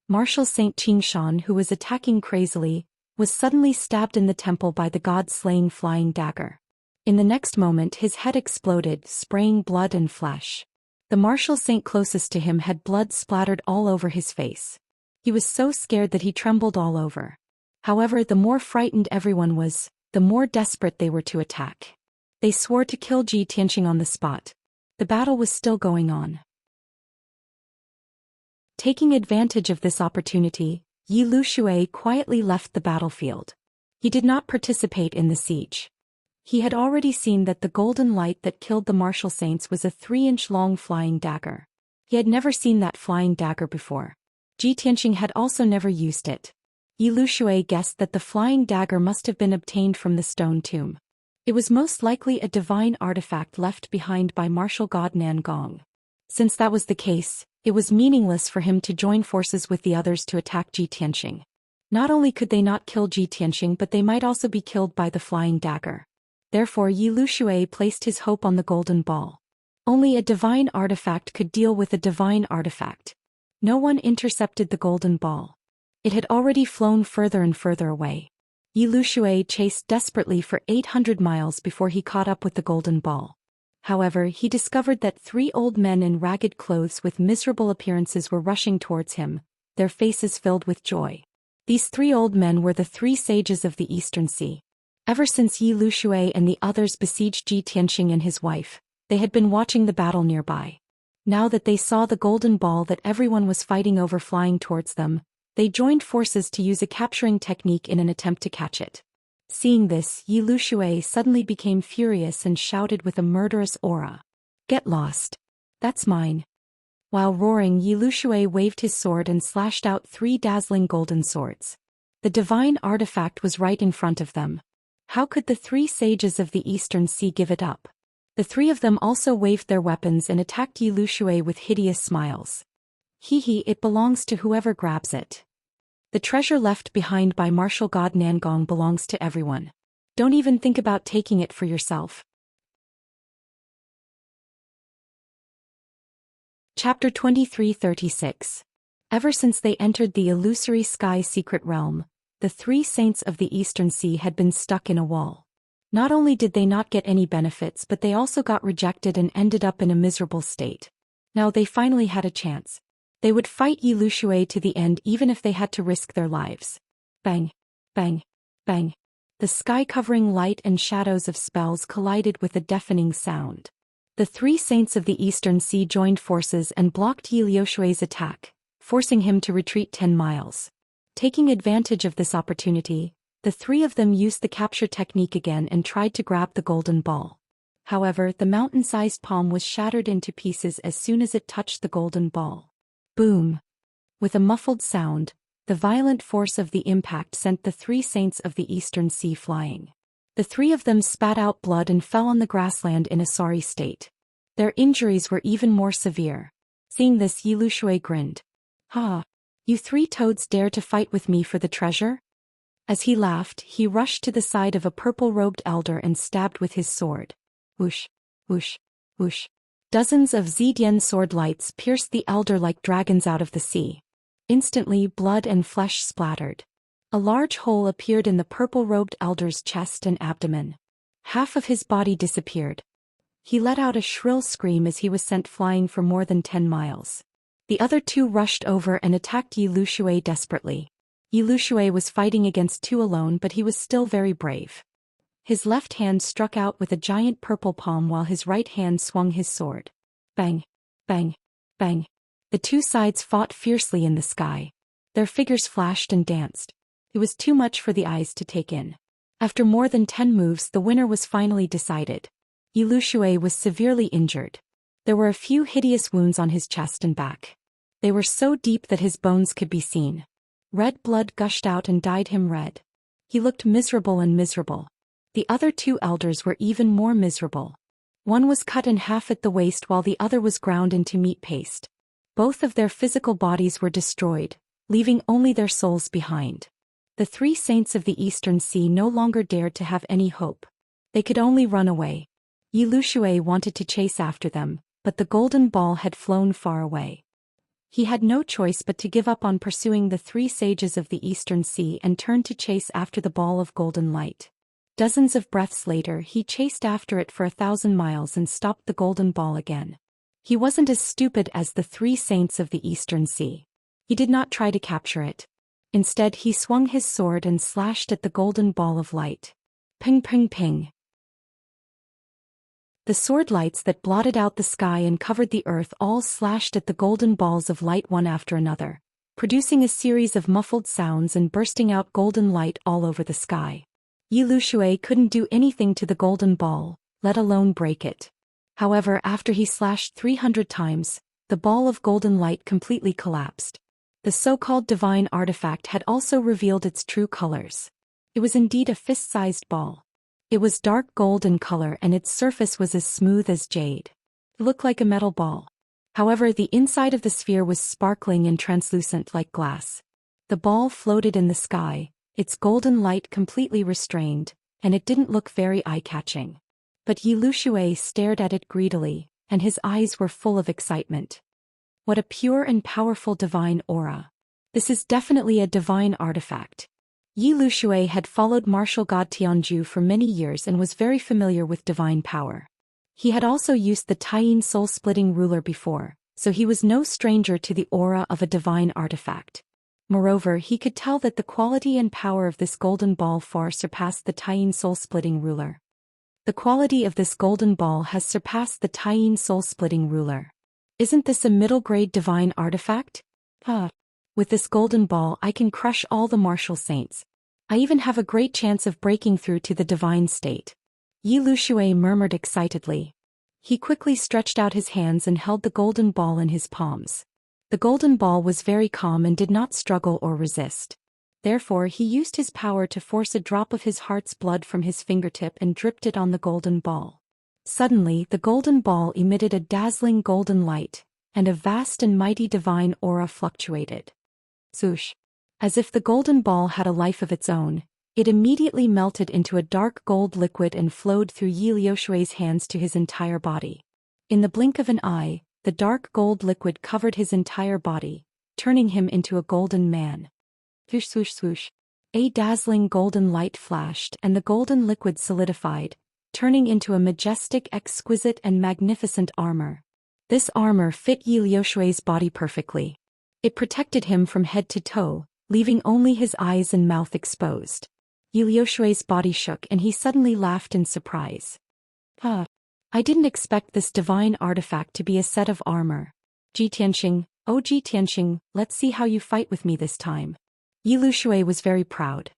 Martial Saint Qingshan, who was attacking crazily, was suddenly stabbed in the temple by the god-slaying flying dagger. In the next moment his head exploded, spraying blood and flesh. The martial saint closest to him had blood splattered all over his face. He was so scared that he trembled all over. However, the more frightened everyone was, the more desperate they were to attack. They swore to kill Ji Tianxing on the spot. The battle was still going on. Taking advantage of this opportunity, Yi Lushui quietly left the battlefield. He did not participate in the siege. He had already seen that the golden light that killed the martial saints was a 3-inch long flying dagger. He had never seen that flying dagger before. Tianxia had also never used it. Yi Lushui guessed that the flying dagger must have been obtained from the stone tomb. It was most likely a divine artifact left behind by martial god Nangong. Since that was the case, it was meaningless for him to join forces with the others to attack Tianxia. Not only could they not kill Tianxia, but they might also be killed by the flying dagger. Therefore Yi Lushui placed his hope on the golden ball. Only a divine artifact could deal with a divine artifact. No one intercepted the golden ball. It had already flown further and further away. Yi Lushui chased desperately for 800 miles before he caught up with the golden ball. However, he discovered that 3 old men in ragged clothes with miserable appearances were rushing towards him, their faces filled with joy. These 3 old men were the 3 sages of the Eastern Sea. Ever since Yi Lushui and the others besieged Tianxia and his wife, they had been watching the battle nearby. Now that they saw the golden ball that everyone was fighting over flying towards them, they joined forces to use a capturing technique in an attempt to catch it. Seeing this, Yi Lushui suddenly became furious and shouted with a murderous aura. "Get lost! That's mine!" While roaring, Yi Lushui waved his sword and slashed out 3 dazzling golden swords. The divine artifact was right in front of them. How could the 3 sages of the Eastern Sea give it up? The 3 of them also waved their weapons and attacked Yi Lushui with hideous smiles. "Hee, it belongs to whoever grabs it. The treasure left behind by martial god Nangong belongs to everyone. Don't even think about taking it for yourself." Chapter 23:36. Ever since they entered the illusory sky secret realm, the 3 saints of the Eastern Sea had been stuck in a wall. Not only did they not get any benefits, but they also got rejected and ended up in a miserable state. Now they finally had a chance. They would fight Yi Lushui to the end even if they had to risk their lives. Bang! Bang! Bang! The sky-covering light and shadows of spells collided with a deafening sound. The 3 saints of the Eastern Sea joined forces and blocked Yi Lushui's attack, forcing him to retreat 10 miles. Taking advantage of this opportunity, the 3 of them used the capture technique again and tried to grab the golden ball. However, the mountain-sized palm was shattered into pieces as soon as it touched the golden ball. Boom! With a muffled sound, the violent force of the impact sent the 3 saints of the Eastern Sea flying. The 3 of them spat out blood and fell on the grassland in a sorry state. Their injuries were even more severe. Seeing this, Yi Lushui grinned. "Ha! You 3 toads dare to fight with me for the treasure?" As he laughed, he rushed to the side of a purple-robed elder and stabbed with his sword. Whoosh! Whoosh! Whoosh! Dozens of Zidian sword lights pierced the elder like dragons out of the sea. Instantly, blood and flesh splattered. A large hole appeared in the purple-robed elder's chest and abdomen. Half of his body disappeared. He let out a shrill scream as he was sent flying for more than 10 miles. The other 2 rushed over and attacked Yi Lushui desperately. Yi Lushui was fighting against 2 alone, but he was still very brave. His left hand struck out with a giant purple palm while his right hand swung his sword. Bang! Bang! Bang! The 2 sides fought fiercely in the sky. Their figures flashed and danced. It was too much for the eyes to take in. After more than 10 moves, the winner was finally decided. Yi Lushui was severely injured. There were a few hideous wounds on his chest and back. They were so deep that his bones could be seen. Red blood gushed out and dyed him red. He looked miserable and miserable. The other 2 elders were even more miserable. One was cut in half at the waist while the other was ground into meat paste. Both of their physical bodies were destroyed, leaving only their souls behind. The 3 saints of the Eastern Sea no longer dared to have any hope. They could only run away. Yi Lushui wanted to chase after them, but the golden ball had flown far away. He had no choice but to give up on pursuing the 3 sages of the Eastern Sea and turn to chase after the ball of golden light. Dozens of breaths later, he chased after it for 1,000 miles and stopped the golden ball again. He wasn't as stupid as the 3 saints of the Eastern Sea. He did not try to capture it. Instead, he swung his sword and slashed at the golden ball of light. Ping, ping, ping. The sword lights that blotted out the sky and covered the earth all slashed at the golden balls of light one after another, producing a series of muffled sounds and bursting out golden light all over the sky. Yi Lushui couldn't do anything to the golden ball, let alone break it. However, after he slashed 300 times, the ball of golden light completely collapsed. The so-called divine artifact had also revealed its true colors. It was indeed a fist-sized ball. It was dark gold in color and its surface was as smooth as jade. It looked like a metal ball. However, the inside of the sphere was sparkling and translucent like glass. The ball floated in the sky, its golden light completely restrained, and it didn't look very eye-catching. But Yi Lushui stared at it greedily, and his eyes were full of excitement. What a pure and powerful divine aura. This is definitely a divine artifact. Yi Lushui had followed martial god Tianju for many years and was very familiar with divine power. He had also used the Taiyin soul-splitting ruler before, so he was no stranger to the aura of a divine artifact. Moreover, he could tell that the quality and power of this golden ball far surpassed the Taiyin soul-splitting ruler. The quality of this golden ball has surpassed the Taiyin soul-splitting ruler. Isn't this a middle-grade divine artifact? With this golden ball I can crush all the martial saints. I even have a great chance of breaking through to the divine state. Yi Lushui murmured excitedly. He quickly stretched out his hands and held the golden ball in his palms. The golden ball was very calm and did not struggle or resist. Therefore he used his power to force a drop of his heart's blood from his fingertip and dripped it on the golden ball. Suddenly the golden ball emitted a dazzling golden light, and a vast and mighty divine aura fluctuated. Swoosh! As if the golden ball had a life of its own, it immediately melted into a dark gold liquid and flowed through Yi Lushui's hands to his entire body. In the blink of an eye, the dark gold liquid covered his entire body, turning him into a golden man. Swoosh swoosh swoosh. A dazzling golden light flashed and the golden liquid solidified, turning into a majestic, exquisite and magnificent armor. This armor fit Yi Lushui's body perfectly. It protected him from head to toe, leaving only his eyes and mouth exposed. Yi Lushui's body shook and he suddenly laughed in surprise. I didn't expect this divine artifact to be a set of armor. Ji Tianxing, oh Ji Tianxing, let's see how you fight with me this time. Yi Lushui was very proud.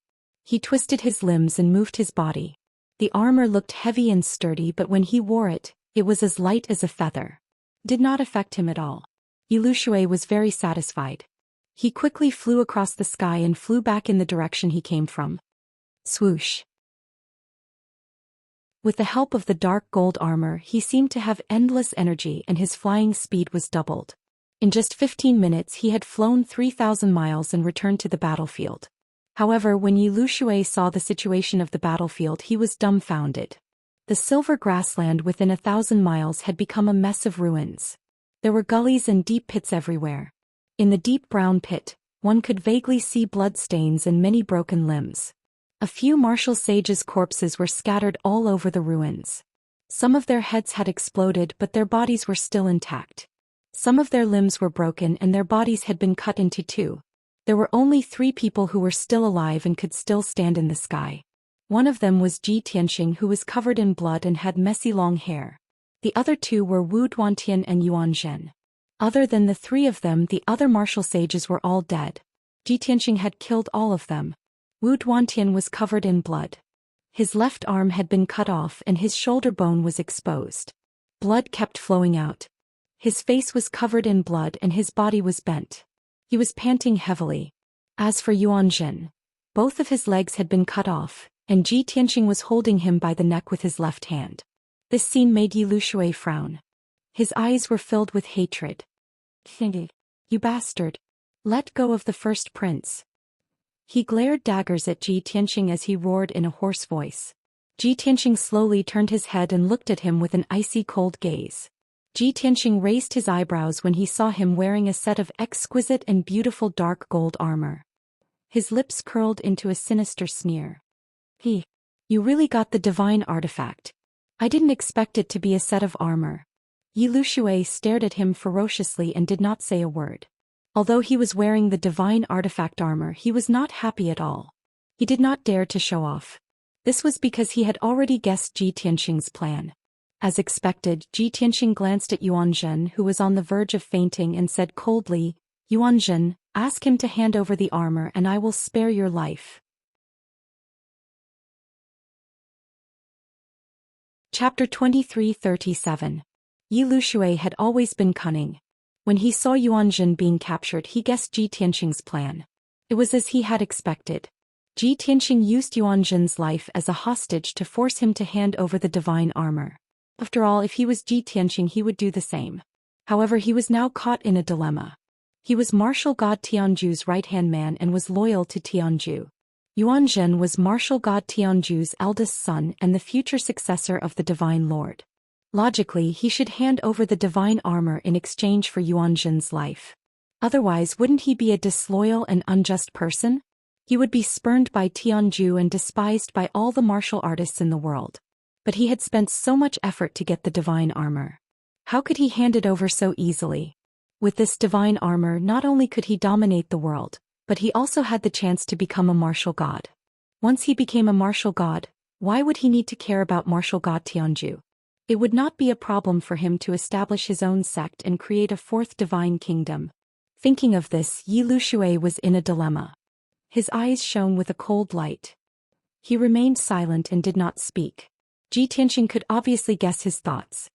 He twisted his limbs and moved his body. The armor looked heavy and sturdy, but when he wore it, it was as light as a feather. Did not affect him at all. Yi Lushui was very satisfied. He quickly flew across the sky and flew back in the direction he came from. Swoosh! With the help of the dark gold armor, he seemed to have endless energy and his flying speed was doubled. In just 15 minutes he had flown 3,000 miles and returned to the battlefield. However, when Yi Lushui saw the situation of the battlefield, he was dumbfounded. The silver grassland within 1,000 miles had become a mess of ruins. There were gullies and deep pits everywhere. In the deep brown pit, one could vaguely see blood stains and many broken limbs. A few martial sages' corpses were scattered all over the ruins. Some of their heads had exploded, but their bodies were still intact. Some of their limbs were broken and their bodies had been cut into two. There were only 3 people who were still alive and could still stand in the sky. One of them was Ji Tianxing, who was covered in blood and had messy long hair. The other 2 were Wu Duantian and Yuan Zhen. Other than the 3 of them, the other martial sages were all dead. Ji Tianxing had killed all of them. Wu Duantian was covered in blood. His left arm had been cut off and his shoulder bone was exposed. Blood kept flowing out. His face was covered in blood and his body was bent. He was panting heavily. As for Yuan Zhen, both of his legs had been cut off, and Ji Tianxing was holding him by the neck with his left hand. This scene made Yi Lushui frown. His eyes were filled with hatred. You bastard! Let go of the first prince. He glared daggers at Ji Tianxing as he roared in a hoarse voice. Ji Tianxing slowly turned his head and looked at him with an icy cold gaze. Ji Tianxing raised his eyebrows when he saw him wearing a set of exquisite and beautiful dark gold armor. His lips curled into a sinister sneer. You really got the divine artifact. I didn't expect it to be a set of armor. Yi Lushui stared at him ferociously and did not say a word. Although he was wearing the divine artifact armor, he was not happy at all. He did not dare to show off. This was because he had already guessed Ji Tianxing's plan. As expected, Ji Tianxing glanced at Yuan Zhen, who was on the verge of fainting, and said coldly, Yuan Zhen, ask him to hand over the armor and I will spare your life. Chapter 2337. Yi Lushui had always been cunning. When he saw Yuanjun being captured, he guessed Ji Tianqing's plan. It was as he had expected. Ji Tianqing used Yuanjun's life as a hostage to force him to hand over the divine armor. After all, if he was Ji Tianqing, he would do the same. However, he was now caught in a dilemma. He was martial god Tianju's right-hand man and was loyal to Tianju. Yuanjun was martial god Tianju's eldest son and the future successor of the Divine Lord. Logically, he should hand over the divine armor in exchange for Yuanjun's life. Otherwise, wouldn't he be a disloyal and unjust person? He would be spurned by Tianju and despised by all the martial artists in the world. But he had spent so much effort to get the divine armor. How could he hand it over so easily? With this divine armor, not only could he dominate the world, but he also had the chance to become a martial god. Once he became a martial god, why would he need to care about martial god Tianju? It would not be a problem for him to establish his own sect and create a fourth divine kingdom. Thinking of this, Yi Lushui was in a dilemma. His eyes shone with a cold light. He remained silent and did not speak. Ji Tianqing could obviously guess his thoughts.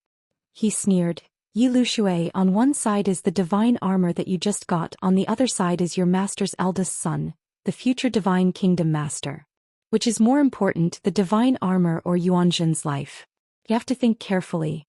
He sneered, "Yi Lushui, on one side is the divine armor that you just got, on the other side is your master's eldest son, the future divine kingdom master. Which is more important, the divine armor or Yuanjun's life? You have to think carefully."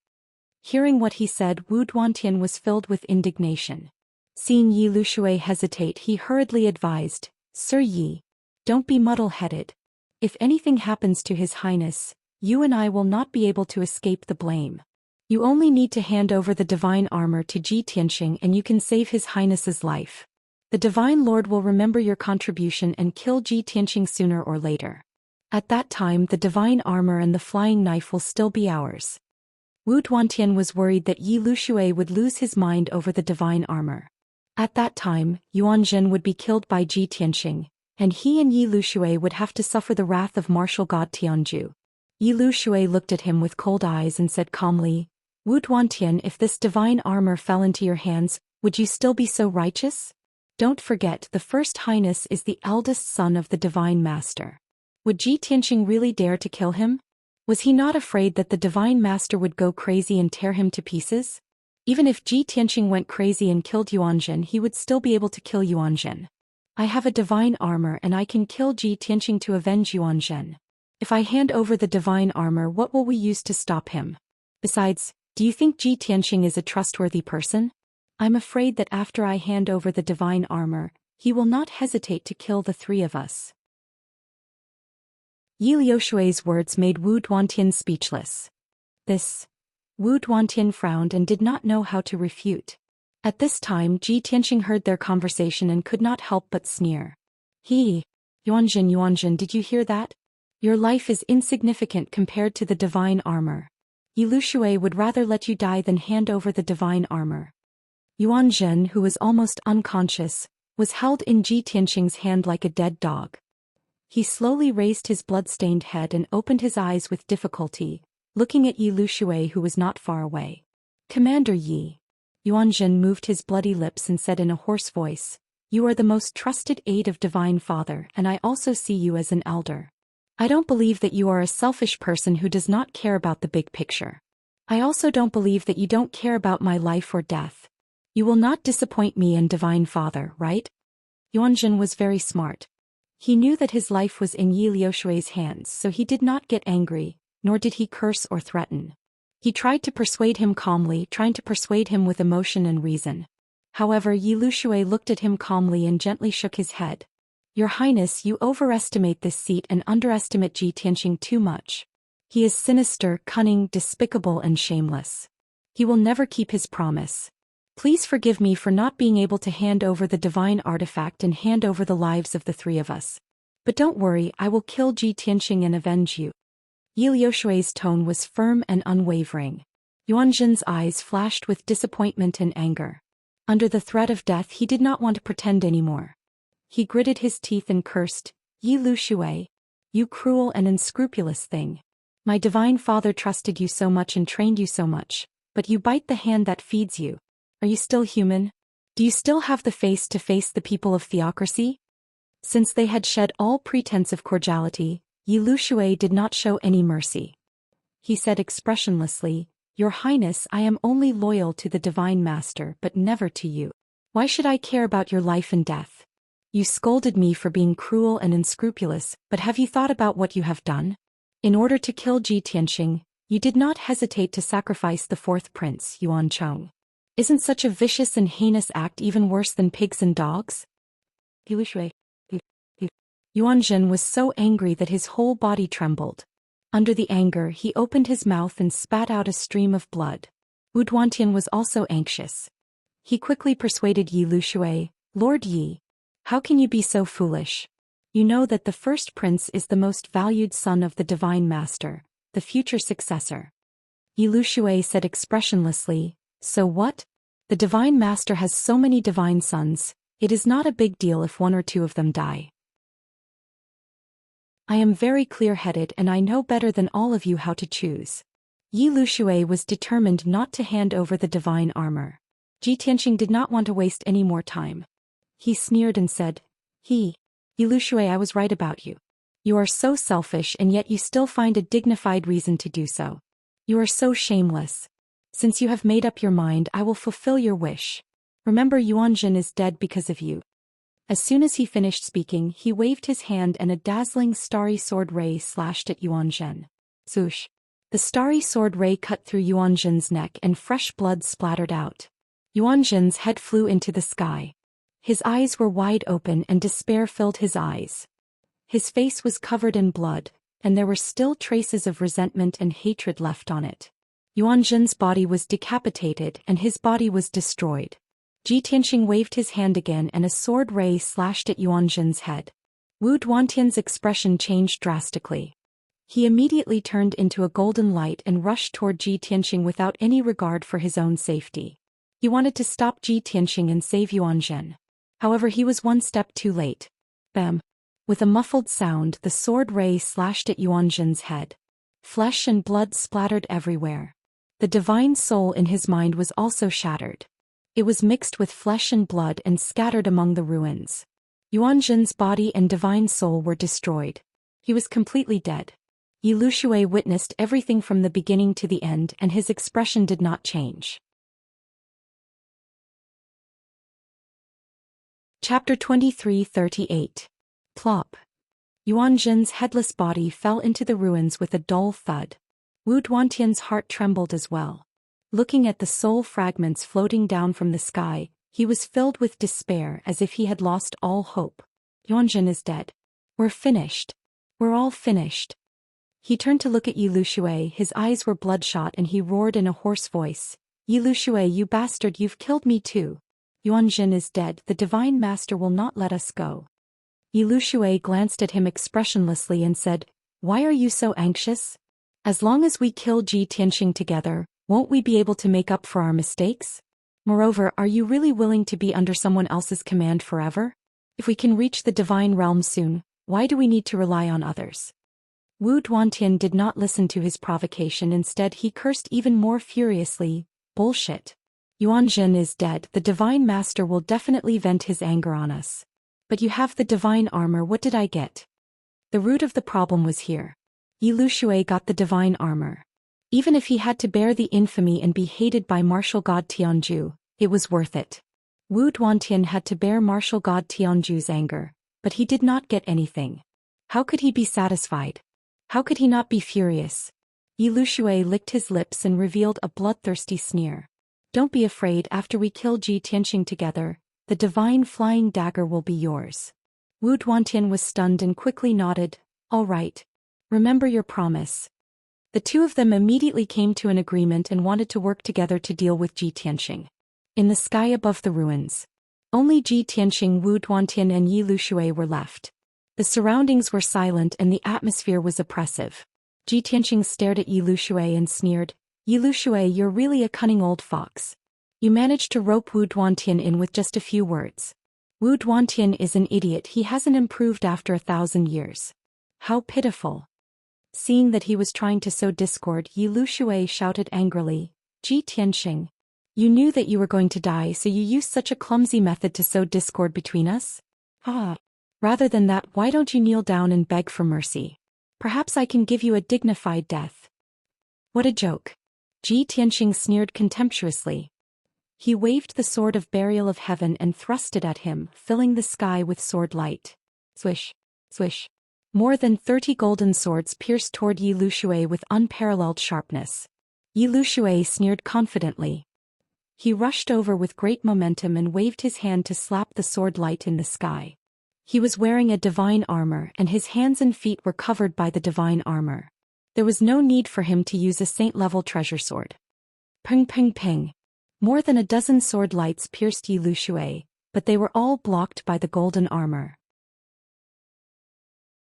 Hearing what he said, Wu Duantian was filled with indignation. Seeing Yi Lushui hesitate, he hurriedly advised, "Sir Yi, don't be muddle-headed. If anything happens to His Highness, you and I will not be able to escape the blame. You only need to hand over the divine armor to Ji Tianqing and you can save His Highness's life. The Divine Lord will remember your contribution and kill Ji Tianqing sooner or later. At that time, the divine armor and the flying knife will still be ours." Wu Duantian was worried that Yi Lushui would lose his mind over the divine armor. At that time, Yuanjun would be killed by Ji Tianqing, and he and Yi Lushui would have to suffer the wrath of martial god Tianju. Yi Lushui looked at him with cold eyes and said calmly, "Wu Duantian, if this divine armor fell into your hands, would you still be so righteous? Don't forget, the First Highness is the eldest son of the Divine Master. Would Ji Tianqing really dare to kill him? Was he not afraid that the Divine Master would go crazy and tear him to pieces? Even if Ji Tianqing went crazy and killed Yuanjun, he would still be able to kill Yuanjun. I have a divine armor and I can kill Ji Tianqing to avenge Yuanjun. If I hand over the divine armor, what will we use to stop him? Besides, do you think Ji Tianqing is a trustworthy person? I'm afraid that after I hand over the divine armor, he will not hesitate to kill the three of us." Yi Liushui's words made Wu Duantian speechless. Wu Duantian frowned and did not know how to refute. At this time, Ji Tianqing heard their conversation and could not help but sneer. Yuanjun, did you hear that? Your life is insignificant compared to the divine armor. Yi Lushui would rather let you die than hand over the divine armor." Yuanjun, who was almost unconscious, was held in Ji Tianqing's hand like a dead dog. He slowly raised his blood-stained head and opened his eyes with difficulty, looking at Yi Lushui, who was not far away. "Commander Yi." Yuanjun moved his bloody lips and said in a hoarse voice, "You are the most trusted aide of Divine Father, and I also see you as an elder. I don't believe that you are a selfish person who does not care about the big picture. I also don't believe that you don't care about my life or death. You will not disappoint me and Divine Father, right?" Yuanjun was very smart. He knew that his life was in Yi Liushui's hands, so he did not get angry, nor did he curse or threaten. He tried to persuade him calmly, trying to persuade him with emotion and reason. However, Yi Lushui looked at him calmly and gently shook his head. "Your Highness, you overestimate this seat and underestimate Ji Tianqing too much. He is sinister, cunning, despicable and shameless. He will never keep his promise. Please forgive me for not being able to hand over the divine artifact and hand over the lives of the three of us. But don't worry, I will kill Ji Tianqing and avenge you." Yi Liushui's tone was firm and unwavering. Yuanjun's eyes flashed with disappointment and anger. Under the threat of death, he did not want to pretend anymore. He gritted his teeth and cursed, "Yi Lushui, you cruel and unscrupulous thing. My divine father trusted you so much and trained you so much, but you bite the hand that feeds you. Are you still human? Do you still have the face to face the people of theocracy?" Since they had shed all pretense of cordiality, Yi Lushui did not show any mercy. He said expressionlessly, Your Highness, I am only loyal to the Divine Master but never to you. Why should I care about your life and death? You scolded me for being cruel and unscrupulous, but have you thought about what you have done? In order to kill Ji Tianxing, you did not hesitate to sacrifice the fourth prince, Yuan Cheng. Isn't such a vicious and heinous act even worse than pigs and dogs? Yuan Zhen was so angry that his whole body trembled. Under the anger, he opened his mouth and spat out a stream of blood. Wu Duantian was also anxious. He quickly persuaded Yi Lushui, Lord Yi. How can you be so foolish? You know that the first prince is the most valued son of the Divine Master, the future successor. Yi Lushui said expressionlessly, so what? The Divine Master has so many divine sons, it is not a big deal if one or two of them die. I am very clear-headed and I know better than all of you how to choose. Yi Lushui was determined not to hand over the divine armor. Ji Tianxing did not want to waste any more time. He sneered and said, Yi Lushui, I was right about you. You are so selfish and yet you still find a dignified reason to do so. You are so shameless. Since you have made up your mind, I will fulfill your wish. Remember, Yuan Zhen is dead because of you. As soon as he finished speaking, he waved his hand and a dazzling starry sword ray slashed at Yuan Zhen. Zhoosh! The starry sword ray cut through Yuan Zhen's neck and fresh blood splattered out. Yuan Zhen's head flew into the sky. His eyes were wide open and despair filled his eyes. His face was covered in blood, and there were still traces of resentment and hatred left on it. Yuan Zhen's body was decapitated and his body was destroyed. Ji Tianxing waved his hand again and a sword ray slashed at Yuan Zhen's head. Wu Duantian's expression changed drastically. He immediately turned into a golden light and rushed toward Ji Tianxing without any regard for his own safety. He wanted to stop Ji Tianxing and save Yuan Zhen. However, he was one step too late. Bam! With a muffled sound, the sword ray slashed at Yuan Zhen's head. Flesh and blood splattered everywhere. The divine soul in his mind was also shattered. It was mixed with flesh and blood and scattered among the ruins. Yuan Zhen's body and divine soul were destroyed. He was completely dead. Yi Lushui witnessed everything from the beginning to the end and his expression did not change. Chapter 23:38. Plop. Yuan Zhen's headless body fell into the ruins with a dull thud. Wu Duantian's heart trembled as well. Looking at the soul fragments floating down from the sky, he was filled with despair as if he had lost all hope. Yuan Zhen is dead. We're finished. We're all finished. He turned to look at Yi Lushui, his eyes were bloodshot and he roared in a hoarse voice, Yi Lushui, you bastard, you've killed me too. Yuan Zhen is dead, the Divine Master will not let us go. Yi Lushui glanced at him expressionlessly and said, why are you so anxious? As long as we kill Ji Tianxing together, won't we be able to make up for our mistakes? Moreover, are you really willing to be under someone else's command forever? If we can reach the divine realm soon, why do we need to rely on others? Wu Duantian did not listen to his provocation, instead he cursed even more furiously, bullshit. Yuan Zhen is dead, the Divine Master will definitely vent his anger on us. But you have the divine armor, what did I get? The root of the problem was here. Yi Lushui got the divine armor. Even if he had to bear the infamy and be hated by martial god Tianju, it was worth it. Wu Duantian had to bear martial god Tianju's anger, but he did not get anything. How could he be satisfied? How could he not be furious? Yi Lushui licked his lips and revealed a bloodthirsty sneer. Don't be afraid, after we kill Ji Tianxing together, the divine flying dagger will be yours. Wu Duantian was stunned and quickly nodded, all right. Remember your promise. The two of them immediately came to an agreement and wanted to work together to deal with Ji Tianxing. In the sky above the ruins, only Ji Tianxing, Wu Duantian and Yi Lushui were left. The surroundings were silent and the atmosphere was oppressive. Ji Tianxing stared at Yi Lushui and sneered, Yi Lushui, you're really a cunning old fox. You managed to rope Wu Duantian in with just a few words. Wu Duantian is an idiot, he hasn't improved after 1,000 years. How pitiful. Seeing that he was trying to sow discord, Yi Lushui shouted angrily, Ji Tianxing. You knew that you were going to die, so you used such a clumsy method to sow discord between us? Ah. Rather than that, why don't you kneel down and beg for mercy? Perhaps I can give you a dignified death. What a joke. Ji Tianxing sneered contemptuously. He waved the sword of burial of heaven and thrust it at him, filling the sky with sword light. Swish, swish. More than 30 golden swords pierced toward Yi Lushui with unparalleled sharpness. Yi Lushui sneered confidently. He rushed over with great momentum and waved his hand to slap the sword light in the sky. He was wearing a divine armor and his hands and feet were covered by the divine armor. There was no need for him to use a saint-level treasure sword. Ping ping ping. More than a dozen sword lights pierced Yi Lushui, but they were all blocked by the golden armor.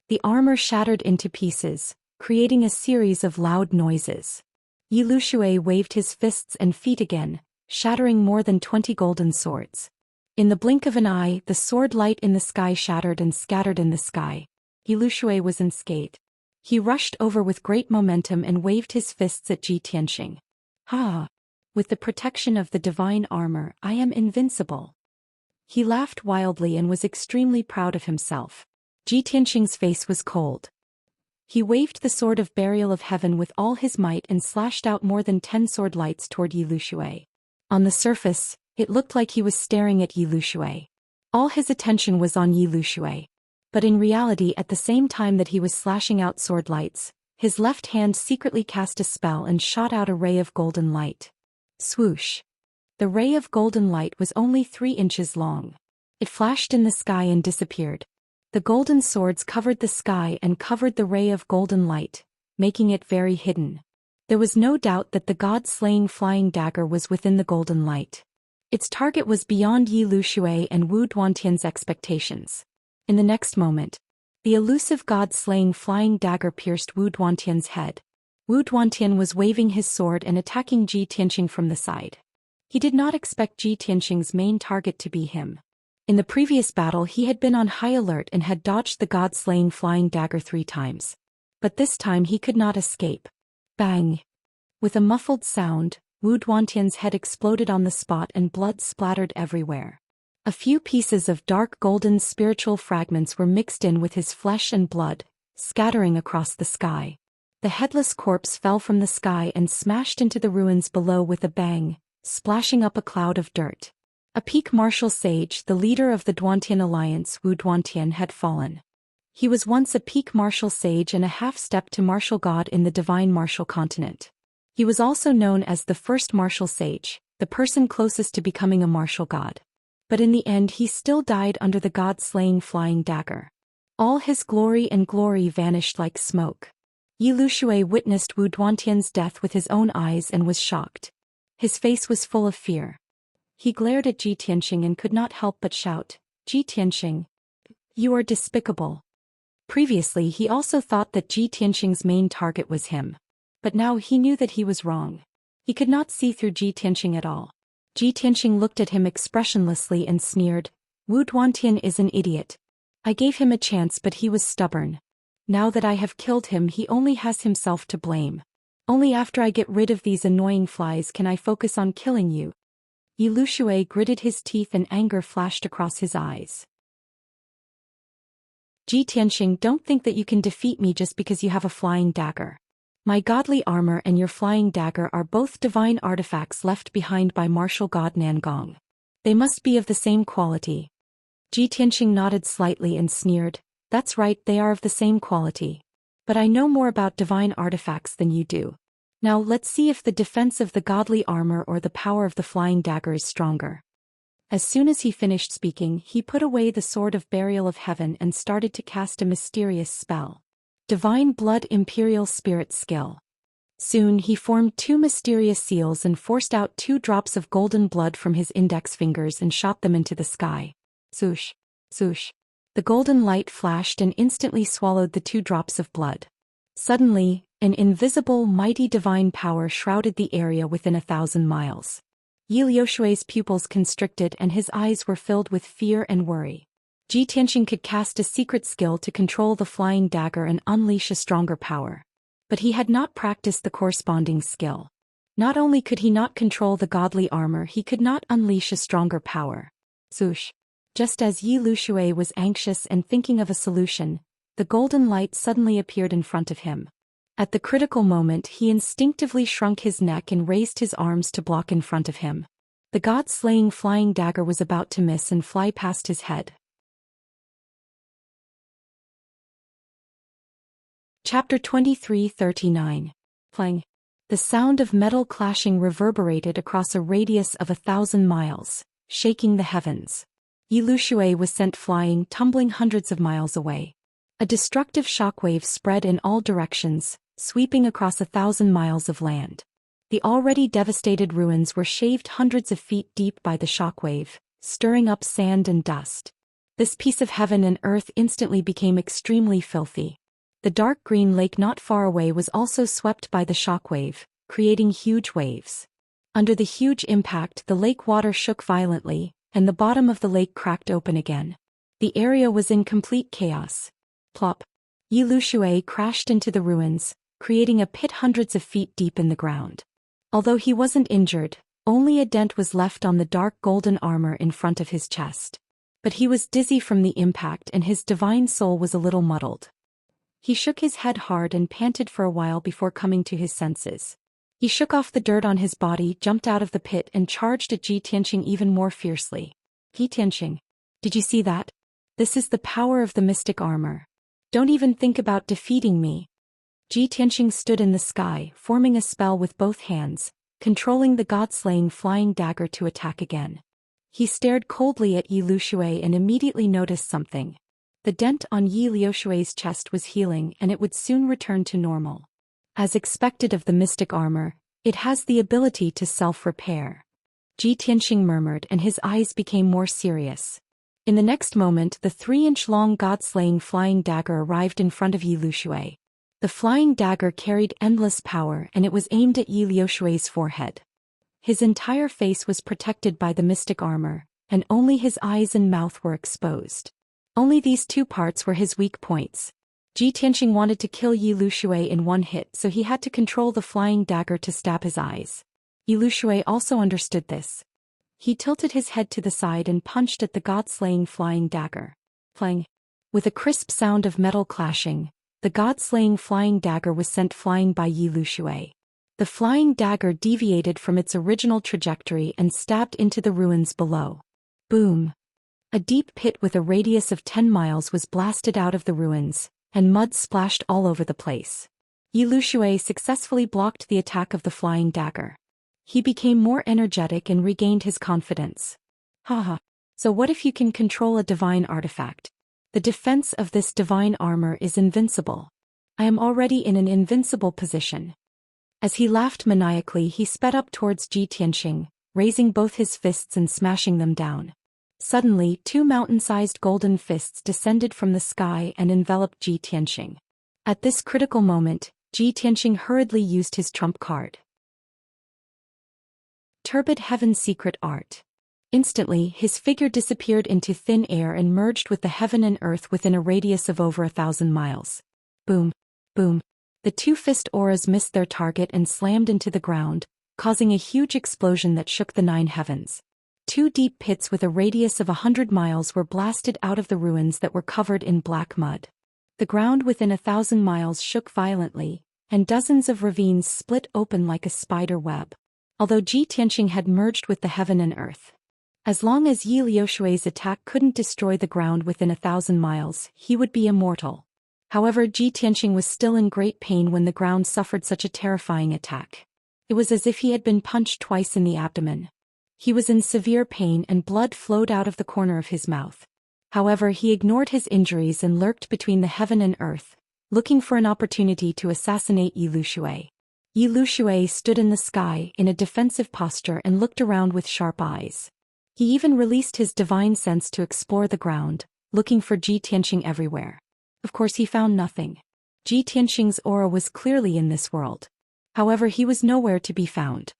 The armor shattered into pieces, creating a series of loud noises. Yi Lushui waved his fists and feet again, shattering more than 20 golden swords. In the blink of an eye, the sword light in the sky shattered and scattered in the sky. Yi Lushui was unscathed. He rushed over with great momentum and waved his fists at Ji Tianxing. Ha! With the protection of the divine armor, I am invincible. He laughed wildly and was extremely proud of himself. Ji Tianxing's face was cold. He waved the sword of burial of heaven with all his might and slashed out more than 10 sword lights toward Yi Lushui. On the surface, it looked like he was staring at Yi Lushui. All his attention was on Yi Lushui. But in reality, at the same time that he was slashing out sword lights, his left hand secretly cast a spell and shot out a ray of golden light. Swoosh. The ray of golden light was only 3 inches long. It flashed in the sky and disappeared. The golden swords covered the sky and covered the ray of golden light, making it very hidden. There was no doubt that the god-slaying flying dagger was within the golden light. Its target was beyond Yi Lushui and Wu Duantian's expectations. In the next moment, the elusive god-slaying flying dagger pierced Wu Duantian's head. Wu Duantian was waving his sword and attacking Ji Tianxing from the side. He did not expect Ji Tianxing's main target to be him. In the previous battle he had been on high alert and had dodged the god-slaying flying dagger 3 times. But this time he could not escape. Bang! With a muffled sound, Wu Duantian's head exploded on the spot and blood splattered everywhere. A few pieces of dark golden spiritual fragments were mixed in with his flesh and blood, scattering across the sky. The headless corpse fell from the sky and smashed into the ruins below with a bang, splashing up a cloud of dirt. A peak martial sage, the leader of the Duantian alliance, Wu Duantian, had fallen. He was once a peak martial sage and a half-step to martial god in the divine martial continent. He was also known as the first martial sage, the person closest to becoming a martial god. But in the end he still died under the god-slaying flying dagger. All his glory vanished like smoke. Yi Lushui witnessed Wu Duantian's death with his own eyes and was shocked. His face was full of fear. He glared at Ji Tianxing and could not help but shout, "Ji Tianxing, you are despicable." Previously he also thought that Ji Tianxing's main target was him. But now he knew that he was wrong. He could not see through Ji Tianxing at all. Ji Tianxing looked at him expressionlessly and sneered, "Wu Duantian is an idiot. I gave him a chance but he was stubborn. Now that I have killed him he only has himself to blame. Only after I get rid of these annoying flies can I focus on killing you." Yi Lushui gritted his teeth and anger flashed across his eyes. "Ji Tianxing, don't think that you can defeat me just because you have a flying dagger. My godly armor and your flying dagger are both divine artifacts left behind by martial god Nangong. They must be of the same quality." Ji Tianxing nodded slightly and sneered, "That's right, they are of the same quality. But I know more about divine artifacts than you do. Now let's see if the defense of the godly armor or the power of the flying dagger is stronger." As soon as he finished speaking, he put away the sword of burial of heaven and started to cast a mysterious spell. Divine Blood Imperial Spirit Skill. Soon he formed 2 mysterious seals and forced out 2 drops of golden blood from his index fingers and shot them into the sky. Swoosh, swoosh. The golden light flashed and instantly swallowed the 2 drops of blood. Suddenly, an invisible mighty divine power shrouded the area within 1,000 miles. Yi Lushui's pupils constricted and his eyes were filled with fear and worry. Ji Tianxing could cast a secret skill to control the flying dagger and unleash a stronger power. But he had not practiced the corresponding skill. Not only could he not control the godly armor, he could not unleash a stronger power. Swoosh. Just as Yi Lushui was anxious and thinking of a solution, the golden light suddenly appeared in front of him. At the critical moment he instinctively shrunk his neck and raised his arms to block in front of him. The god-slaying flying dagger was about to miss and fly past his head. Chapter 23:39. Clang. The sound of metal clashing reverberated across a radius of 1,000 miles, shaking the heavens. Yilushui was sent flying, tumbling hundreds of miles away. A destructive shockwave spread in all directions, sweeping across 1,000 miles of land. The already devastated ruins were shaved hundreds of feet deep by the shockwave, stirring up sand and dust. This piece of heaven and earth instantly became extremely filthy. The dark green lake not far away was also swept by the shockwave, creating huge waves. Under the huge impact, the lake water shook violently, and the bottom of the lake cracked open again. The area was in complete chaos. Plop. Yilushui crashed into the ruins, creating a pit hundreds of feet deep in the ground. Although he wasn't injured, only a dent was left on the dark golden armor in front of his chest. But he was dizzy from the impact and his divine soul was a little muddled. He shook his head hard and panted for a while before coming to his senses. He shook off the dirt on his body, jumped out of the pit and charged at Ji Tianxing even more fiercely. Ji Tianxing, did you see that? This is the power of the mystic armor. Don't even think about defeating me. Ji Tianxing stood in the sky, forming a spell with both hands, controlling the god-slaying flying dagger to attack again. He stared coldly at Yilushui and immediately noticed something. The dent on Yilushui's chest was healing and it would soon return to normal. As expected of the mystic armor, it has the ability to self-repair. Ji Tianxing murmured and his eyes became more serious. In the next moment the 3-inch-long god-slaying flying dagger arrived in front of Yilushui. The flying dagger carried endless power and it was aimed at Yilushui's forehead. His entire face was protected by the mystic armor, and only his eyes and mouth were exposed. Only these two parts were his weak points. Ji Tianxing wanted to kill Yilushui in one hit, so he had to control the flying dagger to stab his eyes. Yilushui also understood this. He tilted his head to the side and punched at the god-slaying flying dagger. Clang. With a crisp sound of metal clashing, the god-slaying flying dagger was sent flying by Yilushui. The flying dagger deviated from its original trajectory and stabbed into the ruins below. Boom! A deep pit with a radius of 10 miles was blasted out of the ruins, and mud splashed all over the place. Yilushui successfully blocked the attack of the flying dagger. He became more energetic and regained his confidence. Haha. So what if you can control a divine artifact? The defense of this divine armor is invincible. I am already in an invincible position. As he laughed maniacally, he sped up towards Ji Tianxing, raising both his fists and smashing them down. Suddenly, 2 mountain-sized golden fists descended from the sky and enveloped Ji Tianxing. At this critical moment, Ji Tianxing hurriedly used his trump card. Turbid Heaven Secret Art. Instantly, his figure disappeared into thin air and merged with the heaven and earth within a radius of over 1,000 miles. Boom! Boom! The 2 fist auras missed their target and slammed into the ground, causing a huge explosion that shook the 9 heavens. 2 deep pits with a radius of 100 miles were blasted out of the ruins that were covered in black mud. The ground within 1,000 miles shook violently, and dozens of ravines split open like a spider web. Although Ji Tianxing had merged with the heaven and earth. As long as Yilushui's attack couldn't destroy the ground within 1,000 miles, he would be immortal. However, Ji Tianxing was still in great pain when the ground suffered such a terrifying attack. It was as if he had been punched twice in the abdomen. He was in severe pain and blood flowed out of the corner of his mouth. However, he ignored his injuries and lurked between the heaven and earth, looking for an opportunity to assassinate Yilushui. Yilushui stood in the sky in a defensive posture and looked around with sharp eyes. He even released his divine sense to explore the ground, looking for Ji Tianxing everywhere. Of course he found nothing. Ji Tianxing's aura was clearly in this world. However, he was nowhere to be found.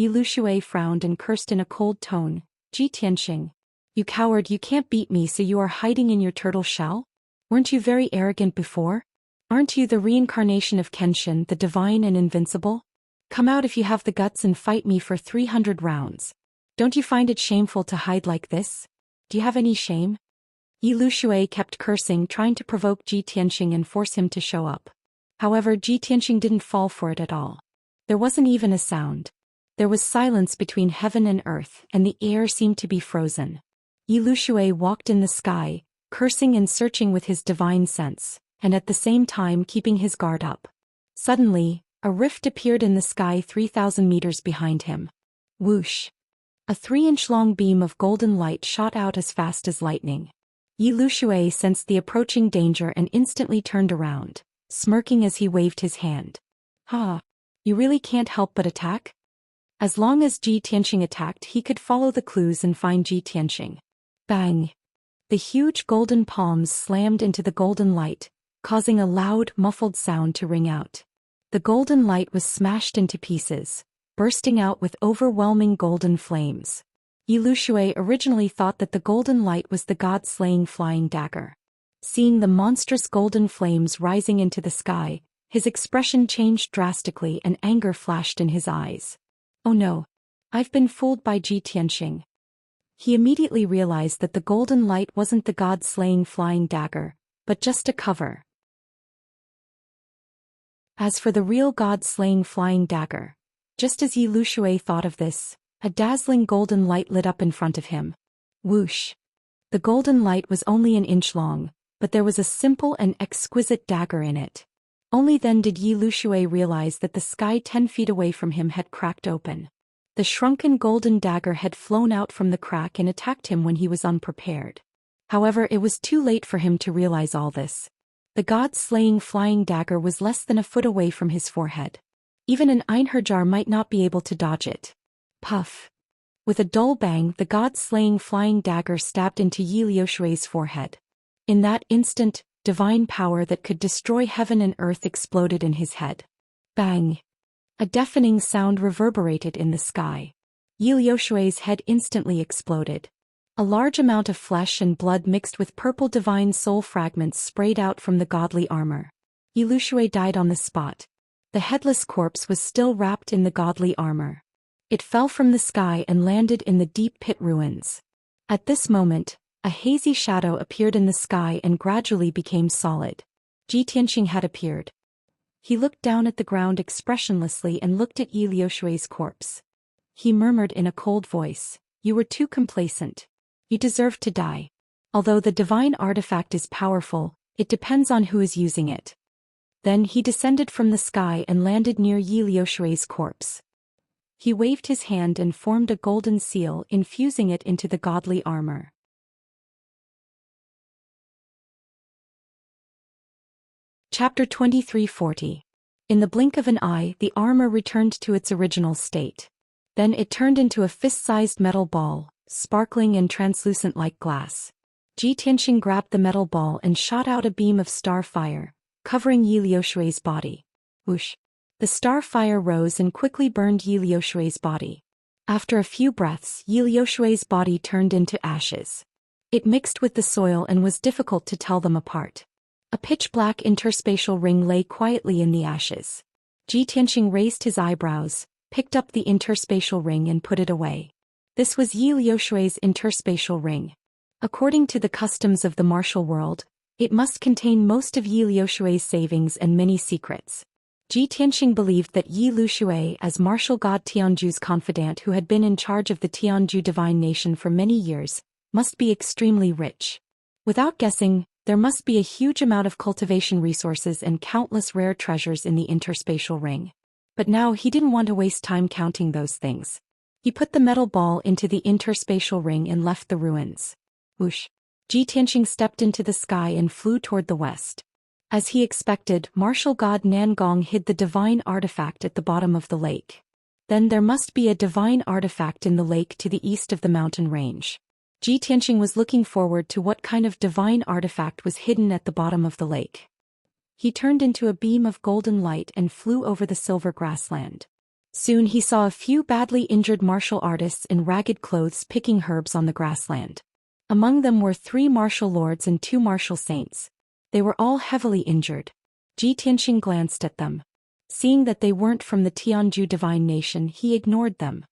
Yilushui frowned and cursed in a cold tone. Ji Tianxing. You coward, you can't beat me, so you are hiding in your turtle shell? Weren't you very arrogant before? Aren't you the reincarnation of Kenshin, the divine and invincible? Come out if you have the guts and fight me for 300 rounds. Don't you find it shameful to hide like this? Do you have any shame? Yilushui kept cursing, trying to provoke Ji Tianxing and force him to show up. However, Ji Tianxing didn't fall for it at all. There wasn't even a sound. There was silence between heaven and earth, and the air seemed to be frozen. Yi Lushui walked in the sky, cursing and searching with his divine sense, and at the same time keeping his guard up. Suddenly, a rift appeared in the sky 3,000 meters behind him. Whoosh! A 3-inch-long beam of golden light shot out as fast as lightning. Yi Lushui sensed the approaching danger and instantly turned around, smirking as he waved his hand. "Ha! You really can't help but attack?" As long as Ji Tianxing attacked, he could follow the clues and find Ji Tianxing. Bang! The huge golden palms slammed into the golden light, causing a loud, muffled sound to ring out. The golden light was smashed into pieces, bursting out with overwhelming golden flames. Yi Lushui originally thought that the golden light was the god-slaying flying dagger. Seeing the monstrous golden flames rising into the sky, his expression changed drastically and anger flashed in his eyes. "Oh no! I've been fooled by Ji Tianxing." He immediately realized that the golden light wasn't the god-slaying flying dagger, but just a cover. As for the real god-slaying flying dagger, just as Yi Lushui thought of this, a dazzling golden light lit up in front of him. Whoosh! The golden light was only an inch long, but there was a simple and exquisite dagger in it. Only then did Yi Lushui realize that the sky 10 feet away from him had cracked open. The shrunken golden dagger had flown out from the crack and attacked him when he was unprepared. However, it was too late for him to realize all this. The god-slaying flying dagger was less than a foot away from his forehead. Even an Einherjar might not be able to dodge it. Puff! With a dull bang, the god-slaying flying dagger stabbed into Yi Lushui's forehead. In that instant, divine power that could destroy heaven and earth exploded in his head. Bang! A deafening sound reverberated in the sky. Yi Lushui's head instantly exploded. A large amount of flesh and blood mixed with purple divine soul fragments sprayed out from the godly armor. Yi Lushui died on the spot. The headless corpse was still wrapped in the godly armor. It fell from the sky and landed in the deep pit ruins. At this moment, a hazy shadow appeared in the sky and gradually became solid. Ji Tianxing had appeared. He looked down at the ground expressionlessly and looked at Yi Lushui's corpse. He murmured in a cold voice, "You were too complacent. You deserve to die. Although the divine artifact is powerful, it depends on who is using it." Then he descended from the sky and landed near Yi Lushui's corpse. He waved his hand and formed a golden seal, infusing it into the godly armor. Chapter 2340. In the blink of an eye, the armor returned to its original state. Then it turned into a fist-sized metal ball, sparkling and translucent like glass. Ji Tianxing grabbed the metal ball and shot out a beam of star fire, covering Yi Lushui's body. Whoosh! The star fire rose and quickly burned Yi Lushui's body. After a few breaths, Yi Lushui's body turned into ashes. It mixed with the soil and was difficult to tell them apart. A pitch-black interspatial ring lay quietly in the ashes. Ji Tianxing raised his eyebrows, picked up the interspatial ring and put it away. This was Yi Lushui's interspatial ring. According to the customs of the martial world, it must contain most of Yi Lushui's savings and many secrets. Ji Tianxing believed that Yi Lushui, as martial god Tianju's confidant who had been in charge of the Tianju divine nation for many years, must be extremely rich. Without guessing, there must be a huge amount of cultivation resources and countless rare treasures in the interspatial ring. But now he didn't want to waste time counting those things. He put the metal ball into the interspatial ring and left the ruins. Whoosh! Ji Tianxing stepped into the sky and flew toward the west. As he expected, martial god Nangong hid the divine artifact at the bottom of the lake. Then there must be a divine artifact in the lake to the east of the mountain range. Ji Tianxing was looking forward to what kind of divine artifact was hidden at the bottom of the lake. He turned into a beam of golden light and flew over the silver grassland. Soon he saw a few badly injured martial artists in ragged clothes picking herbs on the grassland. Among them were 3 martial lords and 2 martial saints. They were all heavily injured. Ji Tianxing glanced at them. Seeing that they weren't from the Tianju divine nation, he ignored them.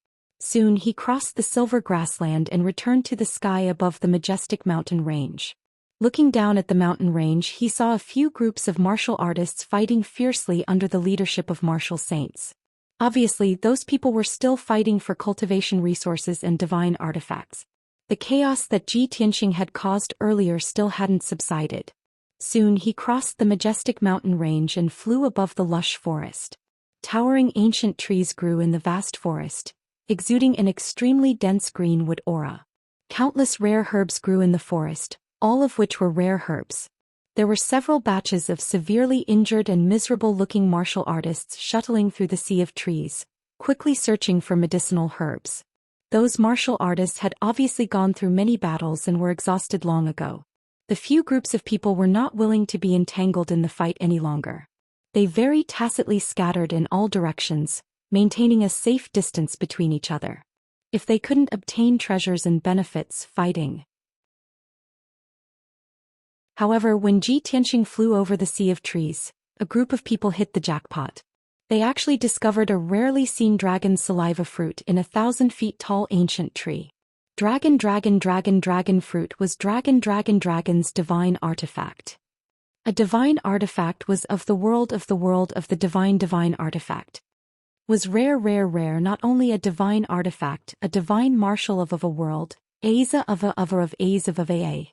Soon he crossed the silver grassland and returned to the sky above the majestic mountain range. Looking down at the mountain range, he saw a few groups of martial artists fighting fiercely under the leadership of martial saints. Obviously, those people were still fighting for cultivation resources and divine artifacts. The chaos that Ji Tianxing had caused earlier still hadn't subsided. Soon he crossed the majestic mountain range and flew above the lush forest. Towering ancient trees grew in the vast forest, exuding an extremely dense green wood aura. Countless rare herbs grew in the forest, all of which were rare herbs. There were several batches of severely injured and miserable-looking martial artists shuttling through the sea of trees, quickly searching for medicinal herbs. Those martial artists had obviously gone through many battles and were exhausted long ago. The few groups of people were not willing to be entangled in the fight any longer. They very tacitly scattered in all directions, maintaining a safe distance between each other. If they couldn't obtain treasures and benefits fighting. However, when Ji Tianxing flew over the sea of trees, a group of people hit the jackpot. They actually discovered a rarely seen dragon saliva fruit in a 1,000 feet tall ancient tree. Dragon fruit was dragon's divine artifact. A divine artifact was of the world of the divine artifact. Was rare, not only a divine artifact, a divine martial of a world, Aza of a.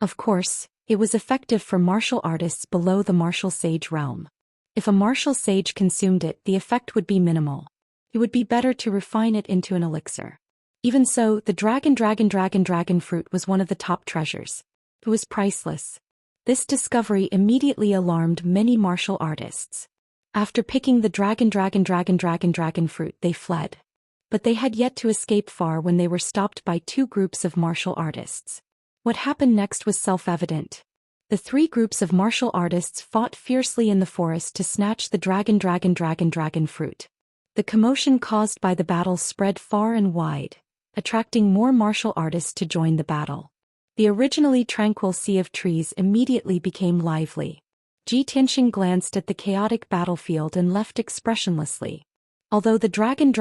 Of course, it was effective for martial artists below the martial sage realm. If a martial sage consumed it, the effect would be minimal. It would be better to refine it into an elixir. Even so, the dragon fruit was one of the top treasures. It was priceless. This discovery immediately alarmed many martial artists. After picking the dragon fruit, they fled. But they had yet to escape far when they were stopped by two groups of martial artists. What happened next was self-evident. The three groups of martial artists fought fiercely in the forest to snatch the dragon fruit. The commotion caused by the battle spread far and wide, attracting more martial artists to join the battle. The originally tranquil sea of trees immediately became lively. Ji Tianxing glanced at the chaotic battlefield and left expressionlessly. Although the dragon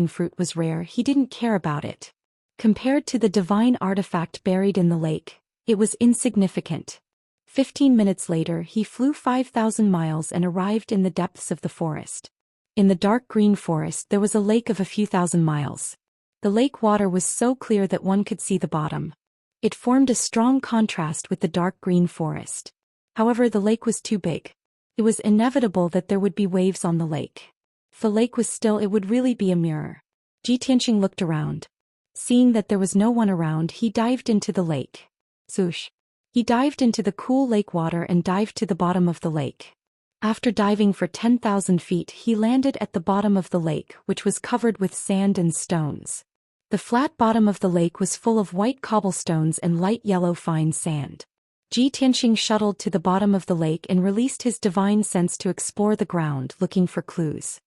fruit was rare, he didn't care about it. Compared to the divine artifact buried in the lake, it was insignificant. 15 minutes later, he flew 5,000 miles and arrived in the depths of the forest. In the dark green forest, there was a lake of a few thousand miles. The lake water was so clear that one could see the bottom. It formed a strong contrast with the dark green forest. However, the lake was too big. It was inevitable that there would be waves on the lake. If the lake was still, it would really be a mirror. Ji Tianxing looked around. Seeing that there was no one around, he dived into the lake. Swoosh. He dived into the cool lake water and dived to the bottom of the lake. After diving for 10,000 feet, he landed at the bottom of the lake, which was covered with sand and stones. The flat bottom of the lake was full of white cobblestones and light yellow fine sand. Ji Tianxing shuttled to the bottom of the lake and released his divine sense to explore the ground, looking for clues.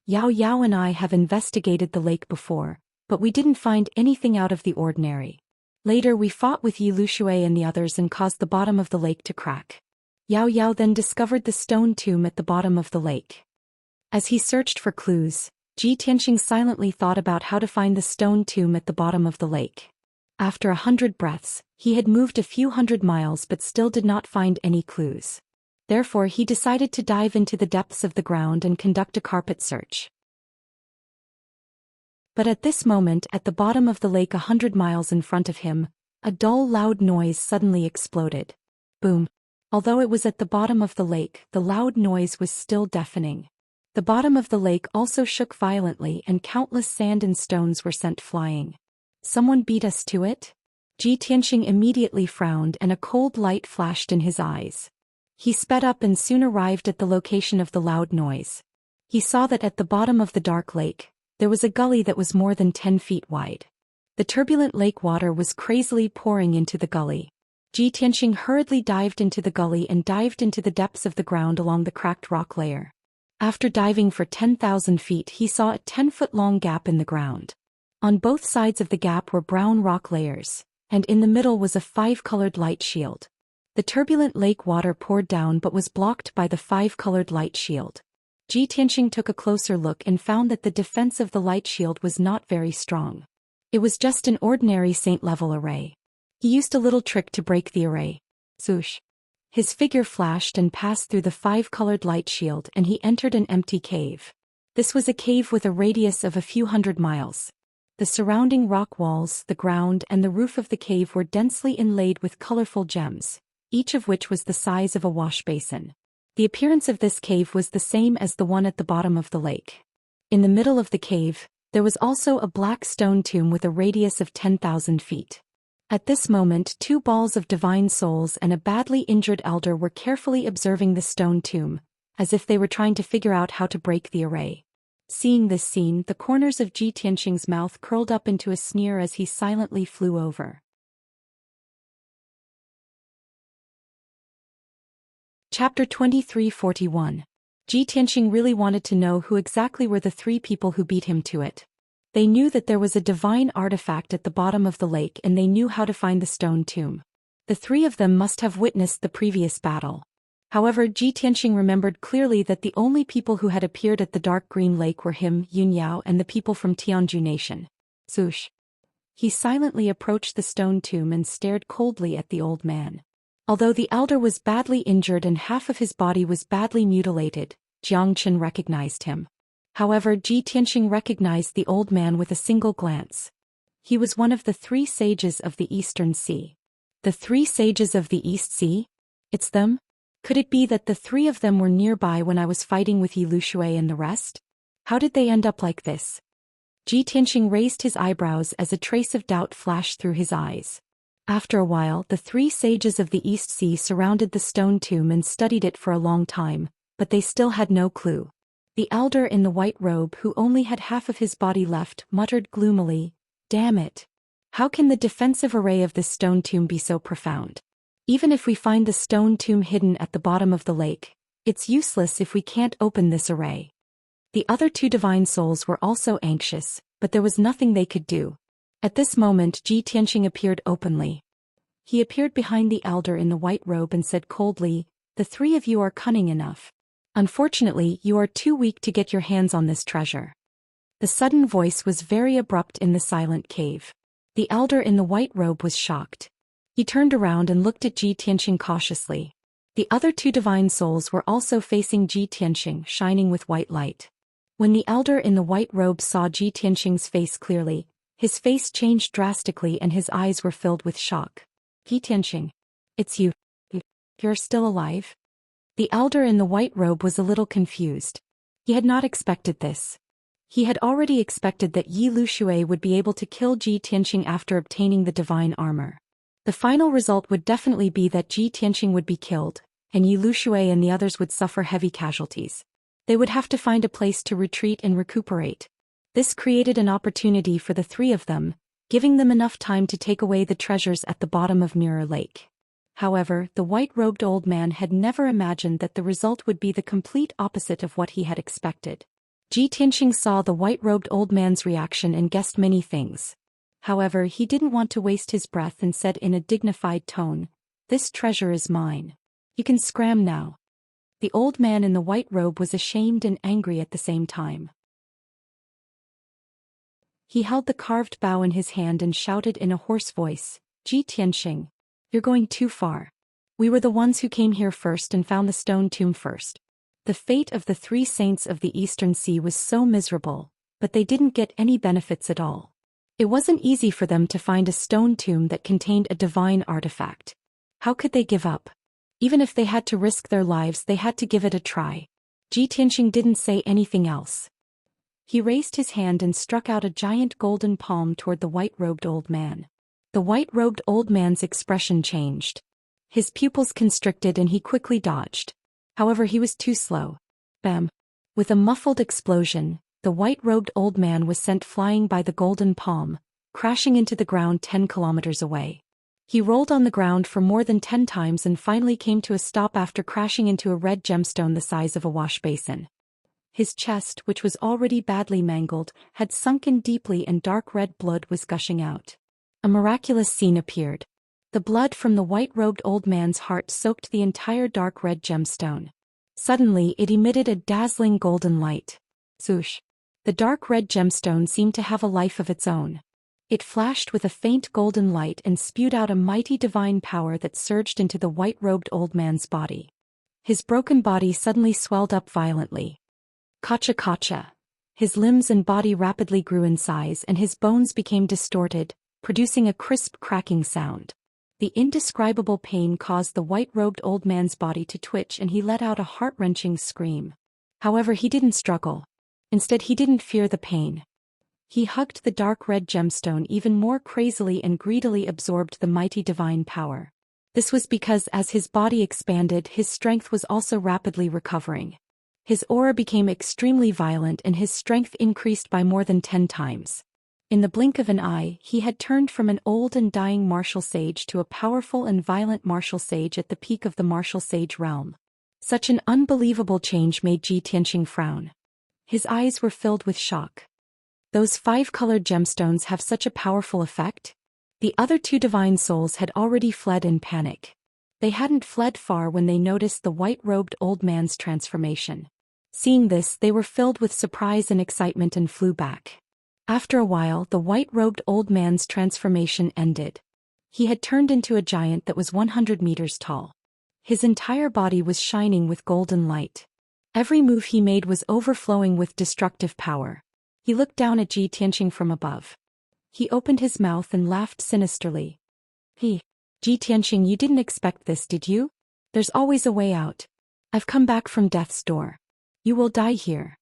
Yao and I have investigated the lake before, but we didn't find anything out of the ordinary. Later we fought with Yi Lushui and the others and caused the bottom of the lake to crack. Yao then discovered the stone tomb at the bottom of the lake. As he searched for clues, Ji Tianxing silently thought about how to find the stone tomb at the bottom of the lake. After 100 breaths, he had moved a few hundred miles but still did not find any clues. Therefore he decided to dive into the depths of the ground and conduct a carpet search. But at this moment, at the bottom of the lake 100 miles in front of him, a dull loud noise suddenly exploded. Boom. Although it was at the bottom of the lake, the loud noise was still deafening. The bottom of the lake also shook violently and countless sand and stones were sent flying. Someone beat us to it? Ji Tianxing immediately frowned and a cold light flashed in his eyes. He sped up and soon arrived at the location of the loud noise. He saw that at the bottom of the dark lake, there was a gully that was more than 10 feet wide. The turbulent lake water was crazily pouring into the gully. Ji Tianxing hurriedly dived into the gully and dived into the depths of the ground along the cracked rock layer. After diving for 10,000 feet, he saw a 10-foot-long gap in the ground. On both sides of the gap were brown rock layers, and in the middle was a 5-colored light shield. The turbulent lake water poured down but was blocked by the 5-colored light shield. Ji Tianxing took a closer look and found that the defense of the light shield was not very strong. It was just an ordinary saint-level array. He used a little trick to break the array. Swoosh. His figure flashed and passed through the 5-colored light shield and he entered an empty cave. This was a cave with a radius of a few hundred miles. The surrounding rock walls, the ground and the roof of the cave were densely inlaid with colorful gems, each of which was the size of a wash basin. The appearance of this cave was the same as the one at the bottom of the lake. In the middle of the cave, there was also a black stone tomb with a radius of 10,000 feet. At this moment 2 balls of divine souls and a badly injured elder were carefully observing the stone tomb, as if they were trying to figure out how to break the array. Seeing this scene, the corners of Ji Tianxing's mouth curled up into a sneer as he silently flew over. Chapter 2341. Ji Tianxing really wanted to know who exactly were the 3 people who beat him to it. They knew that there was a divine artifact at the bottom of the lake and they knew how to find the stone tomb. The 3 of them must have witnessed the previous battle. However, Ji Tianxing remembered clearly that the only people who had appeared at the dark green lake were him, Yunyao, and the people from Tianzhu Nation. Swoosh. He silently approached the stone tomb and stared coldly at the old man. Although the elder was badly injured and half of his body was badly mutilated, Jiang Chen recognized him. However, Ji Tianxing recognized the old man with a single glance. He was one of the 3 sages of the Eastern Sea. The 3 sages of the East Sea? It's them? Could it be that the 3 of them were nearby when I was fighting with Yi Lushui and the rest? How did they end up like this? Ji Tianxing raised his eyebrows as a trace of doubt flashed through his eyes. After a while, the 3 sages of the East Sea surrounded the stone tomb and studied it for a long time, but they still had no clue. The elder in the white robe, who only had half of his body left, muttered gloomily, "Damn it! How can the defensive array of this stone tomb be so profound? Even if we find the stone tomb hidden at the bottom of the lake, it's useless if we can't open this array." The other 2 divine souls were also anxious, but there was nothing they could do. At this moment Ji Tianxing appeared openly. He appeared behind the elder in the white robe and said coldly, "The 3 of you are cunning enough. Unfortunately, you are too weak to get your hands on this treasure." The sudden voice was very abrupt in the silent cave. The elder in the white robe was shocked. He turned around and looked at Ji Tianxing cautiously. The other 2 divine souls were also facing Ji Tianxing, shining with white light. When the elder in the white robe saw Ji Tianxing's face clearly, his face changed drastically and his eyes were filled with shock. "Ji Tianxing. It's you. You're still alive?" The elder in the white robe was a little confused. He had not expected this. He had already expected that Yi Lushui would be able to kill Ji Tianxing after obtaining the divine armor. The final result would definitely be that Ji Tianxing would be killed, and Yi Lushui and the others would suffer heavy casualties. They would have to find a place to retreat and recuperate. This created an opportunity for the 3 of them, giving them enough time to take away the treasures at the bottom of Mirror Lake. However, the white-robed old man had never imagined that the result would be the complete opposite of what he had expected. Ji Tianxing saw the white-robed old man's reaction and guessed many things. However, he didn't want to waste his breath and said in a dignified tone, "This treasure is mine. You can scram now." The old man in the white robe was ashamed and angry at the same time. He held the carved bow in his hand and shouted in a hoarse voice, "Ji Tianxing. You're going too far. We were the ones who came here first and found the stone tomb first." The fate of the 3 saints of the Eastern Sea was so miserable, but they didn't get any benefits at all. It wasn't easy for them to find a stone tomb that contained a divine artifact. How could they give up? Even if they had to risk their lives, they had to give it a try. Ji Tianxing didn't say anything else. He raised his hand and struck out a giant golden palm toward the white-robed old man. The white-robed old man's expression changed. His pupils constricted and he quickly dodged. However, he was too slow. Bam! With a muffled explosion, the white-robed old man was sent flying by the golden palm, crashing into the ground 10 kilometers away. He rolled on the ground for more than 10 times and finally came to a stop after crashing into a red gemstone the size of a wash basin. His chest, which was already badly mangled, had sunken deeply and dark red blood was gushing out. A miraculous scene appeared. The blood from the white-robed old man's heart soaked the entire dark red gemstone. Suddenly it emitted a dazzling golden light. Swoosh! The dark red gemstone seemed to have a life of its own. It flashed with a faint golden light and spewed out a mighty divine power that surged into the white-robed old man's body. His broken body suddenly swelled up violently. Kacha kacha. His limbs and body rapidly grew in size and his bones became distorted, producing a crisp cracking sound. The indescribable pain caused the white-robed old man's body to twitch and he let out a heart-wrenching scream. However, he didn't struggle. Instead, he didn't fear the pain. He hugged the dark red gemstone even more crazily and greedily absorbed the mighty divine power. This was because as his body expanded, his strength was also rapidly recovering. His aura became extremely violent and his strength increased by more than 10 times. In the blink of an eye, he had turned from an old and dying martial sage to a powerful and violent martial sage at the peak of the martial sage realm. Such an unbelievable change made Ji Tianxing frown. His eyes were filled with shock. Those 5-colored gemstones have such a powerful effect? The other 2 divine souls had already fled in panic. They hadn't fled far when they noticed the white-robed old man's transformation. Seeing this, they were filled with surprise and excitement and flew back. After a while, the white-robed old man's transformation ended. He had turned into a giant that was 100 meters tall. His entire body was shining with golden light. Every move he made was overflowing with destructive power. He looked down at Ji Tianxing from above. He opened his mouth and laughed sinisterly. Ji Tianxing, you didn't expect this, did you? There's always a way out. I've come back from death's door. You will die here.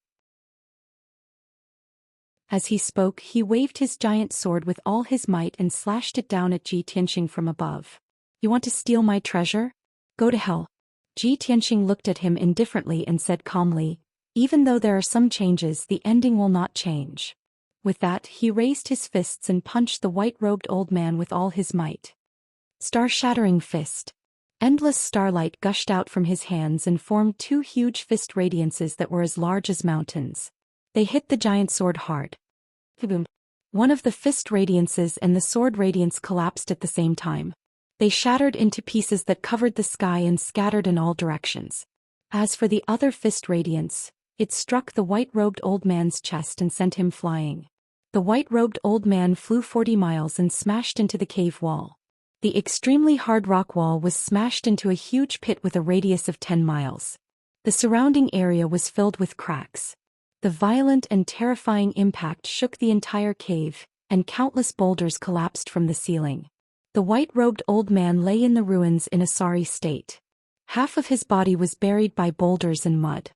As he spoke, he waved his giant sword with all his might and slashed it down at Ji Tianxing from above. You want to steal my treasure? Go to hell. Ji Tianxing looked at him indifferently and said calmly, even though there are some changes, the ending will not change. With that, he raised his fists and punched the white-robed old man with all his might. Star-shattering fist. Endless starlight gushed out from his hands and formed 2 huge fist radiances that were as large as mountains. They hit the giant sword hard. Boom. One of the fist radiances and the sword radiance collapsed at the same time. They shattered into pieces that covered the sky and scattered in all directions. As for the other fist radiance, it struck the white-robed old man's chest and sent him flying. The white-robed old man flew 40 miles and smashed into the cave wall. The extremely hard rock wall was smashed into a huge pit with a radius of 10 miles. The surrounding area was filled with cracks. The violent and terrifying impact shook the entire cave, and countless boulders collapsed from the ceiling. The white-robed old man lay in the ruins in a sorry state. Half of his body was buried by boulders and mud.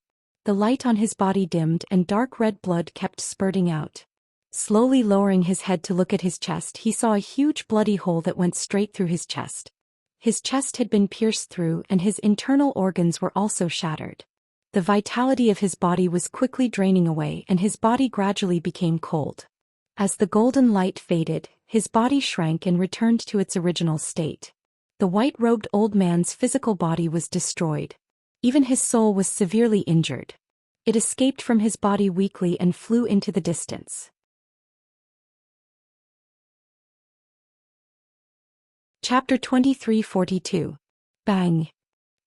The light on his body dimmed and dark red blood kept spurting out. Slowly lowering his head to look at his chest, he saw a huge bloody hole that went straight through his chest. His chest had been pierced through and his internal organs were also shattered. The vitality of his body was quickly draining away and his body gradually became cold. As the golden light faded, his body shrank and returned to its original state. The white-robed old man's physical body was destroyed. Even his soul was severely injured. It escaped from his body weakly and flew into the distance. Chapter 2342. Bang!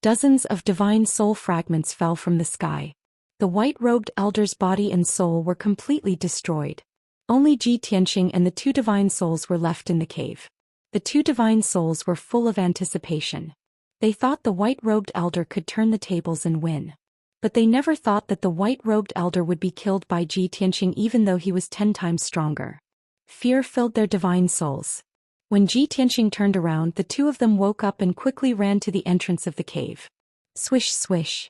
Dozens of divine soul fragments fell from the sky. The white-robed elder's body and soul were completely destroyed. Only Ji Tianxing and the 2 divine souls were left in the cave. The 2 divine souls were full of anticipation. They thought the white-robed elder could turn the tables and win. But they never thought that the white-robed elder would be killed by Ji Tianxing even though he was 10 times stronger. Fear filled their divine souls. When Ji Tianxing turned around, the 2 of them woke up and quickly ran to the entrance of the cave. Swish swish.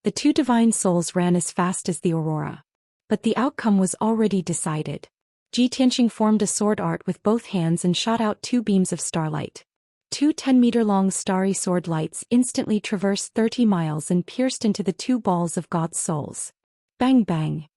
The 2 divine souls ran as fast as the aurora. But the outcome was already decided. Ji Tianxing formed a sword art with both hands and shot out 2 beams of starlight. 2 10-meter-long starry sword lights instantly traversed 30 miles and pierced into the 2 balls of God's souls. Bang bang.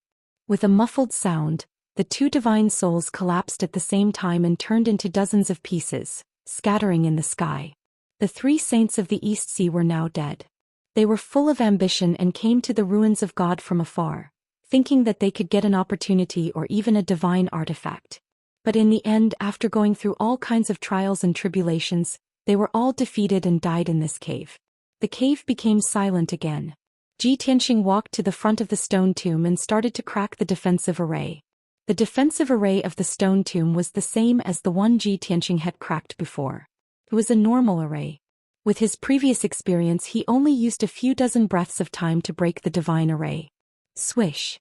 With a muffled sound, the 2 divine souls collapsed at the same time and turned into dozens of pieces, scattering in the sky. The 3 saints of the East Sea were now dead. They were full of ambition and came to the ruins of God from afar, thinking that they could get an opportunity or even a divine artifact. But in the end, after going through all kinds of trials and tribulations, they were all defeated and died in this cave. The cave became silent again. Ji Tianxing walked to the front of the stone tomb and started to crack the defensive array. The defensive array of the stone tomb was the same as the one Ji Tianqing had cracked before. It was a normal array. With his previous experience, he only used a few dozen breaths of time to break the divine array. Swish!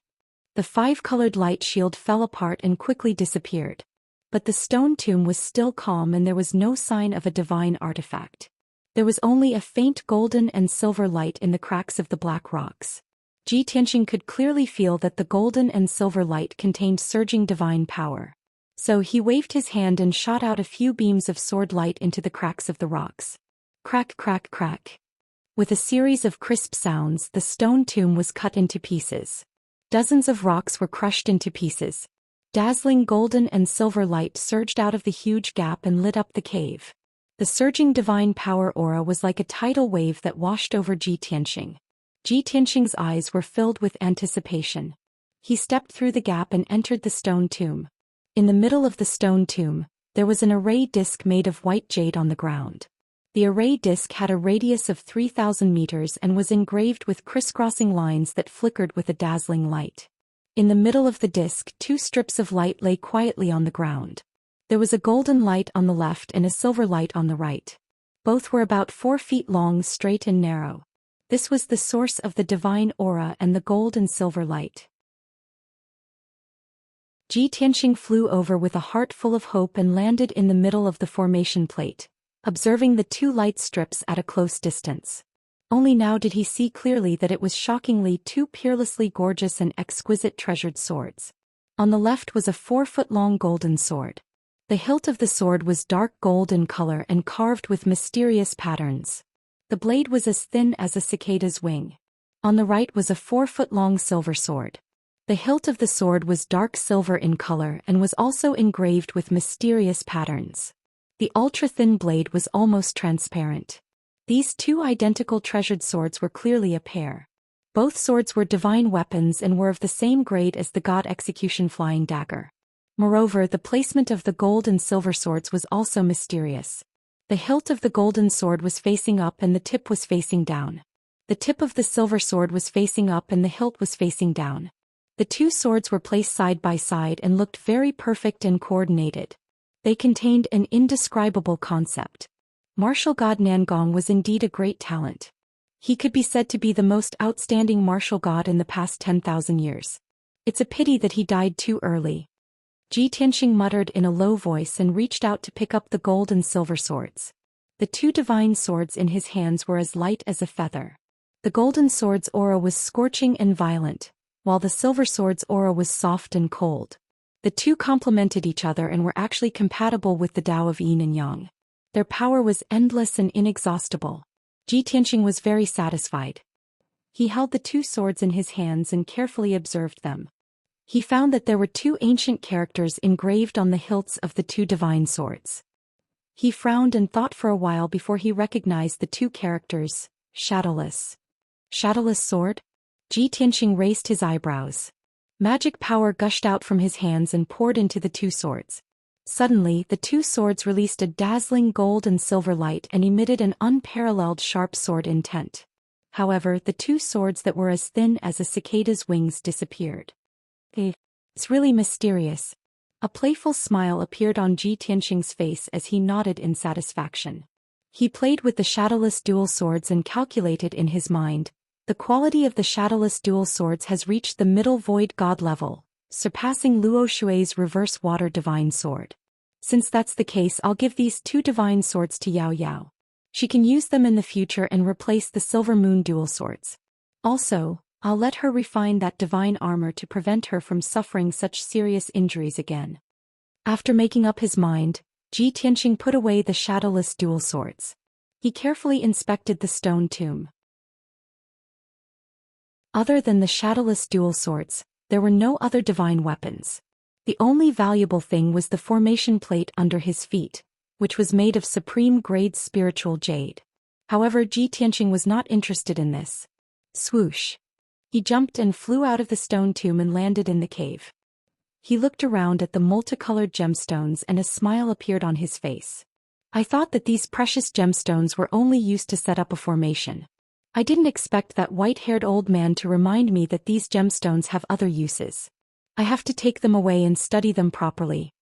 The five-colored light shield fell apart and quickly disappeared. But the stone tomb was still calm and there was no sign of a divine artifact. There was only a faint golden and silver light in the cracks of the black rocks. Ji Tianqing could clearly feel that the golden and silver light contained surging divine power. So he waved his hand and shot out a few beams of sword light into the cracks of the rocks. Crack, crack, crack. With a series of crisp sounds, the stone tomb was cut into pieces. Dozens of rocks were crushed into pieces. Dazzling golden and silver light surged out of the huge gap and lit up the cave. The surging divine power aura was like a tidal wave that washed over Ji Tianqing. Ji Tianqing's eyes were filled with anticipation. He stepped through the gap and entered the stone tomb. In the middle of the stone tomb, there was an array disc made of white jade on the ground. The array disc had a radius of 3,000 meters and was engraved with crisscrossing lines that flickered with a dazzling light. In the middle of the disc, two strips of light lay quietly on the ground. There was a golden light on the left and a silver light on the right. Both were about 4 feet long, straight and narrow. This was the source of the divine aura and the gold and silver light. Ji Tianqing flew over with a heart full of hope and landed in the middle of the formation plate, observing the two light strips at a close distance. Only now did he see clearly that it was shockingly two peerlessly gorgeous and exquisite treasured swords. On the left was a 4-foot-long golden sword. The hilt of the sword was dark gold in color and carved with mysterious patterns. The blade was as thin as a cicada's wing. On the right was a 4-foot-long silver sword. The hilt of the sword was dark silver in color and was also engraved with mysterious patterns. The ultra-thin blade was almost transparent. These two identical treasured swords were clearly a pair. Both swords were divine weapons and were of the same grade as the god execution flying dagger. Moreover, the placement of the gold and silver swords was also mysterious. The hilt of the golden sword was facing up and the tip was facing down. The tip of the silver sword was facing up and the hilt was facing down. The two swords were placed side by side and looked very perfect and coordinated. They contained an indescribable concept. Martial god Nangong was indeed a great talent. He could be said to be the most outstanding martial god in the past 10,000 years. It's a pity that he died too early. Ji Tianqing muttered in a low voice and reached out to pick up the gold and silver swords. The two divine swords in his hands were as light as a feather. The golden sword's aura was scorching and violent, while the silver sword's aura was soft and cold. The two complemented each other and were actually compatible with the Tao of Yin and Yang. Their power was endless and inexhaustible. Ji Tianqing was very satisfied. He held the two swords in his hands and carefully observed them. He found that there were two ancient characters engraved on the hilts of the two divine swords. He frowned and thought for a while before he recognized the two characters. Shadowless. Shadowless sword? Ji Tianqing raised his eyebrows. Magic power gushed out from his hands and poured into the two swords. Suddenly, the two swords released a dazzling gold and silver light and emitted an unparalleled sharp sword intent. However, the two swords that were as thin as a cicada's wings disappeared. It's really mysterious. A playful smile appeared on Ji Tianqing's face as he nodded in satisfaction. He played with the shadowless dual swords and calculated in his mind. The quality of the shadowless dual swords has reached the middle void god level, surpassing Luo Shui's reverse water divine sword. Since that's the case, I'll give these two divine swords to Yao Yao. She can use them in the future and replace the silver moon dual swords. Also, I'll let her refine that divine armor to prevent her from suffering such serious injuries again. After making up his mind, Ji Tianqing put away the shadowless dual swords. He carefully inspected the stone tomb. Other than the shadowless dual swords, there were no other divine weapons. The only valuable thing was the formation plate under his feet, which was made of supreme-grade spiritual jade. However, Ji Tianqing was not interested in this. Swoosh! He jumped and flew out of the stone tomb and landed in the cave. He looked around at the multicolored gemstones and a smile appeared on his face. I thought that these precious gemstones were only used to set up a formation. I didn't expect that white-haired old man to remind me that these gemstones have other uses. I have to take them away and study them properly.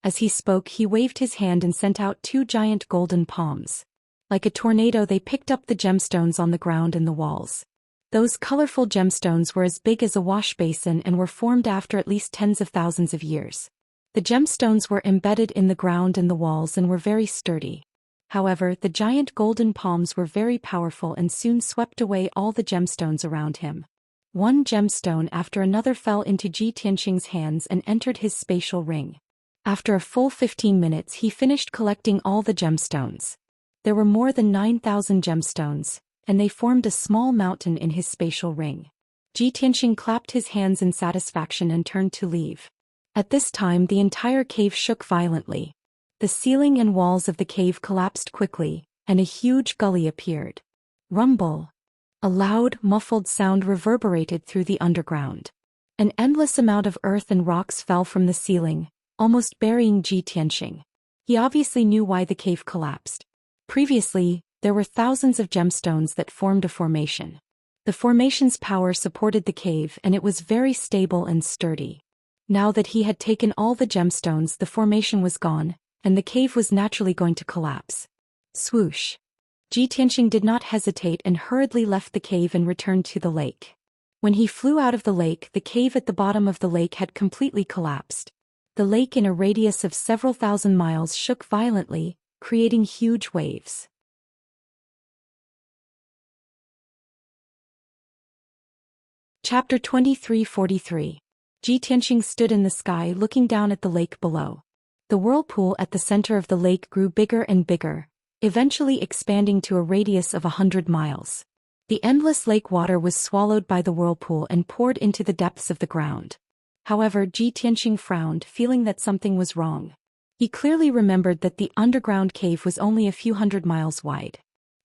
As he spoke, he waved his hand and sent out 2 giant golden palms. Like a tornado, they picked up the gemstones on the ground and the walls. Those colorful gemstones were as big as a wash basin and were formed after at least tens of thousands of years. The gemstones were embedded in the ground and the walls and were very sturdy. However, the giant golden palms were very powerful and soon swept away all the gemstones around him. One gemstone after another fell into Ji Tianqing's hands and entered his spatial ring. After a full 15 minutes, he finished collecting all the gemstones. There were more than 9,000 gemstones, and they formed a small mountain in his spatial ring. Ji Tianqing clapped his hands in satisfaction and turned to leave. At this time, the entire cave shook violently. The ceiling and walls of the cave collapsed quickly, and a huge gully appeared. Rumble! A loud, muffled sound reverberated through the underground. An endless amount of earth and rocks fell from the ceiling, almost burying Ji Tianqing. He obviously knew why the cave collapsed. Previously, there were thousands of gemstones that formed a formation. The formation's power supported the cave and it was very stable and sturdy. Now that he had taken all the gemstones, the formation was gone, and the cave was naturally going to collapse. Swoosh! Ji Tianqing did not hesitate and hurriedly left the cave and returned to the lake. When he flew out of the lake, the cave at the bottom of the lake had completely collapsed. The lake in a radius of several thousand miles shook violently, creating huge waves. Chapter 2343. Ji Tianqing stood in the sky looking down at the lake below. The whirlpool at the center of the lake grew bigger and bigger, eventually expanding to a radius of 100 miles. The endless lake water was swallowed by the whirlpool and poured into the depths of the ground. However, Ji Tianqing frowned, feeling that something was wrong. He clearly remembered that the underground cave was only a few hundred miles wide.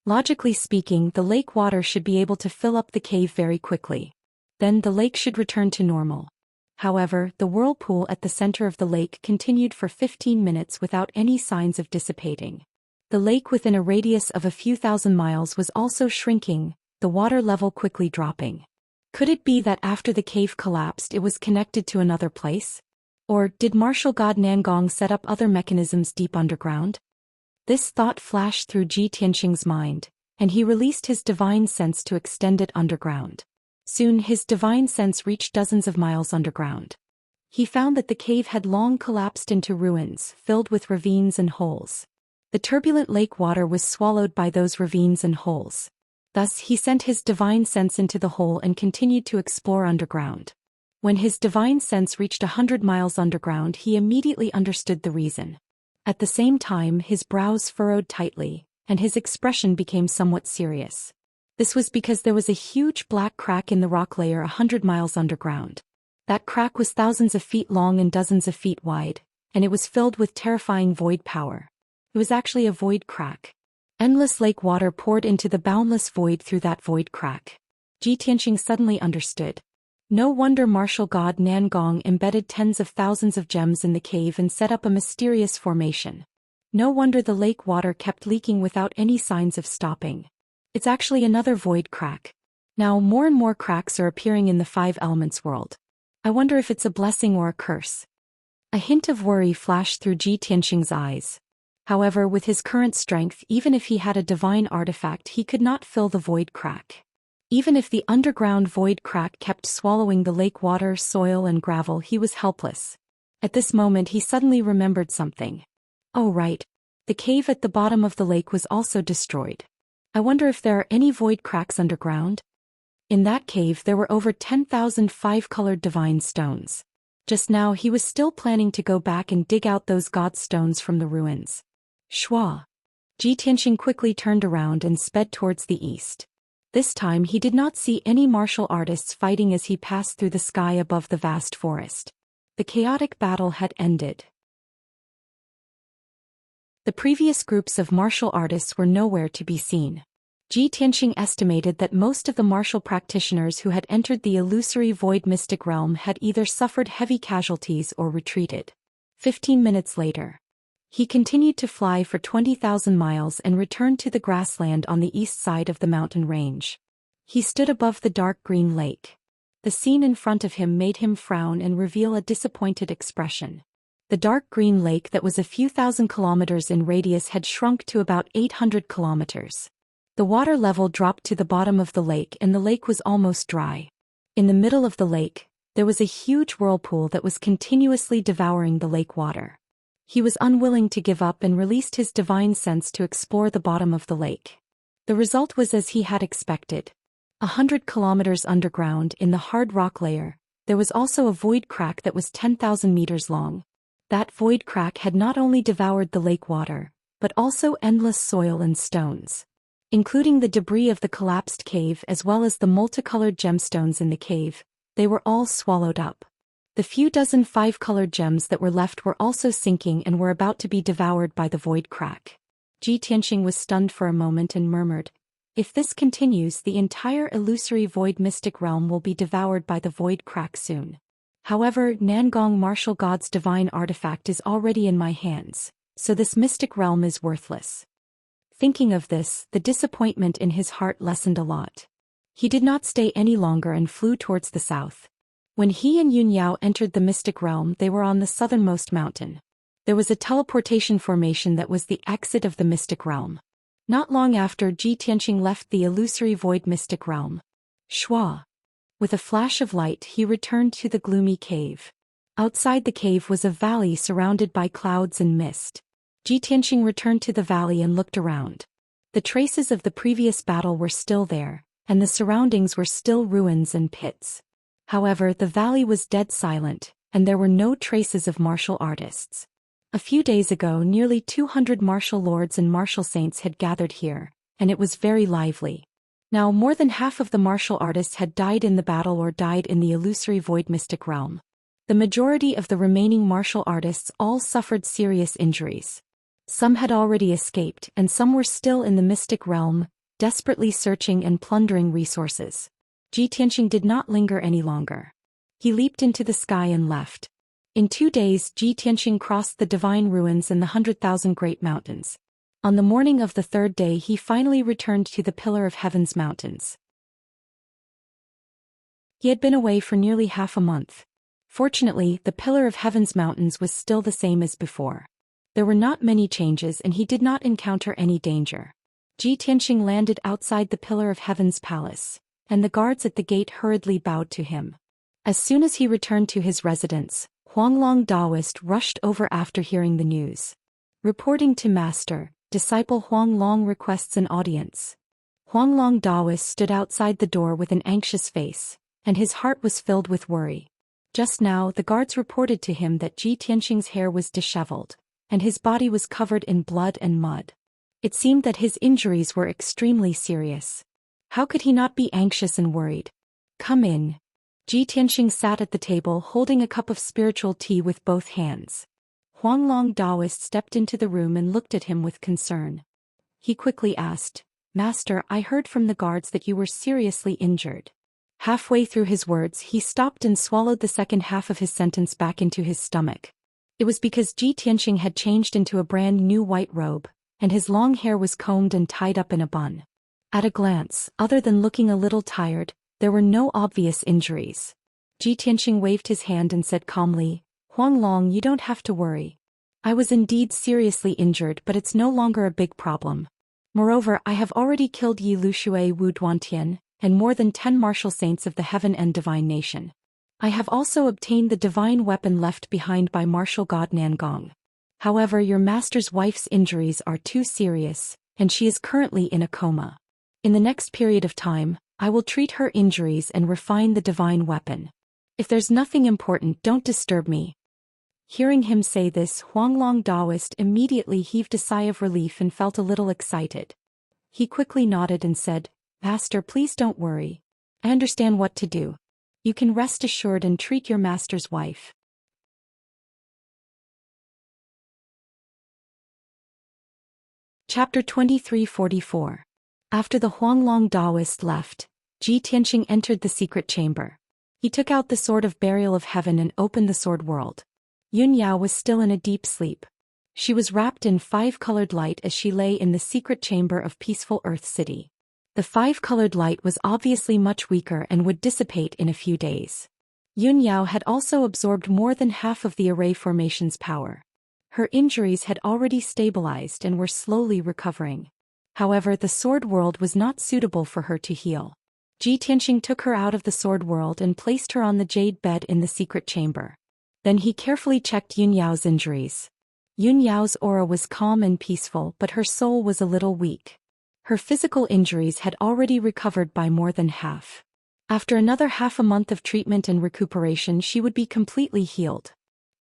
Logically speaking, the lake water should be able to fill up the cave very quickly. Then the lake should return to normal. However, the whirlpool at the center of the lake continued for 15 minutes without any signs of dissipating. The lake within a radius of a few thousand miles was also shrinking, the water level quickly dropping. Could it be that after the cave collapsed it was connected to another place? Or did martial god Nangong set up other mechanisms deep underground? This thought flashed through Ji Tianqing's mind, and he released his divine sense to extend it underground. Soon his divine sense reached dozens of miles underground. He found that the cave had long collapsed into ruins, filled with ravines and holes. The turbulent lake water was swallowed by those ravines and holes. Thus he sent his divine sense into the hole and continued to explore underground. When his divine sense reached 100 miles underground, he immediately understood the reason. At the same time, his brows furrowed tightly, and his expression became somewhat serious. This was because there was a huge black crack in the rock layer 100 miles underground. That crack was thousands of feet long and dozens of feet wide, and it was filled with terrifying void power. It was actually a void crack. Endless lake water poured into the boundless void through that void crack. Ji Tianqing suddenly understood. No wonder martial god Nangong embedded tens of thousands of gems in the cave and set up a mysterious formation. No wonder the lake water kept leaking without any signs of stopping. It's actually another void crack. Now more and more cracks are appearing in the 5 elements world. I wonder if it's a blessing or a curse. A hint of worry flashed through Ji Tianqing's eyes. However, with his current strength, even if he had a divine artifact, he could not fill the void crack. Even if the underground void crack kept swallowing the lake water, soil and gravel, he was helpless. At this moment he suddenly remembered something. Oh right. The cave at the bottom of the lake was also destroyed. I wonder if there are any void cracks underground? In that cave there were over 10,000 5-colored divine stones. Just now he was still planning to go back and dig out those god stones from the ruins. Shwa! Ji Tianqing quickly turned around and sped towards the east. This time he did not see any martial artists fighting as he passed through the sky above the vast forest. The chaotic battle had ended. The previous groups of martial artists were nowhere to be seen. Ji Tianqing estimated that most of the martial practitioners who had entered the illusory void mystic realm had either suffered heavy casualties or retreated. 15 minutes later, he continued to fly for 20,000 miles and returned to the grassland on the east side of the mountain range. He stood above the dark green lake. The scene in front of him made him frown and reveal a disappointed expression. The dark green lake that was a few thousand kilometers in radius had shrunk to about 800 kilometers. The water level dropped to the bottom of the lake and the lake was almost dry. In the middle of the lake, there was a huge whirlpool that was continuously devouring the lake water. He was unwilling to give up and released his divine sense to explore the bottom of the lake. The result was as he had expected. 100 kilometers underground in the hard rock layer, there was also a void crack that was 10,000 meters long. That void crack had not only devoured the lake water, but also endless soil and stones, including the debris of the collapsed cave as well as the multicolored gemstones in the cave. They were all swallowed up. The few dozen 5-colored gems that were left were also sinking and were about to be devoured by the void crack. Ji Tianxing was stunned for a moment and murmured, "If this continues, the entire illusory void mystic realm will be devoured by the void crack soon. However, Nangong martial god's divine artifact is already in my hands, so this mystic realm is worthless." Thinking of this, the disappointment in his heart lessened a lot. He did not stay any longer and flew towards the south. When he and Yun Yao entered the mystic realm, they were on the southernmost mountain. There was a teleportation formation that was the exit of the mystic realm. Not long after, Ji Tianxing left the illusory void mystic realm. Shua. With a flash of light, he returned to the gloomy cave. Outside the cave was a valley surrounded by clouds and mist. Ji Tianxing returned to the valley and looked around. The traces of the previous battle were still there, and the surroundings were still ruins and pits. However, the valley was dead silent, and there were no traces of martial artists. A few days ago, nearly 200 martial lords and martial saints had gathered here, and it was very lively. Now more than half of the martial artists had died in the battle or died in the illusory void mystic realm. The majority of the remaining martial artists all suffered serious injuries. Some had already escaped, and some were still in the mystic realm, desperately searching and plundering resources. Ji Tianxing did not linger any longer. He leaped into the sky and left. In 2 days, Ji Tianxing crossed the divine ruins and the 100,000 great mountains. On the morning of the 3rd day, he finally returned to the Pillar of Heaven's mountains. He had been away for nearly half a month. Fortunately, the Pillar of Heaven's mountains was still the same as before. There were not many changes and he did not encounter any danger. Ji Tianxing landed outside the Pillar of Heaven's palace, and the guards at the gate hurriedly bowed to him. As soon as he returned to his residence, Huanglong Daoist rushed over after hearing the news. Reporting to Master, disciple Huanglong requests an audience. Huanglong Daoist stood outside the door with an anxious face, and his heart was filled with worry. Just now, the guards reported to him that Ji Tianxing's hair was disheveled, and his body was covered in blood and mud. It seemed that his injuries were extremely serious. How could he not be anxious and worried? "Come in." Ji Tianxing sat at the table holding a cup of spiritual tea with both hands. Huanglong Daoist stepped into the room and looked at him with concern. He quickly asked, "Master, I heard from the guards that you were seriously injured." Halfway through his words, he stopped and swallowed the second half of his sentence back into his stomach. It was because Ji Tianxing had changed into a brand new white robe, and his long hair was combed and tied up in a bun. At a glance, other than looking a little tired, there were no obvious injuries. Ji Tianxing waved his hand and said calmly, "Huanglong, you don't have to worry. I was indeed seriously injured, but it's no longer a big problem. Moreover, I have already killed Yi Lushui Wu Duantian, and more than 10 martial saints of the heaven and divine nation. I have also obtained the divine weapon left behind by martial god Nangong. However, your master's wife's injuries are too serious, and she is currently in a coma. In the next period of time, I will treat her injuries and refine the divine weapon. If there's nothing important, don't disturb me." Hearing him say this, Huanglong Daoist immediately heaved a sigh of relief and felt a little excited. He quickly nodded and said, "Master, please don't worry. I understand what to do. You can rest assured and treat your master's wife." Chapter 2344. After the Huanglong Daoist left, Ji Tianxing entered the secret chamber. He took out the sword of burial of heaven and opened the sword world. Yun Yao was still in a deep sleep. She was wrapped in 5-colored light as she lay in the secret chamber of peaceful Earth City. The five-colored light was obviously much weaker and would dissipate in a few days. Yun Yao had also absorbed more than half of the array formation's power. Her injuries had already stabilized and were slowly recovering. However, the sword world was not suitable for her to heal. Ji Tianxing took her out of the sword world and placed her on the jade bed in the secret chamber. Then he carefully checked Yun Yao's injuries. Yun Yao's aura was calm and peaceful, but her soul was a little weak. Her physical injuries had already recovered by more than half. After another half a month of treatment and recuperation, she would be completely healed.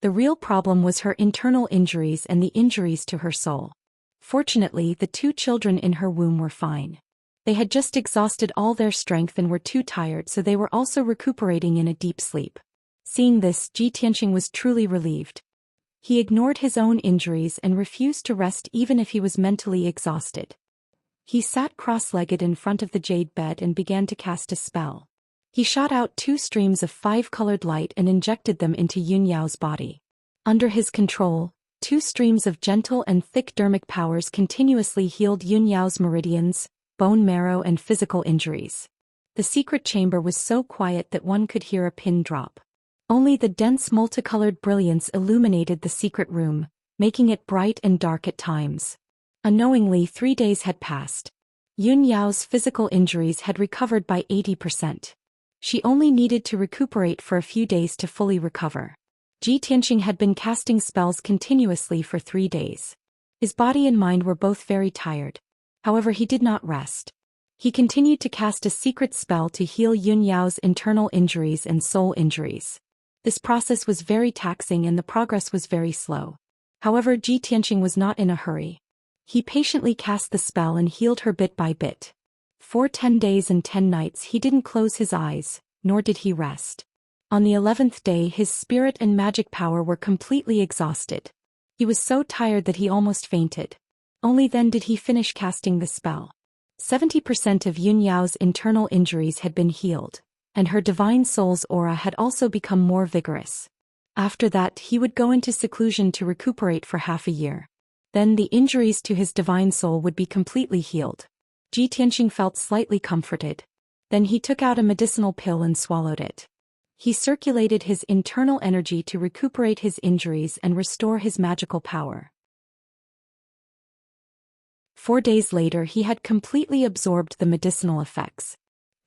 The real problem was her internal injuries and the injuries to her soul. Fortunately, the two children in her womb were fine. They had just exhausted all their strength and were too tired, so they were also recuperating in a deep sleep. Seeing this, Ji Tianxing was truly relieved. He ignored his own injuries and refused to rest even if he was mentally exhausted. He sat cross-legged in front of the jade bed and began to cast a spell. He shot out 2 streams of five-colored light and injected them into Yun Yao's body. Under his control, 2 streams of gentle and thick dermic powers continuously healed Yun Yao's meridians, bone marrow and physical injuries. The secret chamber was so quiet that one could hear a pin drop. Only the dense multicolored brilliance illuminated the secret room, making it bright and dark at times. Unknowingly, 3 days had passed. Yun Yao's physical injuries had recovered by 80%. She only needed to recuperate for a few days to fully recover. Ji Tianxing had been casting spells continuously for 3 days. His body and mind were both very tired. However, he did not rest. He continued to cast a secret spell to heal Yun Yao's internal injuries and soul injuries. This process was very taxing and the progress was very slow. However, Ji Tianxing was not in a hurry. He patiently cast the spell and healed her bit by bit. For 10 days and 10 nights he didn't close his eyes, nor did he rest. On the 11th day his spirit and magic power were completely exhausted. He was so tired that he almost fainted. Only then did he finish casting the spell. 70% of Yun Yao's internal injuries had been healed, and her divine soul's aura had also become more vigorous. After that he would go into seclusion to recuperate for half a year. Then the injuries to his divine soul would be completely healed. Ji Tianxing felt slightly comforted. Then he took out a medicinal pill and swallowed it. He circulated his internal energy to recuperate his injuries and restore his magical power. 4 days later he had completely absorbed the medicinal effects.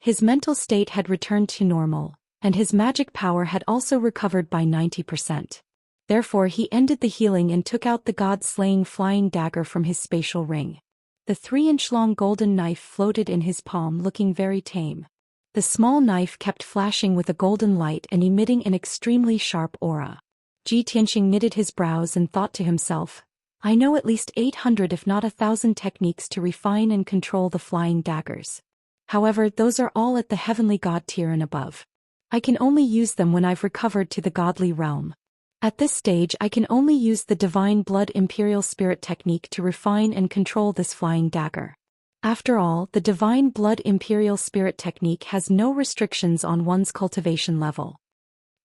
His mental state had returned to normal, and his magic power had also recovered by 90%. Therefore he ended the healing and took out the god-slaying flying dagger from his spatial ring. The 3-inch-long golden knife floated in his palm, looking very tame. The small knife kept flashing with a golden light and emitting an extremely sharp aura. Ji Tianxing knitted his brows and thought to himself, I know at least 800 if not 1,000 techniques to refine and control the flying daggers. However, those are all at the heavenly god tier and above. I can only use them when I've recovered to the godly realm. At this stage I can only use the Divine Blood Imperial Spirit technique to refine and control this flying dagger. After all, the Divine Blood Imperial Spirit technique has no restrictions on one's cultivation level.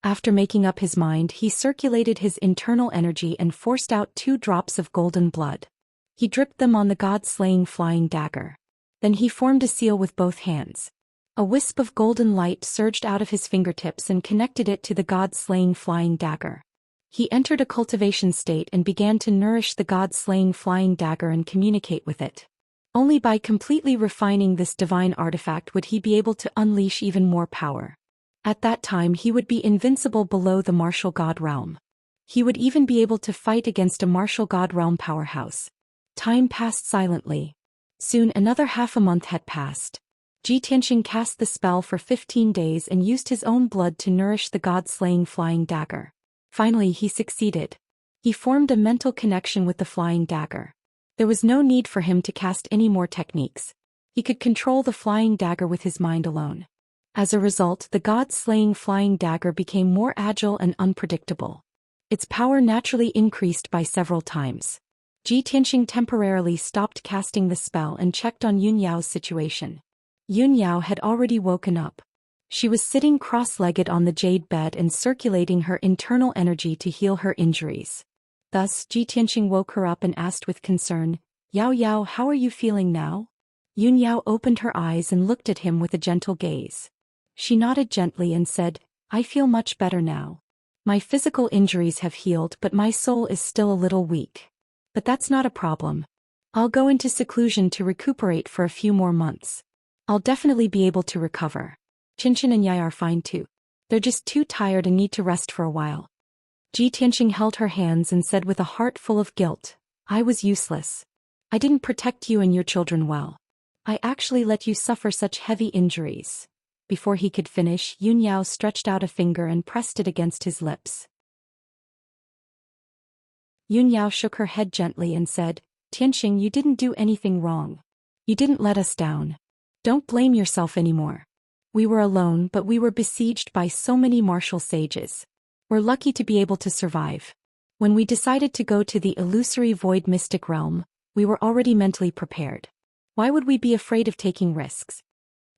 After making up his mind, he circulated his internal energy and forced out 2 drops of golden blood. He dripped them on the god-slaying flying dagger. Then he formed a seal with both hands. A wisp of golden light surged out of his fingertips and connected it to the god-slaying flying dagger. He entered a cultivation state and began to nourish the god-slaying flying dagger and communicate with it. Only by completely refining this divine artifact would he be able to unleash even more power. At that time he would be invincible below the martial god realm. He would even be able to fight against a martial god realm powerhouse. Time passed silently. Soon another half a month had passed. Ji Tianxing cast the spell for 15 days and used his own blood to nourish the god-slaying flying dagger. Finally he succeeded. He formed a mental connection with the flying dagger. There was no need for him to cast any more techniques. He could control the flying dagger with his mind alone. As a result, the god-slaying flying dagger became more agile and unpredictable. Its power naturally increased by several times. Ji Tianxing temporarily stopped casting the spell and checked on Yun Yao's situation. Yun Yao had already woken up. She was sitting cross-legged on the jade bed and circulating her internal energy to heal her injuries. Thus, Ji Tianxing woke her up and asked with concern, Yao Yao, how are you feeling now? Yun Yao opened her eyes and looked at him with a gentle gaze. She nodded gently and said, I feel much better now. My physical injuries have healed, but my soul is still a little weak. But that's not a problem. I'll go into seclusion to recuperate for a few more months. I'll definitely be able to recover. Xianxia and Yai are fine too. They're just too tired and need to rest for a while. Tianxing held her hands and said with a heart full of guilt, I was useless. I didn't protect you and your children well. I actually let you suffer such heavy injuries. Before he could finish, Yun Yao stretched out a finger and pressed it against his lips. Yun Yao shook her head gently and said, Tianxing, you didn't do anything wrong. You didn't let us down. Don't blame yourself anymore. We were alone, but we were besieged by so many martial sages. We're lucky to be able to survive. When we decided to go to the illusory void mystic realm, we were already mentally prepared. Why would we be afraid of taking risks?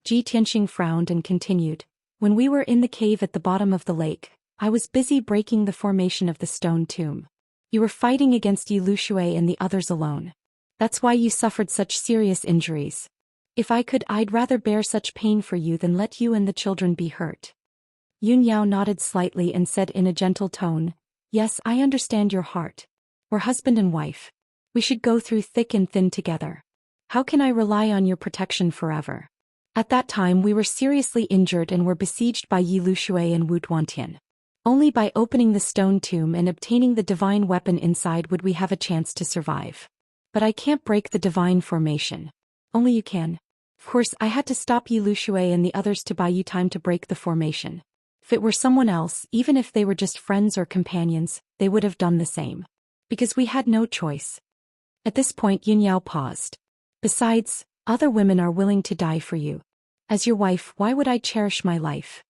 Tianxing frowned and continued, when we were in the cave at the bottom of the lake, I was busy breaking the formation of the stone tomb. You were fighting against Yi Lushui and the others alone. That's why you suffered such serious injuries. If I could, I'd rather bear such pain for you than let you and the children be hurt. Yun Yao nodded slightly and said in a gentle tone, Yes, I understand your heart. We're husband and wife. We should go through thick and thin together. How can I rely on your protection forever? At that time we were seriously injured and were besieged by Yi Lushui and Wu Duantian. Only by opening the stone tomb and obtaining the divine weapon inside would we have a chance to survive. But I can't break the divine formation. Only you can. Of course, I had to stop Yi Lushui and the others to buy you time to break the formation. If it were someone else, even if they were just friends or companions, they would have done the same. Because we had no choice. At this point Yun Yao paused. Besides, other women are willing to die for you. As your wife, why would I cherish my life?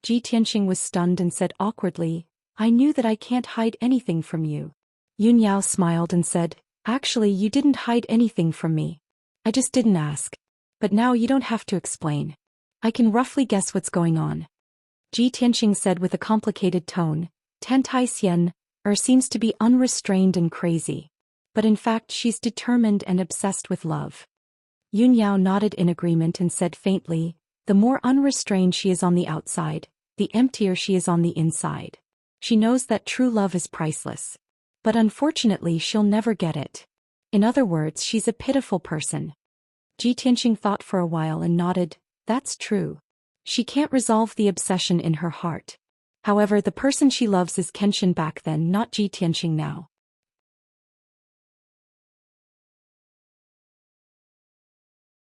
Tianxing was stunned and said awkwardly, I knew that I can't hide anything from you. Yun Yao smiled and said, Actually, you didn't hide anything from me. I just didn't ask. But now you don't have to explain. I can roughly guess what's going on. Tianxing said with a complicated tone, Tantai Xian, seems to be unrestrained and crazy. But in fact she's determined and obsessed with love. Yun Yao nodded in agreement and said faintly, the more unrestrained she is on the outside, the emptier she is on the inside. She knows that true love is priceless. But unfortunately she'll never get it. In other words, she's a pitiful person. Tianxing thought for a while and nodded, that's true. She can't resolve the obsession in her heart. However, the person she loves is Kenshin back then, not Tianxing now.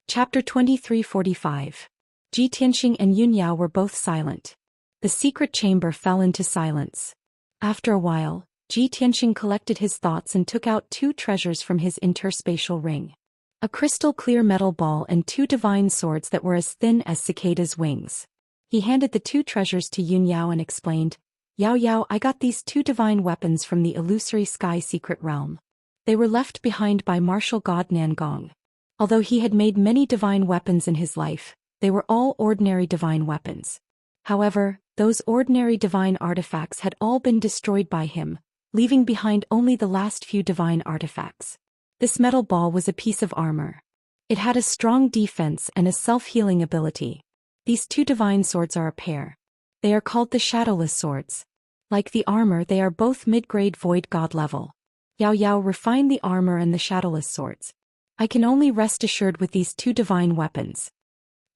Chapter 2345. Tianxing and Yun Yao were both silent. The secret chamber fell into silence. After a while, Tianxing collected his thoughts and took out 2 treasures from his interspatial ring. A crystal-clear metal ball and 2 divine swords that were as thin as cicadas' wings. He handed the 2 treasures to Yun Yao and explained, Yao, I got these 2 divine weapons from the illusory sky secret realm. They were left behind by martial god Nangong. Although he had made many divine weapons in his life, they were all ordinary divine weapons. However, those ordinary divine artifacts had all been destroyed by him, leaving behind only the last few divine artifacts. This metal ball was a piece of armor. It had a strong defense and a self-healing ability. These 2 divine swords are a pair. They are called the Shadowless Swords. Like the armor, they are both mid-grade void god level. Yao refined the armor and the Shadowless Swords. I can only rest assured with these 2 divine weapons.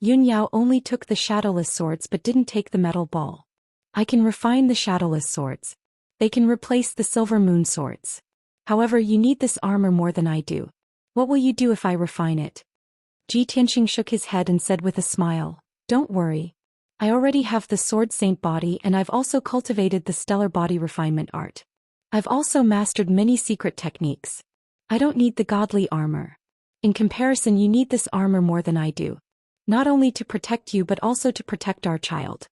Yun Yao only took the Shadowless Swords but didn't take the metal ball. I can refine the Shadowless Swords. They can replace the Silver Moon Swords. However, you need this armor more than I do. What will you do if I refine it? Tianxing shook his head and said with a smile, Don't worry. I already have the Sword Saint body and I've also cultivated the Stellar Body refinement art. I've also mastered many secret techniques. I don't need the godly armor. In comparison, you need this armor more than I do. Not only to protect you but also to protect our child.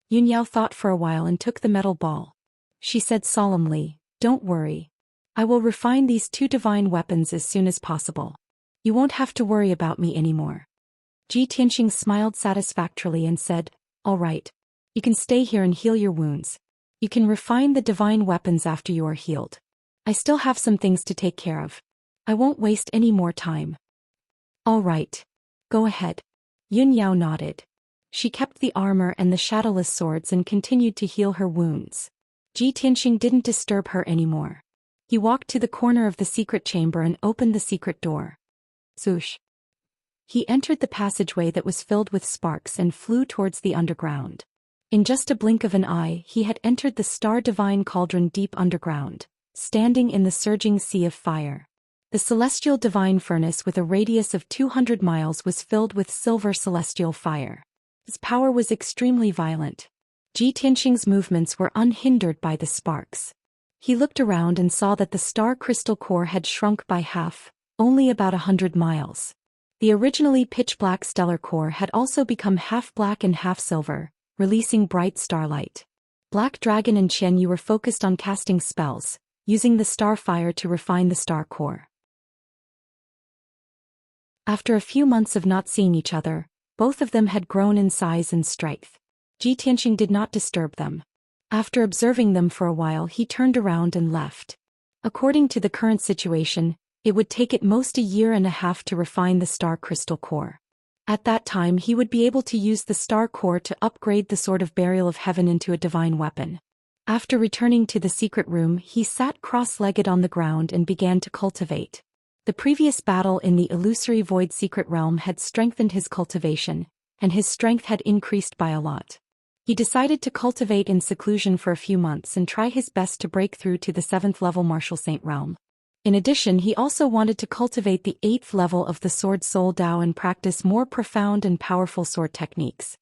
Yun Yao thought for a while and took the metal ball. She said solemnly, Don't worry. I will refine these 2 divine weapons as soon as possible. You won't have to worry about me anymore. Tianxing smiled satisfactorily and said, All right. You can stay here and heal your wounds. You can refine the divine weapons after you are healed. I still have some things to take care of. I won't waste any more time. All right. Go ahead. Yun Yao nodded. She kept the armor and the shadowless swords and continued to heal her wounds. Ji Tianxing didn't disturb her anymore. He walked to the corner of the secret chamber and opened the secret door. Swoosh. He entered the passageway that was filled with sparks and flew towards the underground. In just a blink of an eye, he had entered the star-divine cauldron deep underground, standing in the surging sea of fire. The celestial divine furnace with a radius of 200 miles was filled with silver celestial fire. Its power was extremely violent. Ji Tianxing's movements were unhindered by the sparks. He looked around and saw that the star crystal core had shrunk by half, only about 100 miles. The originally pitch-black stellar core had also become half black and half silver, releasing bright starlight. Black Dragon and Qian Yu were focused on casting spells, using the star fire to refine the star core. After a few months of not seeing each other, both of them had grown in size and strength. Ji Tianxing did not disturb them. After observing them for a while, he turned around and left. According to the current situation, it would take at most a year and a half to refine the star crystal core. At that time, he would be able to use the star core to upgrade the Sword of Burial of Heaven into a divine weapon. After returning to the secret room, he sat cross-legged on the ground and began to cultivate. The previous battle in the illusory void secret realm had strengthened his cultivation, and his strength had increased by a lot. He decided to cultivate in seclusion for a few months and try his best to break through to the 7th level Martial Saint realm. In addition, he also wanted to cultivate the 8th level of the Sword Soul Dao and practice more profound and powerful sword techniques.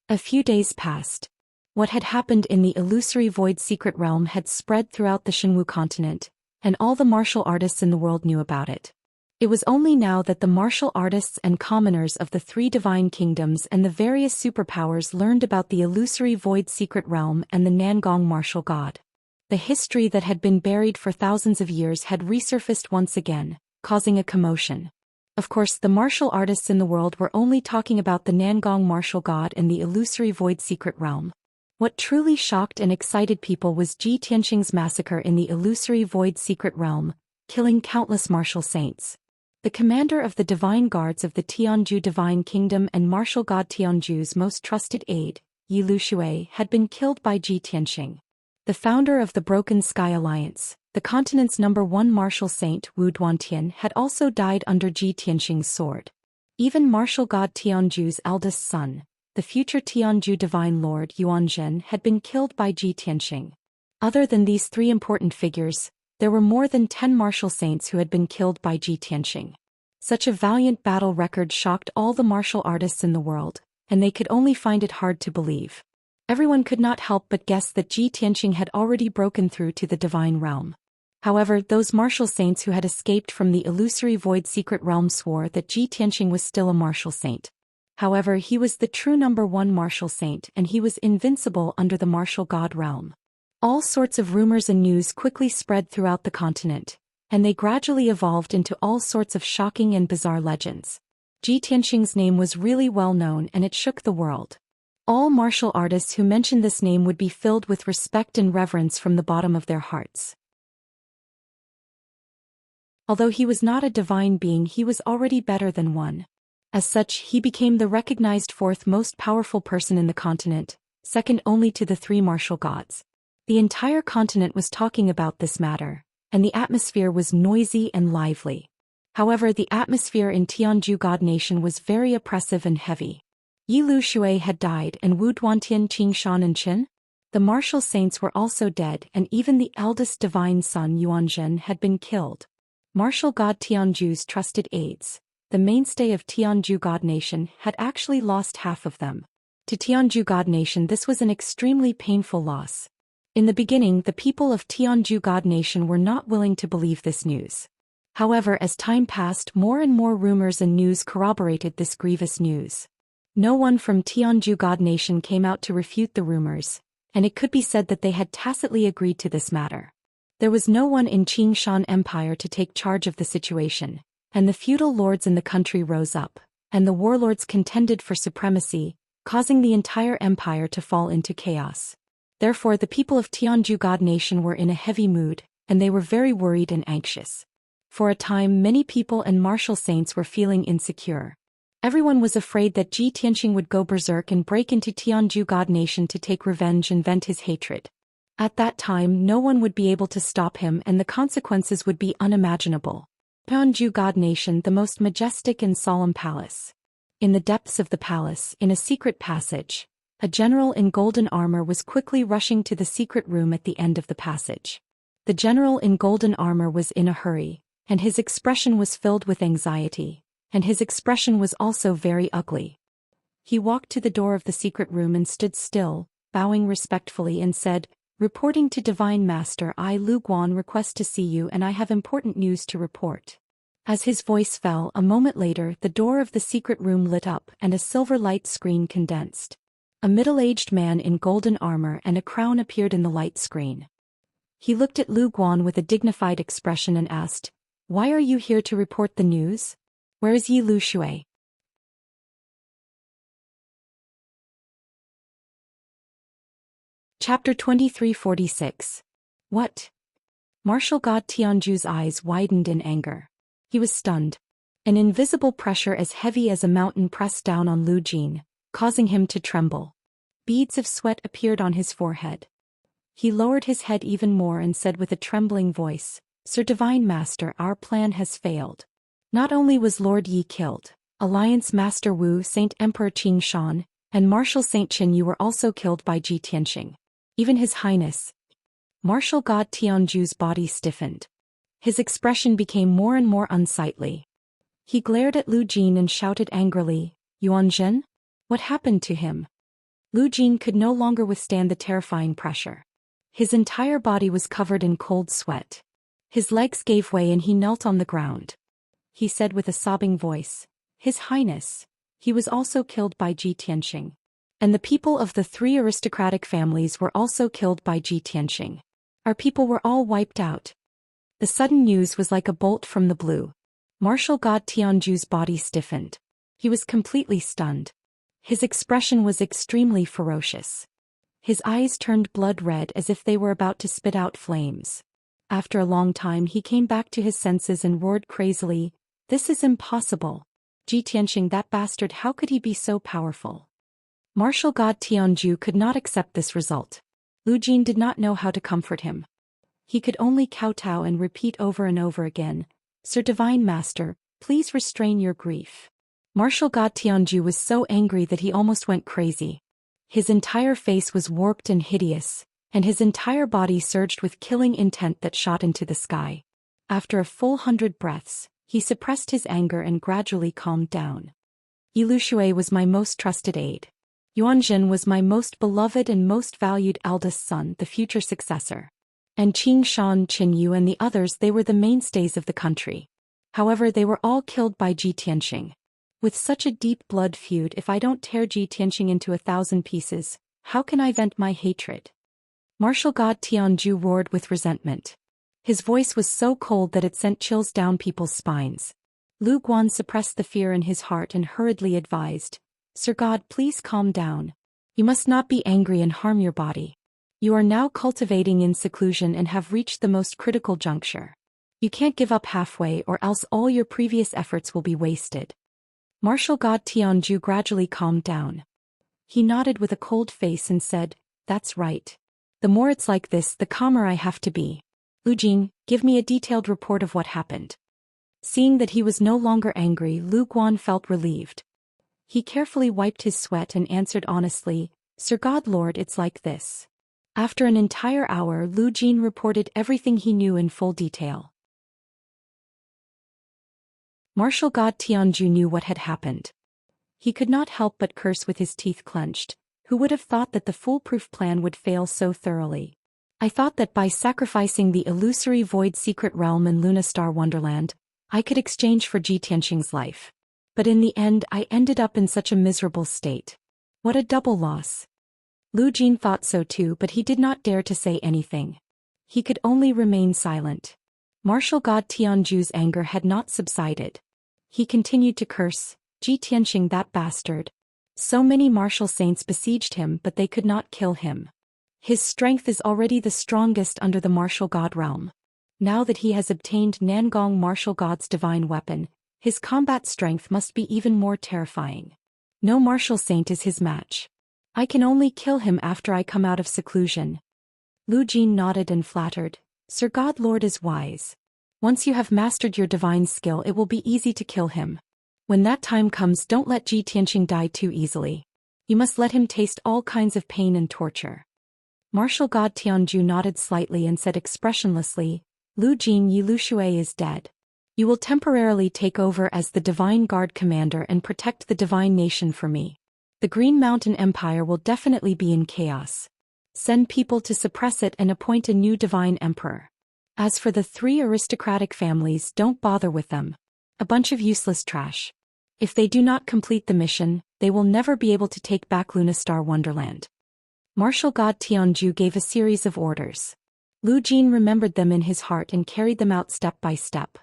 A few days passed. What had happened in the illusory void secret realm had spread throughout the Shenwu continent, and all the martial artists in the world knew about it. It was only now that the martial artists and commoners of the 3 divine kingdoms and the various superpowers learned about the illusory void secret realm and the Nangong martial god. The history that had been buried for thousands of years had resurfaced once again, causing a commotion. Of course, the martial artists in the world were only talking about the Nangong martial god and the illusory void secret realm. What truly shocked and excited people was Ji Tianxing's massacre in the illusory void secret realm, killing countless martial saints. The commander of the divine guards of the Tianju divine kingdom and martial god Tianju's most trusted aide, Yi Lushui, had been killed by Ji Tianxing. The founder of the Broken Sky Alliance, the continent's #1 martial saint Wu Duantian, had also died under Ji Tianxing's sword. Even martial god Tianju's eldest son, the future Tianju divine lord Yuanzhen, had been killed by Ji Tianxing. Other than these 3 important figures, there were more than 10 martial saints who had been killed by Ji Tianxing. Such a valiant battle record shocked all the martial artists in the world, and they could only find it hard to believe. Everyone could not help but guess that Ji Tianxing had already broken through to the divine realm. However, those martial saints who had escaped from the illusory void secret realm swore that Ji Tianxing was still a martial saint. However, he was the true #1 martial saint and he was invincible under the martial god realm. All sorts of rumors and news quickly spread throughout the continent, and they gradually evolved into all sorts of shocking and bizarre legends. Ji Tianxing's name was really well known and it shook the world. All martial artists who mentioned this name would be filled with respect and reverence from the bottom of their hearts. Although he was not a divine being, he was already better than one. As such, he became the recognized 4th most powerful person in the continent, second only to the 3 martial gods. The entire continent was talking about this matter, and the atmosphere was noisy and lively. However, the atmosphere in Tianju God Nation was very oppressive and heavy. Yi Lushui had died and Wu Duantian, Qing Shan and Qin? The martial saints were also dead and even the eldest divine son Yuanzhen had been killed. Martial god Tianju's trusted aides, the mainstay of Tianju God Nation, had actually lost half of them. To Tianju God Nation, this was an extremely painful loss. In the beginning, the people of Tianju God Nation were not willing to believe this news. However, as time passed, more and more rumors and news corroborated this grievous news. No one from Tianju God Nation came out to refute the rumors, and it could be said that they had tacitly agreed to this matter. There was no one in Qing Shan Empire to take charge of the situation, and the feudal lords in the country rose up, and the warlords contended for supremacy, causing the entire empire to fall into chaos. Therefore, the people of Tianju God Nation were in a heavy mood, and they were very worried and anxious. For a time, many people and martial saints were feeling insecure. Everyone was afraid that Ji Tianxing would go berserk and break into Tianzhu God Nation to take revenge and vent his hatred. At that time, no one would be able to stop him and the consequences would be unimaginable. Tianzhu God Nation, the most majestic and solemn palace. In the depths of the palace, in a secret passage, a general in golden armor was quickly rushing to the secret room at the end of the passage. The general in golden armor was in a hurry, and his expression was filled with anxiety, and his expression was also very ugly. He walked to the door of the secret room and stood still, bowing respectfully and said, "Reporting to Divine Master, I Lu Guan request to see you and I have important news to report." As his voice fell, a moment later the door of the secret room lit up and a silver light screen condensed. A middle-aged man in golden armor and a crown appeared in the light screen. He looked at Lu Guan with a dignified expression and asked, "Why are you here to report the news? Where is Yi Lu Shui?" Chapter 2346. What? Martial God Tianzhu's eyes widened in anger. He was stunned. An invisible pressure as heavy as a mountain pressed down on Lu Jin, causing him to tremble. Beads of sweat appeared on his forehead. He lowered his head even more and said with a trembling voice, "Sir Divine Master, our plan has failed. Not only was Lord Yi killed, Alliance Master Wu, Saint Emperor Xianxia, and Martial Saint Qin Yu were also killed by Ji Tianxing. Even His Highness." Martial God Tianzhu's body stiffened. His expression became more and more unsightly. He glared at Lu Jin and shouted angrily, "Yuan Zhen? What happened to him?" Lu Jin could no longer withstand the terrifying pressure. His entire body was covered in cold sweat. His legs gave way and he knelt on the ground. He said with a sobbing voice, "His Highness, he was also killed by Ji Tianxing. And the people of the three aristocratic families were also killed by Ji Tianxing. Our people were all wiped out." The sudden news was like a bolt from the blue. Martial God Tianzhu's body stiffened. He was completely stunned. His expression was extremely ferocious. His eyes turned blood red as if they were about to spit out flames. After a long time he came back to his senses and roared crazily, "This is impossible. Ji Tianxing, that bastard, how could he be so powerful?" Martial God Tianzhu could not accept this result. Lu Jin did not know how to comfort him. He could only kowtow and repeat over and over again, "Sir Divine Master, please restrain your grief." Martial God Tianzhu was so angry that he almost went crazy. His entire face was warped and hideous, and his entire body surged with killing intent that shot into the sky. After a full 100 breaths, he suppressed his anger and gradually calmed down. "Yi Lu Shui was my most trusted aide. Yuan Zhen was my most beloved and most valued eldest son, the future successor. And Xianxia, Qin Yu and the others, they were the mainstays of the country. However, they were all killed by Ji Tianxing. With such a deep blood feud, if I don't tear Ji Tianxing into 1,000 pieces, how can I vent my hatred?" Martial God Tianzhu roared with resentment. His voice was so cold that it sent chills down people's spines. Lu Guan suppressed the fear in his heart and hurriedly advised, "Sir God, please calm down. You must not be angry and harm your body. You are now cultivating in seclusion and have reached the most critical juncture. You can't give up halfway or else all your previous efforts will be wasted." Martial God Tianzhu gradually calmed down. He nodded with a cold face and said, "That's right. The more it's like this, the calmer I have to be. Lu Jin, give me a detailed report of what happened." Seeing that he was no longer angry, Lu Guan felt relieved. He carefully wiped his sweat and answered honestly, "Sir God Lord, it's like this." After an entire hour, Lu Jin reported everything he knew in full detail. Martial God Tianzhu knew what had happened. He could not help but curse with his teeth clenched. Who would have thought that the foolproof plan would fail so thoroughly? I thought that by sacrificing the illusory void secret realm in Luna Star Wonderland, I could exchange for Ji Tianxing's life. But in the end I ended up in such a miserable state. What a double loss. Lu Jin thought so too, but he did not dare to say anything. He could only remain silent. Martial God Tianzhu's anger had not subsided. He continued to curse, "Ji Tianxing, that bastard." So many martial saints besieged him, but they could not kill him. His strength is already the strongest under the martial god realm. Now that he has obtained Nangong Martial God's divine weapon, his combat strength must be even more terrifying. No martial saint is his match. I can only kill him after I come out of seclusion. Lu Jin nodded and flattered. Sir God Lord is wise. Once you have mastered your divine skill, it will be easy to kill him. When that time comes, don't let Ji Tianqing die too easily. You must let him taste all kinds of pain and torture. Martial God Tianju nodded slightly and said expressionlessly, Lu Jin Yi Lu Shui is dead. You will temporarily take over as the Divine Guard Commander and protect the Divine Nation for me. The Green Mountain Empire will definitely be in chaos. Send people to suppress it and appoint a new Divine Emperor. As for the 3 aristocratic families, don't bother with them. A bunch of useless trash. If they do not complete the mission, they will never be able to take back Lunastar Wonderland. Martial God Tianju gave a series of orders. Lu Jin remembered them in his heart and carried them out step by step.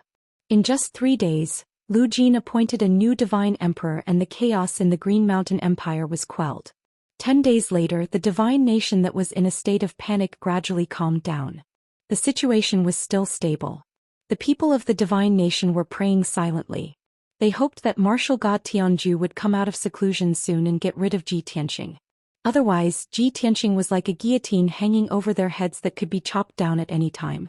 In just 3 days, Lu Jin appointed a new divine emperor and the chaos in the Green Mountain Empire was quelled. 10 days later, the divine nation that was in a state of panic gradually calmed down. The situation was still stable. The people of the divine nation were praying silently. They hoped that martial god Tianju would come out of seclusion soon and get rid of Ji Tianqing. Otherwise, Ji Tianqing was like a guillotine hanging over their heads that could be chopped down at any time.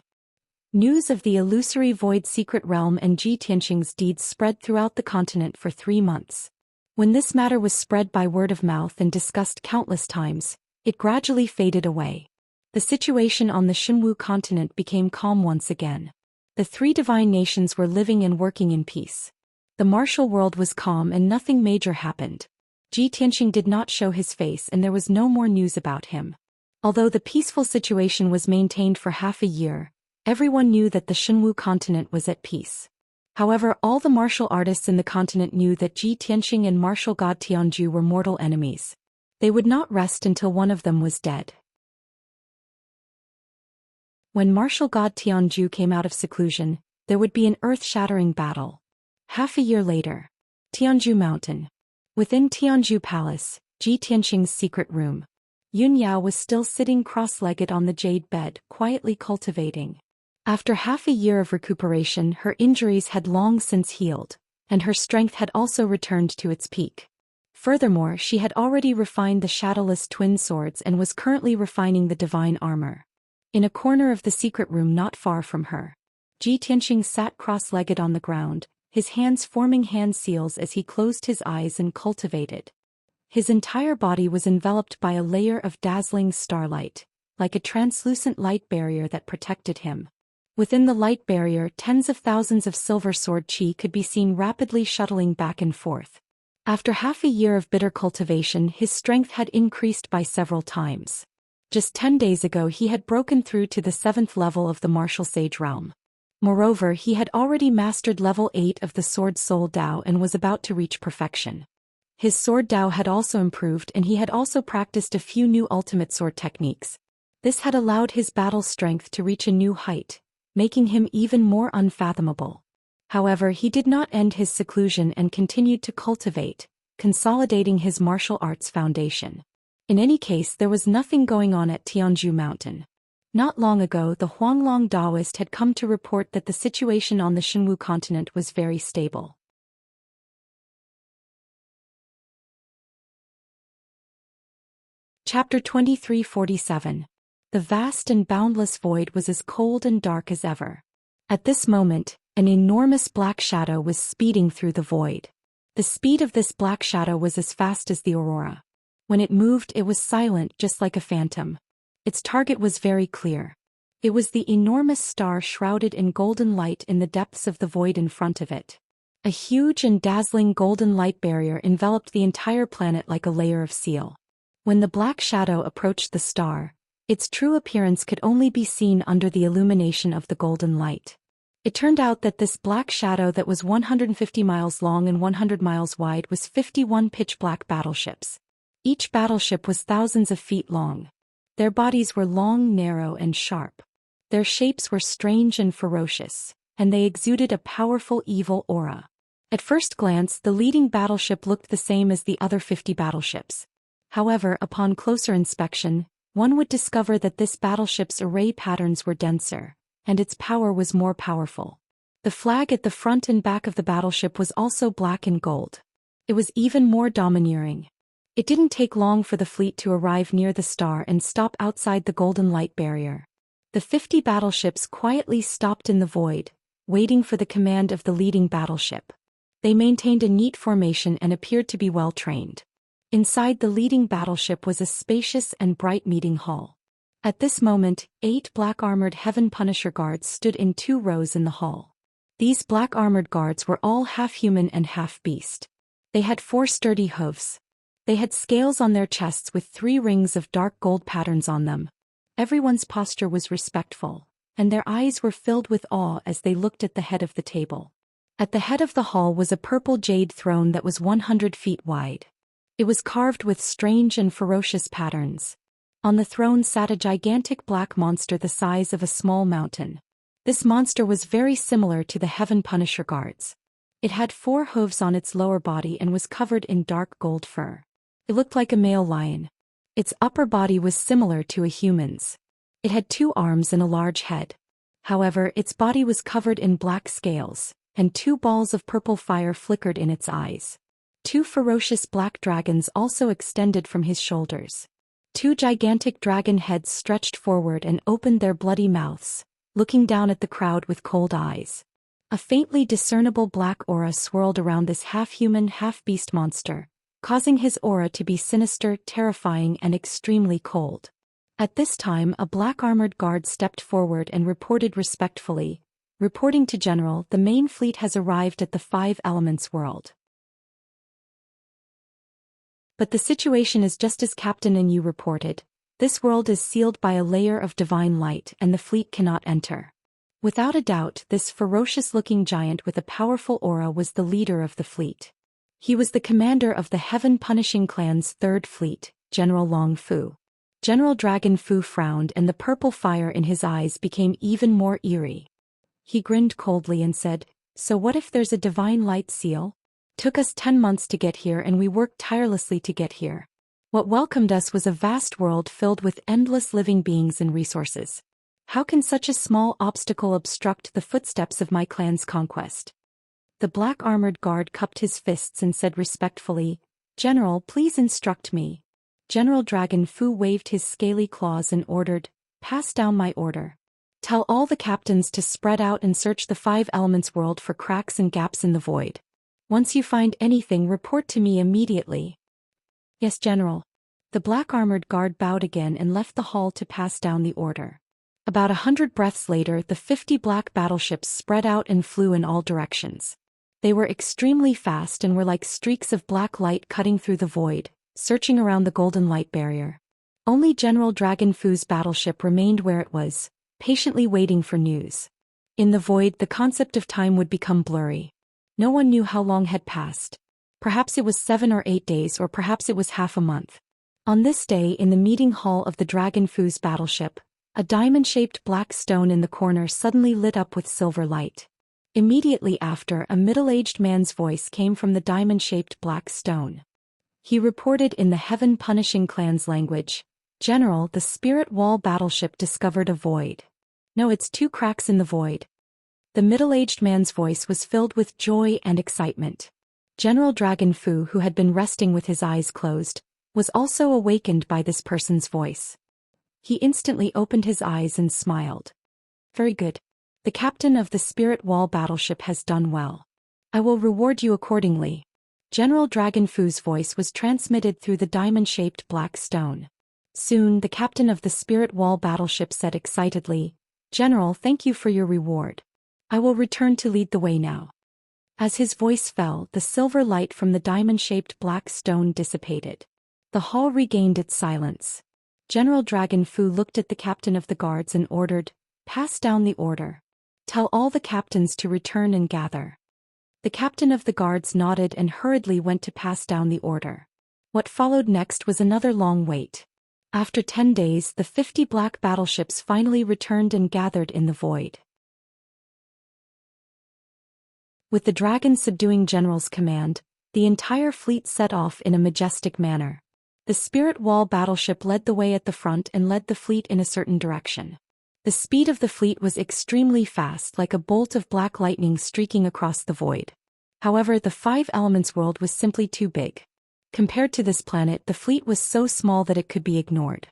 News of the illusory void secret realm and Ji Tianqing's deeds spread throughout the continent for 3 months. When this matter was spread by word of mouth and discussed countless times, it gradually faded away. The situation on the Xinwu continent became calm once again. The 3 divine nations were living and working in peace. The martial world was calm and nothing major happened. Ji Tianqing did not show his face and there was no more news about him. Although the peaceful situation was maintained for half a year, everyone knew that the Xinwu continent was at peace. However, all the martial artists in the continent knew that Ji Tianqing and martial god Tianju were mortal enemies. They would not rest until one of them was dead. When martial god Tianju came out of seclusion, there would be an earth-shattering battle. Half a year later. Tianju Mountain. Within Tianju Palace, Ji Tianqing's secret room. Yun Yao was still sitting cross-legged on the jade bed, quietly cultivating. After half a year of recuperation, her injuries had long since healed, and her strength had also returned to its peak. Furthermore, she had already refined the shadowless twin swords and was currently refining the divine armor. In a corner of the secret room not far from her, Ji Tianqing sat cross-legged on the ground, his hands forming hand seals as he closed his eyes and cultivated. His entire body was enveloped by a layer of dazzling starlight, like a translucent light barrier that protected him. Within the light barrier, tens of thousands of silver sword chi could be seen rapidly shuttling back and forth. After half a year of bitter cultivation, his strength had increased by several times. Just 10 days ago he had broken through to the 7th level of the martial sage realm. Moreover, he had already mastered level 8 of the sword soul Dao and was about to reach perfection. His sword Dao had also improved and he had also practiced a few new ultimate sword techniques. This had allowed his battle strength to reach a new height, making him even more unfathomable. However, he did not end his seclusion and continued to cultivate, consolidating his martial arts foundation. In any case, there was nothing going on at Tianju Mountain. Not long ago, the Huanglong Daoist had come to report that the situation on the Xinwu continent was very stable. Chapter 2347. The vast and boundless void was as cold and dark as ever. At this moment, an enormous black shadow was speeding through the void. The speed of this black shadow was as fast as the aurora. When it moved, it was silent, just like a phantom. Its target was very clear. It was the enormous star shrouded in golden light in the depths of the void in front of it. A huge and dazzling golden light barrier enveloped the entire planet like a layer of seal. When the black shadow approached the star, its true appearance could only be seen under the illumination of the golden light. It turned out that this black shadow that was 150 miles long and 100 miles wide was 51 pitch-black battleships. Each battleship was thousands of feet long. Their bodies were long, narrow, and sharp. Their shapes were strange and ferocious, and they exuded a powerful evil aura. At first glance, the leading battleship looked the same as the other 50 battleships. However, upon closer inspection, one would discover that this battleship's array patterns were denser, and its power was more powerful. The flag at the front and back of the battleship was also black and gold. It was even more domineering. It didn't take long for the fleet to arrive near the star and stop outside the golden light barrier. The 50 battleships quietly stopped in the void, waiting for the command of the leading battleship. They maintained a neat formation and appeared to be well trained. Inside the leading battleship was a spacious and bright meeting hall. At this moment, 8 black-armored Heaven Punisher guards stood in 2 rows in the hall. These black-armored guards were all half-human and half-beast. They had 4 sturdy hooves. They had scales on their chests with 3 rings of dark gold patterns on them. Everyone's posture was respectful, and their eyes were filled with awe as they looked at the head of the table. At the head of the hall was a purple jade throne that was 100 feet wide. It was carved with strange and ferocious patterns. On the throne sat a gigantic black monster the size of a small mountain. This monster was very similar to the Heaven Punisher guards. It had 4 hooves on its lower body and was covered in dark gold fur. It looked like a male lion. Its upper body was similar to a human's. It had 2 arms and a large head. However, its body was covered in black scales, and 2 balls of purple fire flickered in its eyes. 2 ferocious black dragons also extended from his shoulders. 2 gigantic dragon heads stretched forward and opened their bloody mouths, looking down at the crowd with cold eyes. A faintly discernible black aura swirled around this half-human, half-beast monster, causing his aura to be sinister, terrifying, and extremely cold. At this time, a black-armored guard stepped forward and reported respectfully, "Reporting to General, the main fleet has arrived at the 5 Elements world. But the situation is just as Captain and you reported. This world is sealed by a layer of divine light and the fleet cannot enter." Without a doubt, this ferocious-looking giant with a powerful aura was the leader of the fleet. He was the commander of the Heaven Punishing Clan's 3rd Fleet, General Long Fu. General Dragon Fu frowned and the purple fire in his eyes became even more eerie. He grinned coldly and said, "So what if there's a divine light seal? Took us 10 months to get here and we worked tirelessly to get here. What welcomed us was a vast world filled with endless living beings and resources. How can such a small obstacle obstruct the footsteps of my clan's conquest?" The black-armored guard cupped his fists and said respectfully, "General, please instruct me." General Dragon Fu waved his scaly claws and ordered, "Pass down my order. Tell all the captains to spread out and search the 5 Elements world for cracks and gaps in the void. Once you find anything, report to me immediately." "Yes, General." The black-armored guard bowed again and left the hall to pass down the order. About 100 breaths later, the 50 black battleships spread out and flew in all directions. They were extremely fast and were like streaks of black light cutting through the void, searching around the golden light barrier. Only General Dragon Fu's battleship remained where it was, patiently waiting for news. In the void, the concept of time would become blurry. No one knew how long had passed. Perhaps it was 7 or 8 days, or perhaps it was half a month. On this day, in the meeting hall of the Dragon Fu's battleship, a diamond-shaped black stone in the corner suddenly lit up with silver light. Immediately after, a middle-aged man's voice came from the diamond-shaped black stone. He reported in the Heaven Punishing Clan's language, "General, the Spirit Wall battleship discovered a void. No, it's 2 cracks in the void." The middle-aged man's voice was filled with joy and excitement. General Dragon Fu, who had been resting with his eyes closed, was also awakened by this person's voice. He instantly opened his eyes and smiled. "Very good. The captain of the Spirit Wall battleship has done well. I will reward you accordingly." General Dragon Fu's voice was transmitted through the diamond-shaped black stone. Soon, the captain of the Spirit Wall battleship said excitedly, "General, thank you for your reward. I will return to lead the way now." As his voice fell, the silver light from the diamond-shaped black stone dissipated. The hall regained its silence. General Dragon Fu looked at the captain of the guards and ordered, "Pass down the order. Tell all the captains to return and gather." The captain of the guards nodded and hurriedly went to pass down the order. What followed next was another long wait. After 10 days, the 50 black battleships finally returned and gathered in the void. With the dragon subduing General's command, the entire fleet set off in a majestic manner. The Spirit Wall battleship led the way at the front and led the fleet in a certain direction. The speed of the fleet was extremely fast, like a bolt of black lightning streaking across the void. However, the Five Elements world was simply too big. Compared to this planet, the fleet was so small that it could be ignored.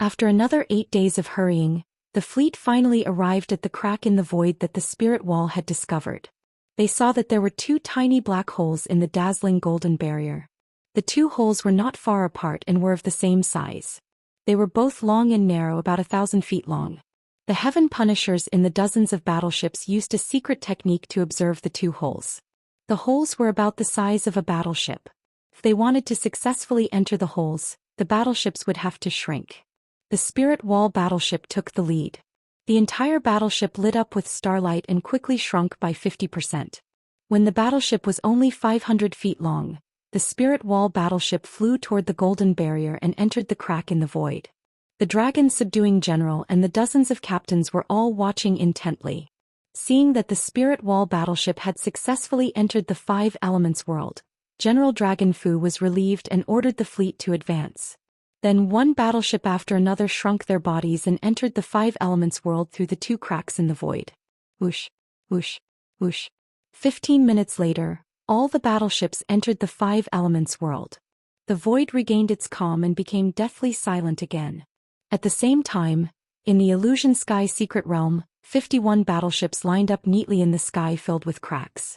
After another 8 days of hurrying, the fleet finally arrived at the crack in the void that the spirit wall had discovered. They saw that there were 2 tiny black holes in the dazzling golden barrier. The 2 holes were not far apart and were of the same size. They were both long and narrow, about 1,000 feet long. The Heaven Punishers in the dozens of battleships used a secret technique to observe the 2 holes. The holes were about the size of a battleship. If they wanted to successfully enter the holes, the battleships would have to shrink. The Spirit Wall battleship took the lead. The entire battleship lit up with starlight and quickly shrunk by 50%. When the battleship was only 500 feet long, the Spirit Wall battleship flew toward the golden barrier and entered the crack in the void. The dragon subduing general and the dozens of captains were all watching intently. Seeing that the Spirit Wall battleship had successfully entered the Five Elements world, General Dragon Fu was relieved and ordered the fleet to advance. Then one battleship after another shrunk their bodies and entered the Five Elements world through the 2 cracks in the void. Whoosh, whoosh, whoosh. 15 minutes later, all the battleships entered the Five Elements world. The void regained its calm and became deathly silent again. At the same time, in the Illusion Sky Secret Realm, 51 battleships lined up neatly in the sky filled with cracks.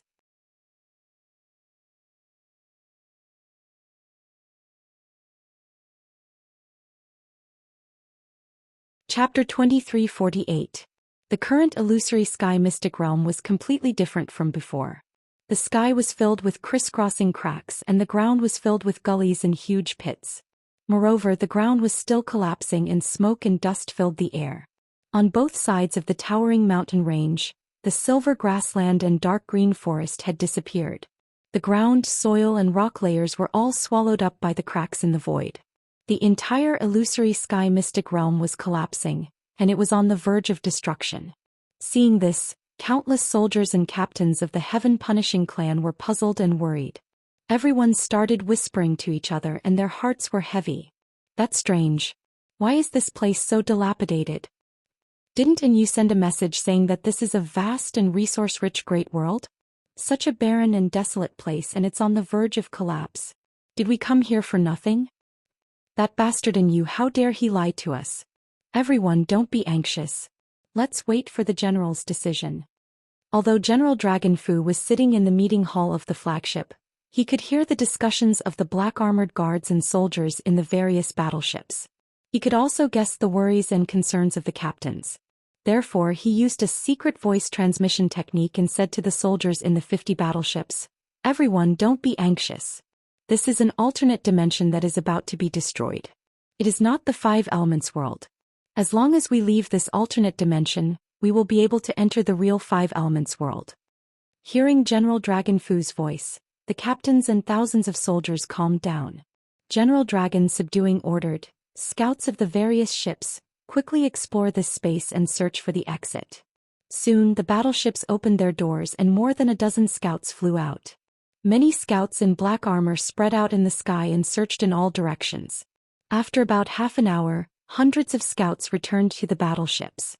Chapter 2348. The current illusory sky mystic realm was completely different from before. The sky was filled with crisscrossing cracks and the ground was filled with gullies and huge pits. Moreover, the ground was still collapsing and smoke and dust filled the air. On both sides of the towering mountain range, the silver grassland and dark green forest had disappeared. The ground, soil and rock layers were all swallowed up by the cracks in the void. The entire illusory sky mystic realm was collapsing, and it was on the verge of destruction. Seeing this, countless soldiers and captains of the Heaven Punishing clan were puzzled and worried. Everyone started whispering to each other and their hearts were heavy. That's strange. Why is this place so dilapidated? Didn't you send a message saying that this is a vast and resource-rich great world? Such a barren and desolate place and it's on the verge of collapse. Did we come here for nothing? That bastard in you, how dare he lie to us? Everyone, don't be anxious. Let's wait for the general's decision. Although General Dragon Fu was sitting in the meeting hall of the flagship, he could hear the discussions of the black-armored guards and soldiers in the various battleships. He could also guess the worries and concerns of the captains. Therefore, he used a secret voice transmission technique and said to the soldiers in the 50 battleships, "Everyone, don't be anxious. This is an alternate dimension that is about to be destroyed. It is not the Five Elements world. As long as we leave this alternate dimension, we will be able to enter the real Five Elements world." Hearing General Dragon Fu's voice, the captains and thousands of soldiers calmed down. General Dragon Subduing ordered, "Scouts of the various ships, quickly explore this space and search for the exit." Soon the battleships opened their doors and more than a dozen scouts flew out. Many scouts in black armor spread out in the sky and searched in all directions. After about half an hour, hundreds of scouts returned to the battleships.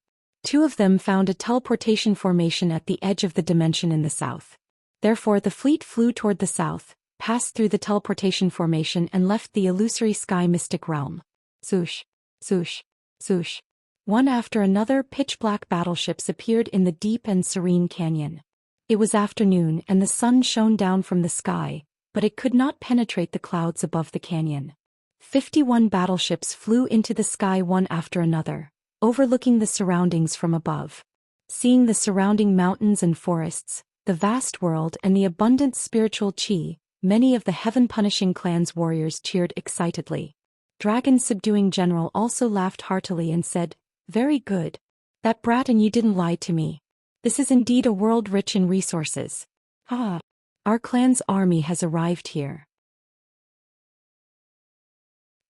2 of them found a teleportation formation at the edge of the dimension in the south. Therefore the fleet flew toward the south, passed through the teleportation formation and left the illusory sky mystic realm. Swoosh, swoosh, swoosh. One after another pitch-black battleships appeared in the deep and serene canyon. It was afternoon and the sun shone down from the sky, but it could not penetrate the clouds above the canyon. 51 battleships flew into the sky one after another, overlooking the surroundings from above. Seeing the surrounding mountains and forests, the vast world and the abundant spiritual chi, many of the Heaven Punishing clan's warriors cheered excitedly. Dragon Subduing General also laughed heartily and said, "Very good. That brat and you didn't lie to me. This is indeed a world rich in resources. Ah, our clan's army has arrived here.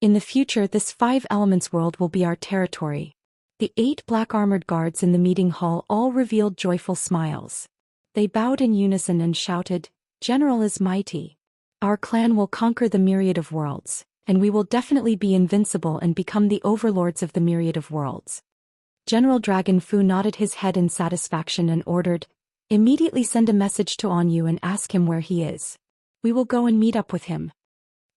In the future this Five Elements world will be our territory." The 8 black-armored guards in the meeting hall all revealed joyful smiles. They bowed in unison and shouted, "General is mighty. Our clan will conquer the myriad of worlds, and we will definitely be invincible and become the overlords of the myriad of worlds." General Dragon Fu nodded his head in satisfaction and ordered, "Immediately send a message to On Yu and ask him where he is. We will go and meet up with him."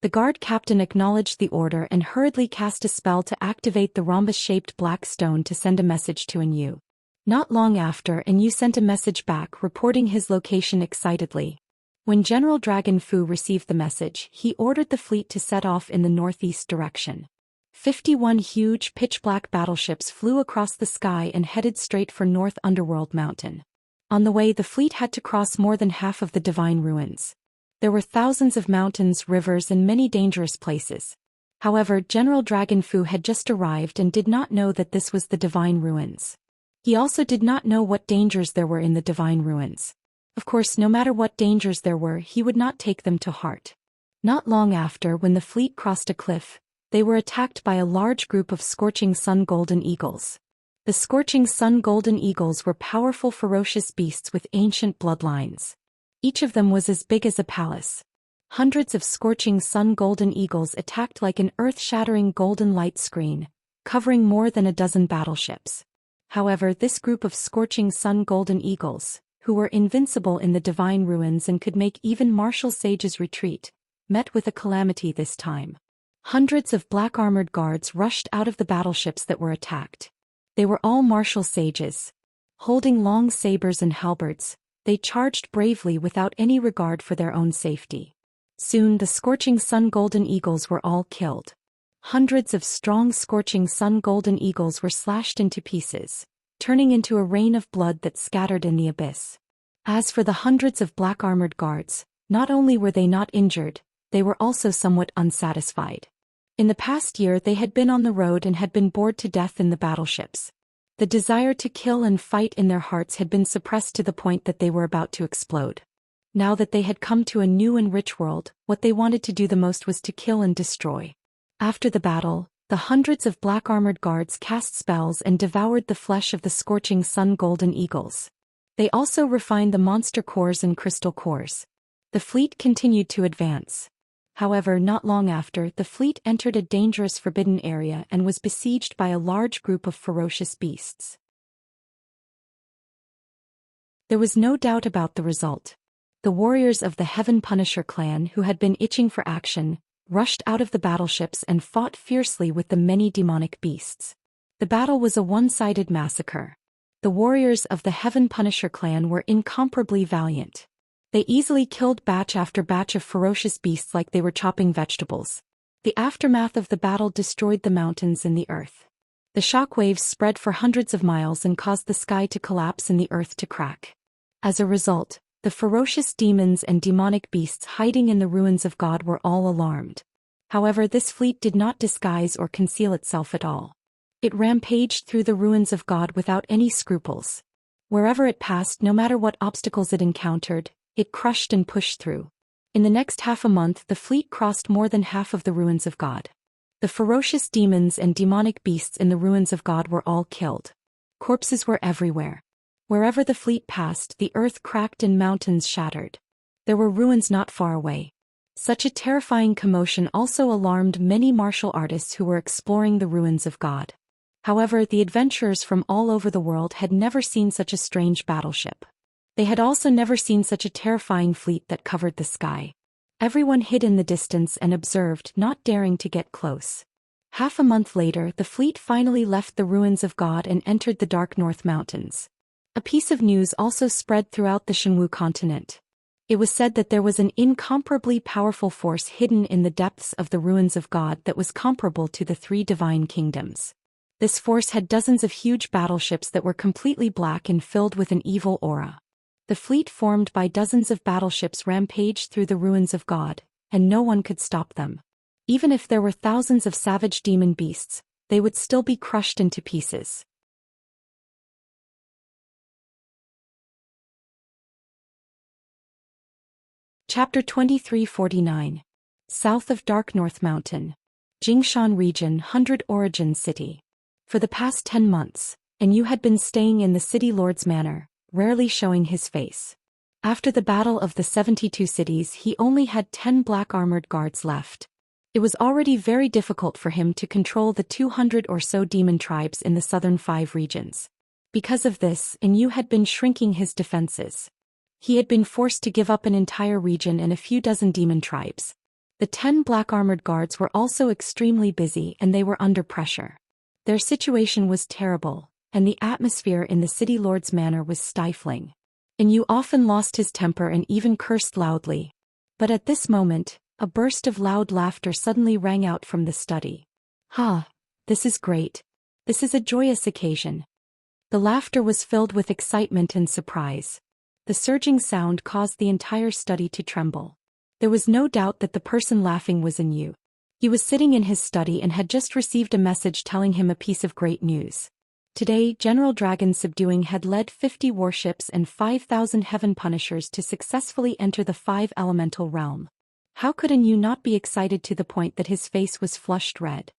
The guard captain acknowledged the order and hurriedly cast a spell to activate the rhombus-shaped black stone to send a message to An Yu. Not long after, An Yu sent a message back reporting his location excitedly. When General Dragon Fu received the message, he ordered the fleet to set off in the northeast direction. 51 huge pitch-black battleships flew across the sky and headed straight for North Underworld Mountain. On the way, the fleet had to cross more than half of the divine ruins. There were thousands of mountains, rivers, and many dangerous places. However, General Dragon Fu had just arrived and did not know that this was the divine ruins. He also did not know what dangers there were in the divine ruins. Of course, no matter what dangers there were, he would not take them to heart. Not long after, when the fleet crossed a cliff, they were attacked by a large group of Scorching Sun Golden Eagles. The Scorching Sun Golden Eagles were powerful, ferocious beasts with ancient bloodlines. Each of them was as big as a palace. Hundreds of Scorching Sun Golden Eagles attacked like an earth-shattering golden light screen, covering more than a dozen battleships. However, this group of Scorching Sun Golden Eagles, who were invincible in the divine ruins and could make even martial sages retreat, met with a calamity this time. Hundreds of black-armored guards rushed out of the battleships that were attacked. They were all martial sages. Holding long sabers and halberds, they charged bravely without any regard for their own safety. Soon the Scorching Sun Golden Eagles were all killed. Hundreds of strong Scorching Sun Golden Eagles were slashed into pieces, turning into a rain of blood that scattered in the abyss. As for the hundreds of black-armored guards, not only were they not injured, they were also somewhat unsatisfied. In the past year they had been on the road and had been bored to death in the battleships. The desire to kill and fight in their hearts had been suppressed to the point that they were about to explode. Now that they had come to a new and rich world, what they wanted to do the most was to kill and destroy. After the battle, the hundreds of black-armored guards cast spells and devoured the flesh of the Scorching Sun Golden Eagles. They also refined the monster cores and crystal cores. The fleet continued to advance. However, not long after, the fleet entered a dangerous forbidden area and was besieged by a large group of ferocious beasts. There was no doubt about the result. The warriors of the Heaven Punisher clan, who had been itching for action, rushed out of the battleships and fought fiercely with the many demonic beasts. The battle was a one-sided massacre. The warriors of the Heaven Punisher clan were incomparably valiant. They easily killed batch after batch of ferocious beasts like they were chopping vegetables. The aftermath of the battle destroyed the mountains and the earth. The shock waves spread for hundreds of miles and caused the sky to collapse and the earth to crack. As a result, the ferocious demons and demonic beasts hiding in the ruins of God were all alarmed. However, this fleet did not disguise or conceal itself at all. It rampaged through the ruins of God without any scruples. Wherever it passed, no matter what obstacles it encountered, it crushed and pushed through. In the next half a month, the fleet crossed more than half of the ruins of God. The ferocious demons and demonic beasts in the ruins of God were all killed. Corpses were everywhere. Wherever the fleet passed, the earth cracked and mountains shattered. There were ruins not far away. Such a terrifying commotion also alarmed many martial artists who were exploring the ruins of God. However, the adventurers from all over the world had never seen such a strange battleship. They had also never seen such a terrifying fleet that covered the sky. Everyone hid in the distance and observed, not daring to get close. Half a month later, the fleet finally left the ruins of God and entered the dark North Mountains. A piece of news also spread throughout the Shenwu continent. It was said that there was an incomparably powerful force hidden in the depths of the ruins of God that was comparable to the three divine kingdoms. This force had dozens of huge battleships that were completely black and filled with an evil aura. The fleet formed by dozens of battleships rampaged through the ruins of God, and no one could stop them. Even if there were thousands of savage demon beasts, they would still be crushed into pieces. Chapter 2349. South of Dark North Mountain. Jingshan Region, 100 Origin City. For the past 10 months, An Yu had been staying in the city lord's manor, rarely showing his face. After the Battle of the 72 Cities, he only had 10 black-armored guards left. It was already very difficult for him to control the 200 or so demon tribes in the southern 5 regions. Because of this, Yu had been shrinking his defenses. He had been forced to give up an entire region and a few dozen demon tribes. The 10 black armored guards were also extremely busy and they were under pressure. Their situation was terrible, and the atmosphere in the city lord's manor was stifling. Yu often lost his temper and even cursed loudly. But at this moment, a burst of loud laughter suddenly rang out from the study. "Ha! This is great. This is a joyous occasion." The laughter was filled with excitement and surprise. The surging sound caused the entire study to tremble. There was no doubt that the person laughing was Yu. He was sitting in his study and had just received a message telling him a piece of great news. Today, General Dragon Subduing had led 50 warships and 5,000 heaven punishers to successfully enter the 5 elemental realm. How could Yu not be excited to the point that his face was flushed red?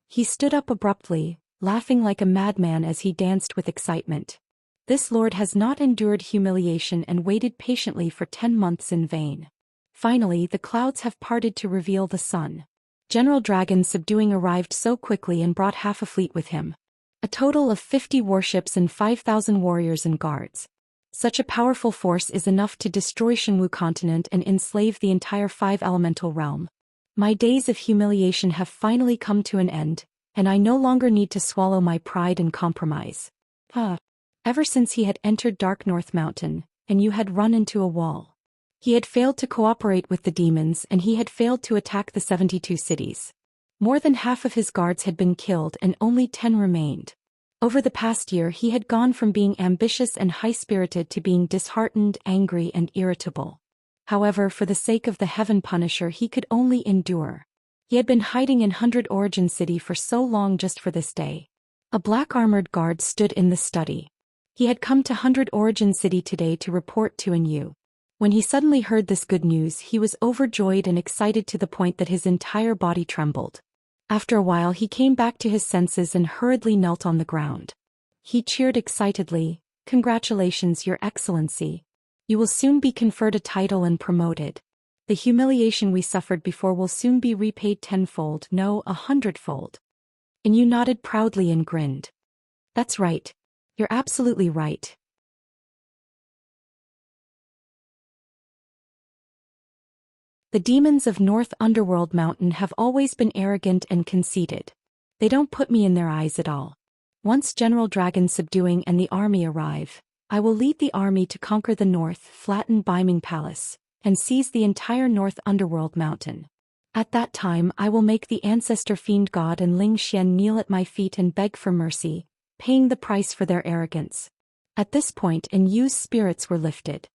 He stood up abruptly, laughing like a madman as he danced with excitement. This lord has not endured humiliation and waited patiently for 10 months in vain. Finally, the clouds have parted to reveal the sun. General Dragon Subduing arrived so quickly and brought half a fleet with him. A total of 50 warships and 5,000 warriors and guards. Such a powerful force is enough to destroy Shenwu continent and enslave the entire 5 elemental realm. My days of humiliation have finally come to an end, and I no longer need to swallow my pride and compromise. Ever since he had entered Dark North Mountain, Yu had run into a wall. He had failed to cooperate with the demons and he had failed to attack the 72 cities. More than half of his guards had been killed and only 10 remained. Over the past year he had gone from being ambitious and high-spirited to being disheartened, angry and irritable. However, for the sake of the Heaven Punisher he could only endure. He had been hiding in 100 Origin City for so long just for this day. A black-armored guard stood in the study. He had come to 100 Origin City today to report to Yu. When he suddenly heard this good news he was overjoyed and excited to the point that his entire body trembled. After a while he came back to his senses and hurriedly knelt on the ground. He cheered excitedly, "Congratulations, Your Excellency. You will soon be conferred a title and promoted. The humiliation we suffered before will soon be repaid tenfold, no, 100-fold. Yu nodded proudly and grinned. "That's right. You're absolutely right." The demons of North Underworld Mountain have always been arrogant and conceited. They don't put me in their eyes at all. Once General Dragon Subduing and the army arrive, I will lead the army to conquer the north, flatten Beiming Palace, and seize the entire North Underworld Mountain. At that time I will make the ancestor fiend god and Ling Xian kneel at my feet and beg for mercy, paying the price for their arrogance. At this point Yu's spirits were lifted.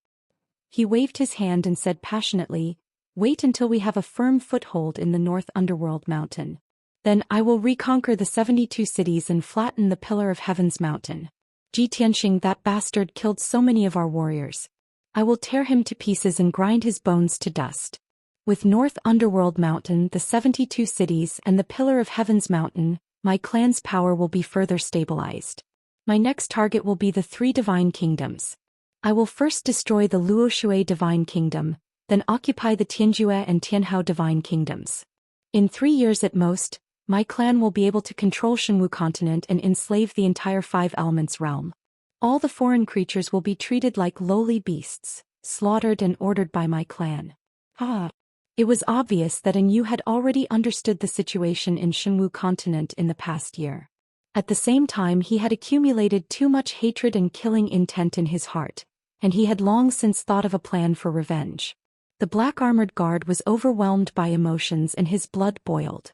He waved his hand and said passionately, "Wait until we have a firm foothold in the North Underworld Mountain. Then I will reconquer the 72 cities and flatten the Pillar of Heaven's mountain. Tianxing, that bastard killed so many of our warriors. I will tear him to pieces and grind his bones to dust. With North Underworld Mountain, the 72 cities and the Pillar of Heaven's mountain, my clan's power will be further stabilized. My next target will be the 3 divine kingdoms. I will first destroy the Luoshui divine kingdom, then occupy the Tianjue and Tianhao divine kingdoms. In 3 years at most, my clan will be able to control Shenwu continent and enslave the entire 5 elements realm. All the foreign creatures will be treated like lowly beasts, slaughtered and ordered by my clan." It was obvious that Yu had already understood the situation in Shenwu continent in the past year. At the same time he had accumulated too much hatred and killing intent in his heart, and he had long since thought of a plan for revenge. The black-armored guard was overwhelmed by emotions and his blood boiled.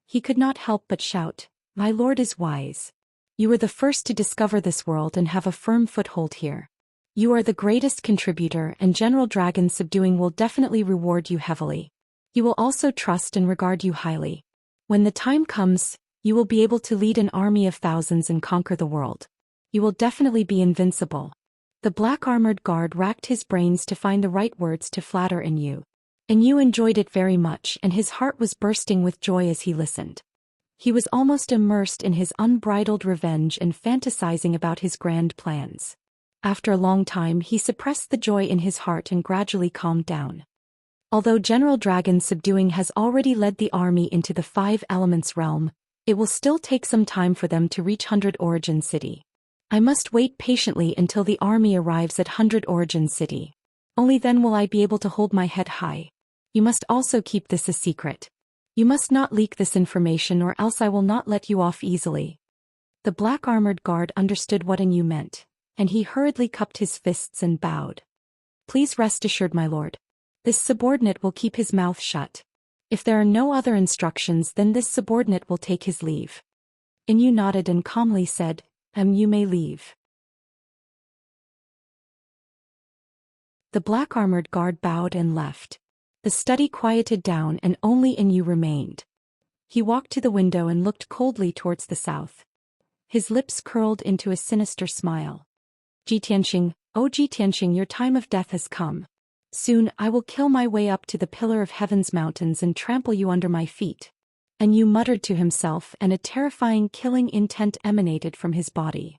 He could not help but shout, "My lord is wise. You were the first to discover this world and have a firm foothold here. You are the greatest contributor and General Dragon Subduing will definitely reward you heavily. He will also trust and regard you highly. When the time comes, you will be able to lead an army of thousands and conquer the world. You will definitely be invincible." The black-armored guard racked his brains to find the right words to flatter Yu. Yu enjoyed it very much and his heart was bursting with joy as he listened. He was almost immersed in his unbridled revenge and fantasizing about his grand plans. After a long time he suppressed the joy in his heart and gradually calmed down. Although General Dragon Subduing has already led the army into the Five Elements realm, it will still take some time for them to reach 100 Origin City. I must wait patiently until the army arrives at 100 Origin City. Only then will I be able to hold my head high. You must also keep this a secret. You must not leak this information or else I will not let you off easily. The black-armored guard understood what Yu meant, and he hurriedly cupped his fists and bowed. Please rest assured, my lord. This subordinate will keep his mouth shut. If there are no other instructions, then this subordinate will take his leave. Yu nodded and calmly said, You may leave. The black-armored guard bowed and left. The study quieted down and only Yu remained. He walked to the window and looked coldly towards the south. His lips curled into a sinister smile. Jitianxing, oh Jitianxing, your time of death has come. Soon I will kill my way up to the pillar of heaven's mountains and trample you under my feet. Yu muttered to himself, and a terrifying killing intent emanated from his body.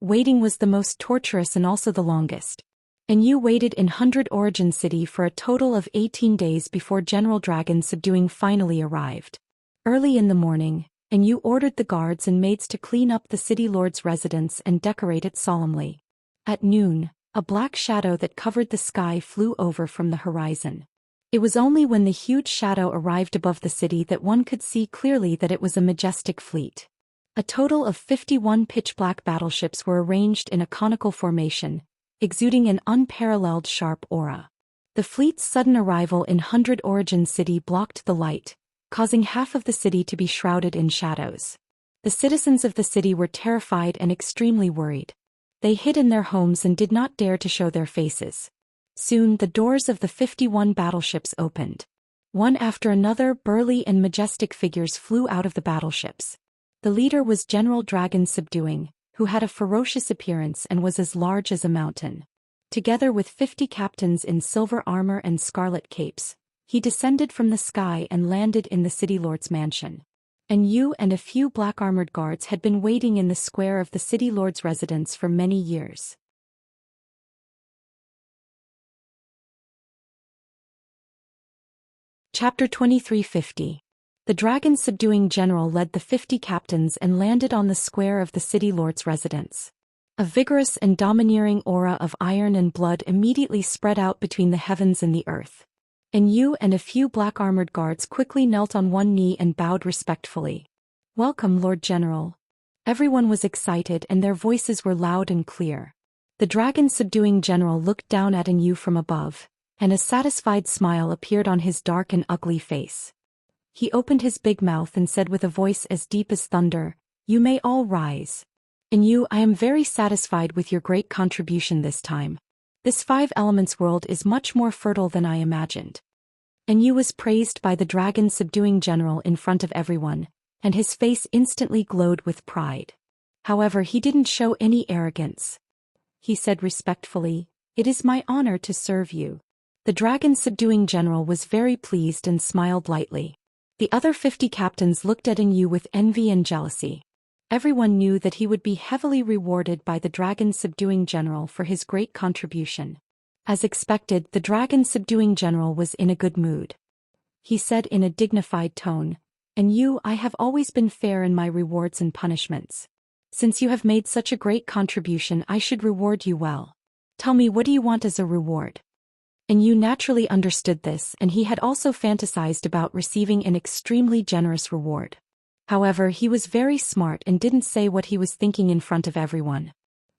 Waiting was the most torturous and also the longest. Yu waited in 100 Origin City for a total of 18 days before General Dragon Subduing finally arrived. Early in the morning, Yu ordered the guards and maids to clean up the city lord's residence and decorate it solemnly. At noon, a black shadow that covered the sky flew over from the horizon. It was only when the huge shadow arrived above the city that one could see clearly that it was a majestic fleet. A total of 51 pitch-black battleships were arranged in a conical formation, exuding an unparalleled sharp aura. The fleet's sudden arrival in 100 Origin City blocked the light, causing half of the city to be shrouded in shadows. The citizens of the city were terrified and extremely worried. They hid in their homes and did not dare to show their faces. Soon the doors of the 51 battleships opened. One after another, burly and majestic figures flew out of the battleships. The leader was General Dragon Subduing, who had a ferocious appearance and was as large as a mountain. Together with 50 captains in silver armor and scarlet capes, he descended from the sky and landed in the city lord's mansion. Yu and a few black-armored guards had been waiting in the square of the city lord's residence for many years. Chapter 2350. The Dragon Subduing General led the 50 captains and landed on the square of the city lord's residence. A vigorous and domineering aura of iron and blood immediately spread out between the heavens and the earth. Yu and a few black-armored guards quickly knelt on one knee and bowed respectfully. Welcome, Lord General. Everyone was excited and their voices were loud and clear. The Dragon Subduing General looked down at Yu from above, and a satisfied smile appeared on his dark and ugly face. He opened his big mouth and said with a voice as deep as thunder, You may all rise. Yu, I am very satisfied with your great contribution this time. This Five Elements world is much more fertile than I imagined. Yu was praised by the Dragon Subduing General in front of everyone, and his face instantly glowed with pride. However, he didn't show any arrogance. He said respectfully, It is my honor to serve you. The Dragon Subduing General was very pleased and smiled lightly. The other 50 captains looked at Yu with envy and jealousy. Everyone knew that he would be heavily rewarded by the Dragon Subduing General for his great contribution. As expected, the Dragon Subduing General was in a good mood. He said in a dignified tone, Yu, I have always been fair in my rewards and punishments. Since you have made such a great contribution, I should reward you well. Tell me, what do you want as a reward? Yu naturally understood this, and he had also fantasized about receiving an extremely generous reward. However, he was very smart and didn't say what he was thinking in front of everyone.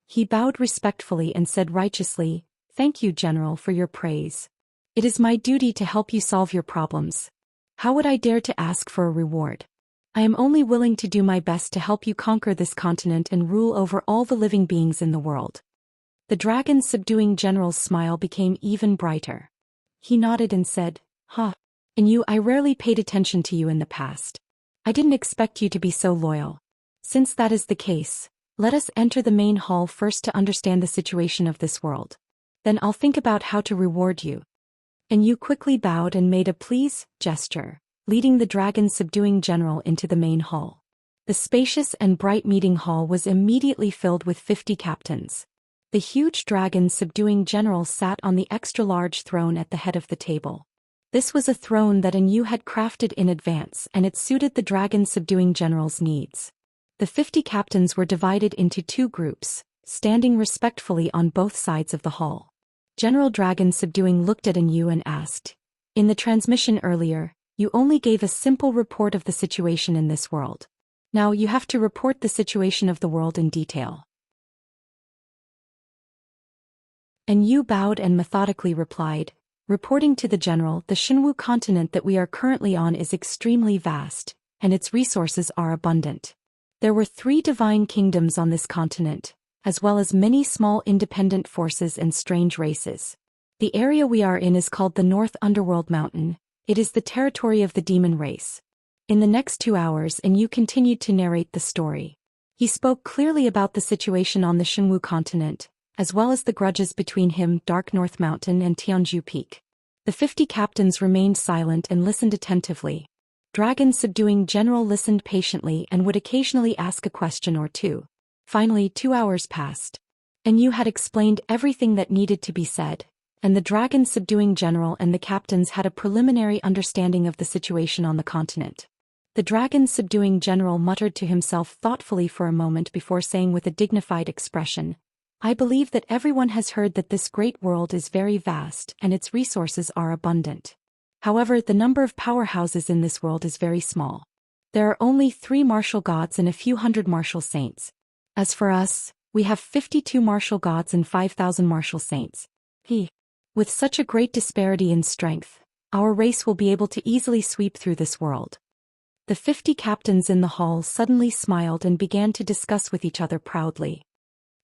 He bowed respectfully and said righteously, Thank you, General, for your praise. It is my duty to help you solve your problems. How would I dare to ask for a reward? I am only willing to do my best to help you conquer this continent and rule over all the living beings in the world. The Dragon Subduing General's smile became even brighter. He nodded and said, Yu, I rarely paid attention to you in the past. I didn't expect you to be so loyal. Since that is the case, let us enter the main hall first to understand the situation of this world. Then I'll think about how to reward you. Yu quickly bowed and made a please gesture, leading the Dragon Subduing General into the main hall. The spacious and bright meeting hall was immediately filled with 50 captains. The huge Dragon Subduing General sat on the extra-large throne at the head of the table. This was a throne that Yu had crafted in advance, and it suited the dragon-subduing general's needs. The 50 captains were divided into 2 groups, standing respectfully on both sides of the hall. General Dragon Subduing looked at Yu and asked, "In the transmission earlier, you only gave a simple report of the situation in this world. Now you have to report the situation of the world in detail." And Yu bowed and methodically replied, "Reporting to the general, the Xinwu continent that we are currently on is extremely vast, and its resources are abundant. There were 3 divine kingdoms on this continent, as well as many small independent forces and strange races. The area we are in is called the North Underworld Mountain. It is the territory of the demon race." In the next 2 hours, Yu continued to narrate the story. He spoke clearly about the situation on the Xinwu continent, as well as the grudges between him, Dark North Mountain, and Tianzhu Peak. The 50 captains remained silent and listened attentively. Dragon Subduing General listened patiently and would occasionally ask a question or two. Finally, 2 hours passed. Yu had explained everything that needed to be said, and the Dragon Subduing General and the captains had a preliminary understanding of the situation on the continent. The Dragon Subduing General muttered to himself thoughtfully for a moment before saying with a dignified expression, "I believe that everyone has heard that this great world is very vast and its resources are abundant. However, the number of powerhouses in this world is very small. There are only 3 martial gods and a few hundred martial saints. As for us, we have 52 martial gods and 5,000 martial saints. With such a great disparity in strength, our race will be able to easily sweep through this world." The 50 captains in the hall suddenly smiled and began to discuss with each other proudly.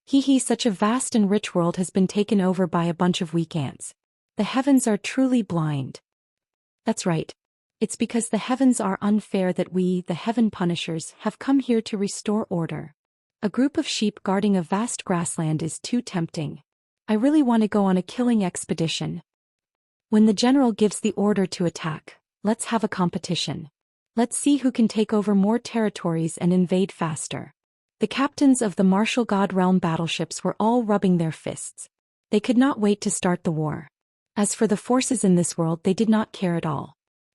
Such a vast and rich world has been taken over by a bunch of weak ants. The heavens are truly blind. That's right. It's because the heavens are unfair that we, the Heaven Punishers, have come here to restore order. A group of sheep guarding a vast grassland is too tempting. I really want to go on a killing expedition. When the general gives the order to attack, let's have a competition. Let's see who can take over more territories and invade faster. The captains of the martial god realm battleships were all rubbing their fists. They could not wait to start the war. As for the forces in this world, they did not care at all.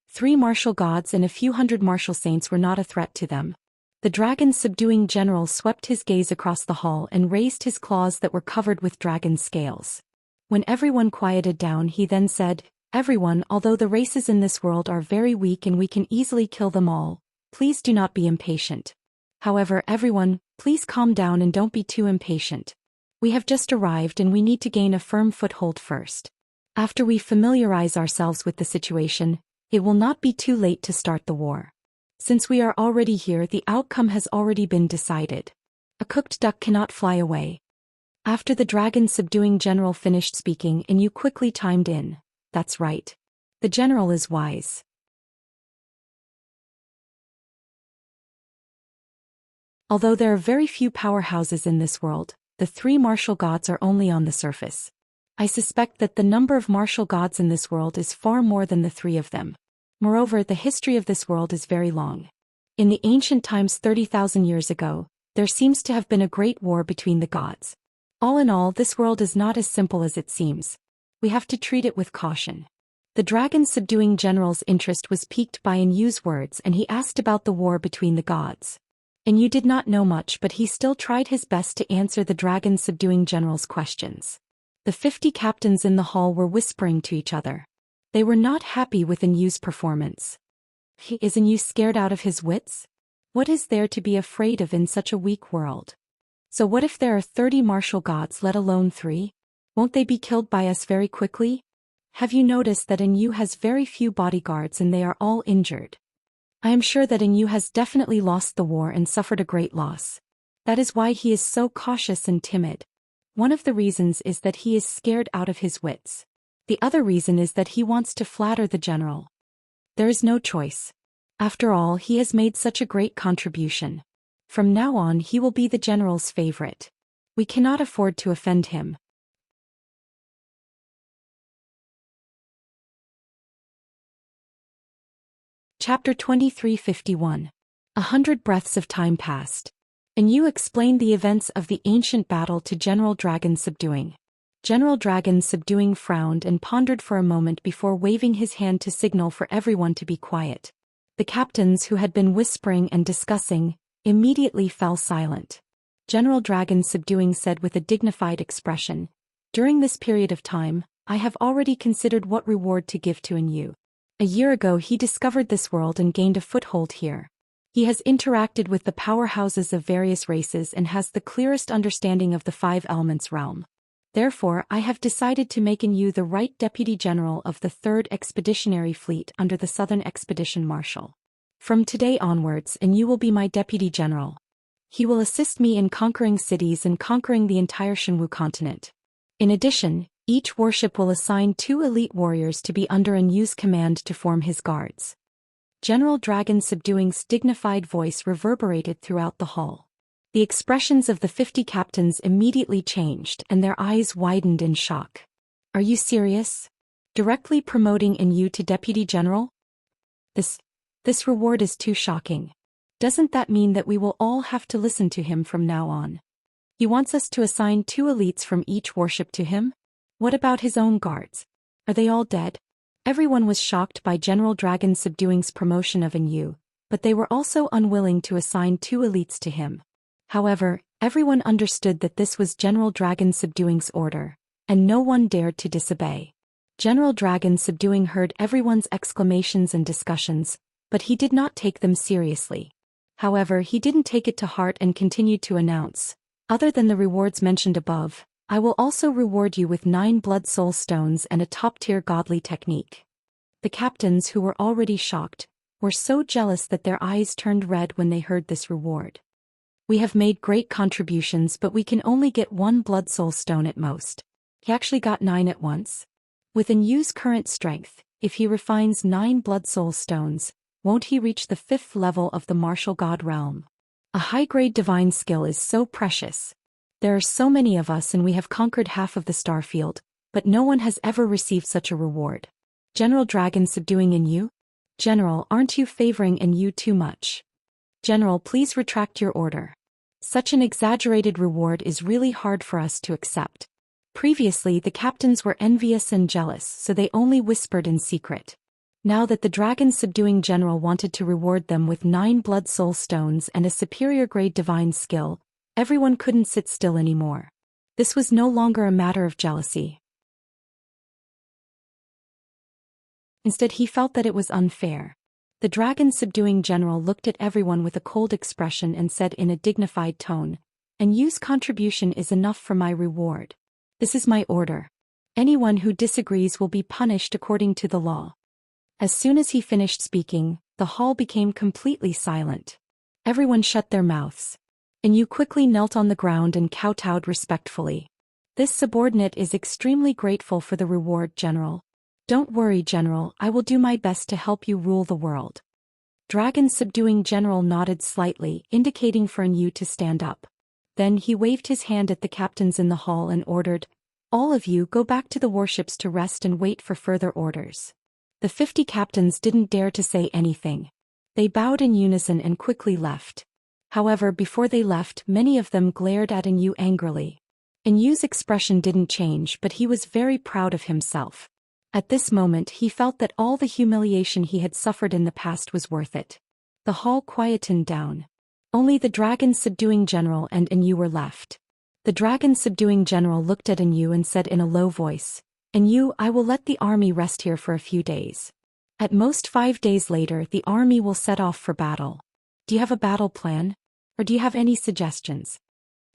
3 martial gods and a few hundred martial saints were not a threat to them. The Dragon Subduing General swept his gaze across the hall and raised his claws that were covered with dragon scales. When everyone quieted down, he then said, "Everyone, although the races in this world are very weak and we can easily kill them all, please do not be impatient. However, everyone, please calm down and don't be too impatient. We have just arrived and we need to gain a firm foothold first. After we familiarize ourselves with the situation, it will not be too late to start the war. Since we are already here, the outcome has already been decided. A cooked duck cannot fly away." After the Dragon Subduing General finished speaking, Yu quickly chimed in, "That's right. The general is wise." Although there are very few powerhouses in this world, the 3 martial gods are only on the surface. I suspect that the number of martial gods in this world is far more than the 3 of them. Moreover, the history of this world is very long. In the ancient times 30,000 years ago, there seems to have been a great war between the gods. All in all, this world is not as simple as it seems. We have to treat it with caution. The Dragon Subduing General's interest was piqued by Yu's words, and he asked about the war between the gods. Yu did not know much, but he still tried his best to answer the Dragon Subduing General's questions. The 50 captains in the hall were whispering to each other. They were not happy with Yu's performance. Is Yu scared out of his wits? What is there to be afraid of in such a weak world? So what if there are 30 martial gods, let alone 3? Won't they be killed by us very quickly? Have you noticed that Yu has very few bodyguards and they are all injured? I am sure that Yu has definitely lost the war and suffered a great loss. That is why he is so cautious and timid. One of the reasons is that he is scared out of his wits. The other reason is that he wants to flatter the general. There is no choice. After all, he has made such a great contribution. From now on, he will be the general's favorite. We cannot afford to offend him. Chapter 2351. 100 breaths of time passed. Yu explained the events of the ancient battle to General Dragon Subduing. General Dragon Subduing frowned and pondered for a moment before waving his hand to signal for everyone to be quiet. The captains who had been whispering and discussing immediately fell silent. General Dragon Subduing said with a dignified expression, "During this period of time, I have already considered what reward to give to Yu. A year ago he discovered this world and gained a foothold here. He has interacted with the powerhouses of various races and has the clearest understanding of the five elements realm. Therefore, I have decided to make Yu the right Deputy General of the 3rd Expeditionary Fleet under the Southern Expedition Marshal. From today onwards, Yu will be my Deputy General. He will assist me in conquering cities and conquering the entire Shenwu continent. In addition, each warship will assign 2 elite warriors to be under Yu's command to form his guards." General Dragon Subduing's dignified voice reverberated throughout the hall. The expressions of the 50 captains immediately changed and their eyes widened in shock. "Are you serious? Directly promoting Yu to Deputy General? This reward is too shocking. Doesn't that mean that we will all have to listen to him from now on? He wants us to assign 2 elites from each warship to him? What about his own guards? Are they all dead?" Everyone was shocked by General Dragon Subduing's promotion of Yu, but they were also unwilling to assign 2 elites to him. However, everyone understood that this was General Dragon Subduing's order, and no one dared to disobey. General Dragon Subduing heard everyone's exclamations and discussions, but he did not take them seriously. However, he didn't take it to heart and continued to announce, "Other than the rewards mentioned above, I will also reward you with 9 blood soul stones and a top-tier godly technique." The captains, who were already shocked, were so jealous that their eyes turned red when they heard this reward. "We have made great contributions, but we can only get 1 blood soul stone at most." He actually got 9 at once. With Yu's current strength, if he refines 9 blood soul stones, won't he reach the 5th level of the martial god realm? A high-grade divine skill is so precious. There are so many of us and we have conquered half of the star field, but no one has ever received such a reward. General Dragon Subduing Yu? General, aren't you favoring Yu too much? General, please retract your order. Such an exaggerated reward is really hard for us to accept. Previously, the captains were envious and jealous, so they only whispered in secret. Now that the Dragon Subduing General wanted to reward them with 9 blood soul stones and a superior grade divine skill, everyone couldn't sit still anymore. This was no longer a matter of jealousy. Instead, he felt that it was unfair. The Dragon Subduing General looked at everyone with a cold expression and said in a dignified tone, "Yu's contribution is enough for my reward. This is my order. Anyone who disagrees will be punished according to the law." As soon as he finished speaking, the hall became completely silent. Everyone shut their mouths. Yu quickly knelt on the ground and kowtowed respectfully. "This subordinate is extremely grateful for the reward, General. Don't worry, General, I will do my best to help you rule the world." Dragon Subduing General nodded slightly, indicating for Yu to stand up. Then he waved his hand at the captains in the hall and ordered, "All of you go back to the warships to rest and wait for further orders." The 50 captains didn't dare to say anything. They bowed in unison and quickly left. However, before they left, many of them glared at Yu angrily. Yu's expression didn't change, but he was very proud of himself. At this moment he felt that all the humiliation he had suffered in the past was worth it. The hall quietened down. Only the Dragon Subduing General and Yu were left. The Dragon Subduing General looked at Yu and said in a low voice, "Yu, I will let the army rest here for a few days. At most 5 days later the army will set off for battle. Do you have a battle plan? Or do you have any suggestions?"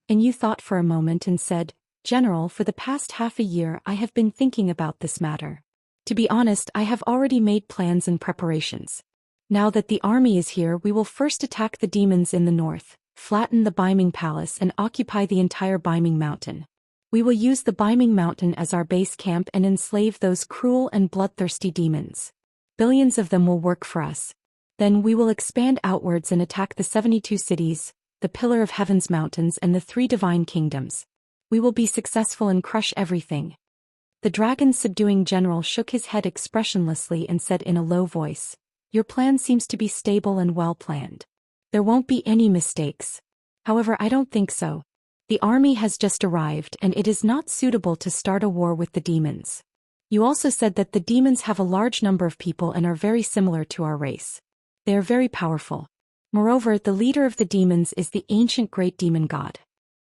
Yu thought for a moment and said, "General, for the past half a year I have been thinking about this matter. To be honest, I have already made plans and preparations. Now that the army is here, we will first attack the demons in the north, flatten the Biming Palace and occupy the entire Biming Mountain. We will use the Biming Mountain as our base camp and enslave those cruel and bloodthirsty demons. Billions of them will work for us. Then we will expand outwards and attack the 72 cities, the Pillar of Heaven's mountains and the 3 divine kingdoms. We will be successful and crush everything." The Dragon Subduing General shook his head expressionlessly and said in a low voice, "Your plan seems to be stable and well planned. There won't be any mistakes. However, I don't think so. The army has just arrived and it is not suitable to start a war with the demons. You also said that the demons have a large number of people and are very similar to our race. They are very powerful. Moreover, the leader of the demons is the ancient great demon god.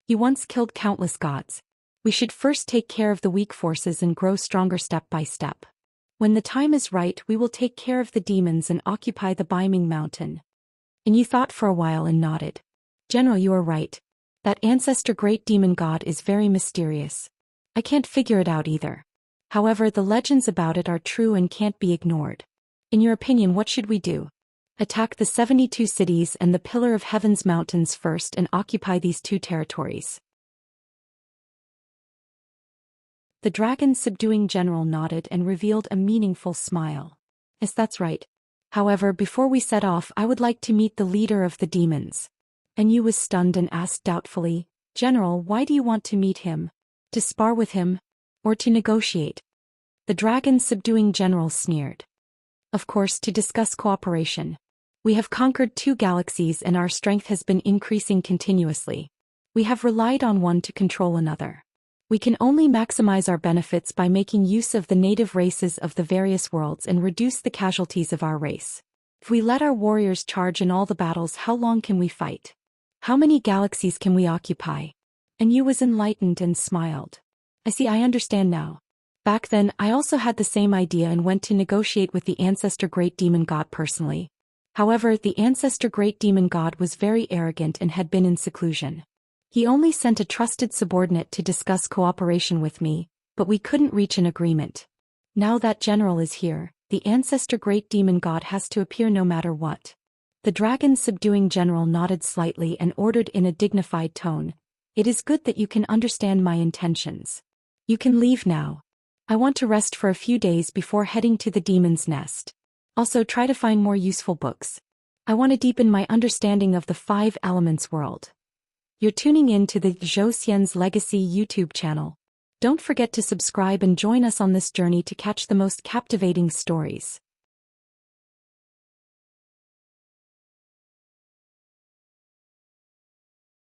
He once killed countless gods. We should first take care of the weak forces and grow stronger step by step. When the time is right, we will take care of the demons and occupy the Baiming mountain. And you thought for a while and nodded. General, you are right. That ancestor great demon god is very mysterious. I can't figure it out either. However, the legends about it are true and can't be ignored. In your opinion, what should we do? Attack the 72 cities and the Pillar of Heaven's mountains first and occupy these two territories. The dragon's subduing general nodded and revealed a meaningful smile. Yes, that's right. However, before we set off, I would like to meet the leader of the demons. And Yu was stunned and asked doubtfully, General, why do you want to meet him? To spar with him? Or to negotiate? The dragon's subduing general sneered. Of course, to discuss cooperation. We have conquered 2 galaxies and our strength has been increasing continuously. We have relied on one to control another. We can only maximize our benefits by making use of the native races of the various worlds and reduce the casualties of our race. If we let our warriors charge in all the battles, how long can we fight? How many galaxies can we occupy? And Yu was enlightened and smiled. I see, I understand now. Back then, I also had the same idea and went to negotiate with the ancestor great demon god personally. However, the ancestor great demon god was very arrogant and had been in seclusion. He only sent a trusted subordinate to discuss cooperation with me, but we couldn't reach an agreement. Now that general is here, the ancestor great demon god has to appear no matter what. The dragon's subduing general nodded slightly and ordered in a dignified tone, It is good that you can understand my intentions. You can leave now. I want to rest for a few days before heading to the demon's nest. Also try to find more useful books. I want to deepen my understanding of the 5 elements world. You're tuning in to the Zhou Xian's Legacy YouTube channel. Don't forget to subscribe and join us on this journey to catch the most captivating stories.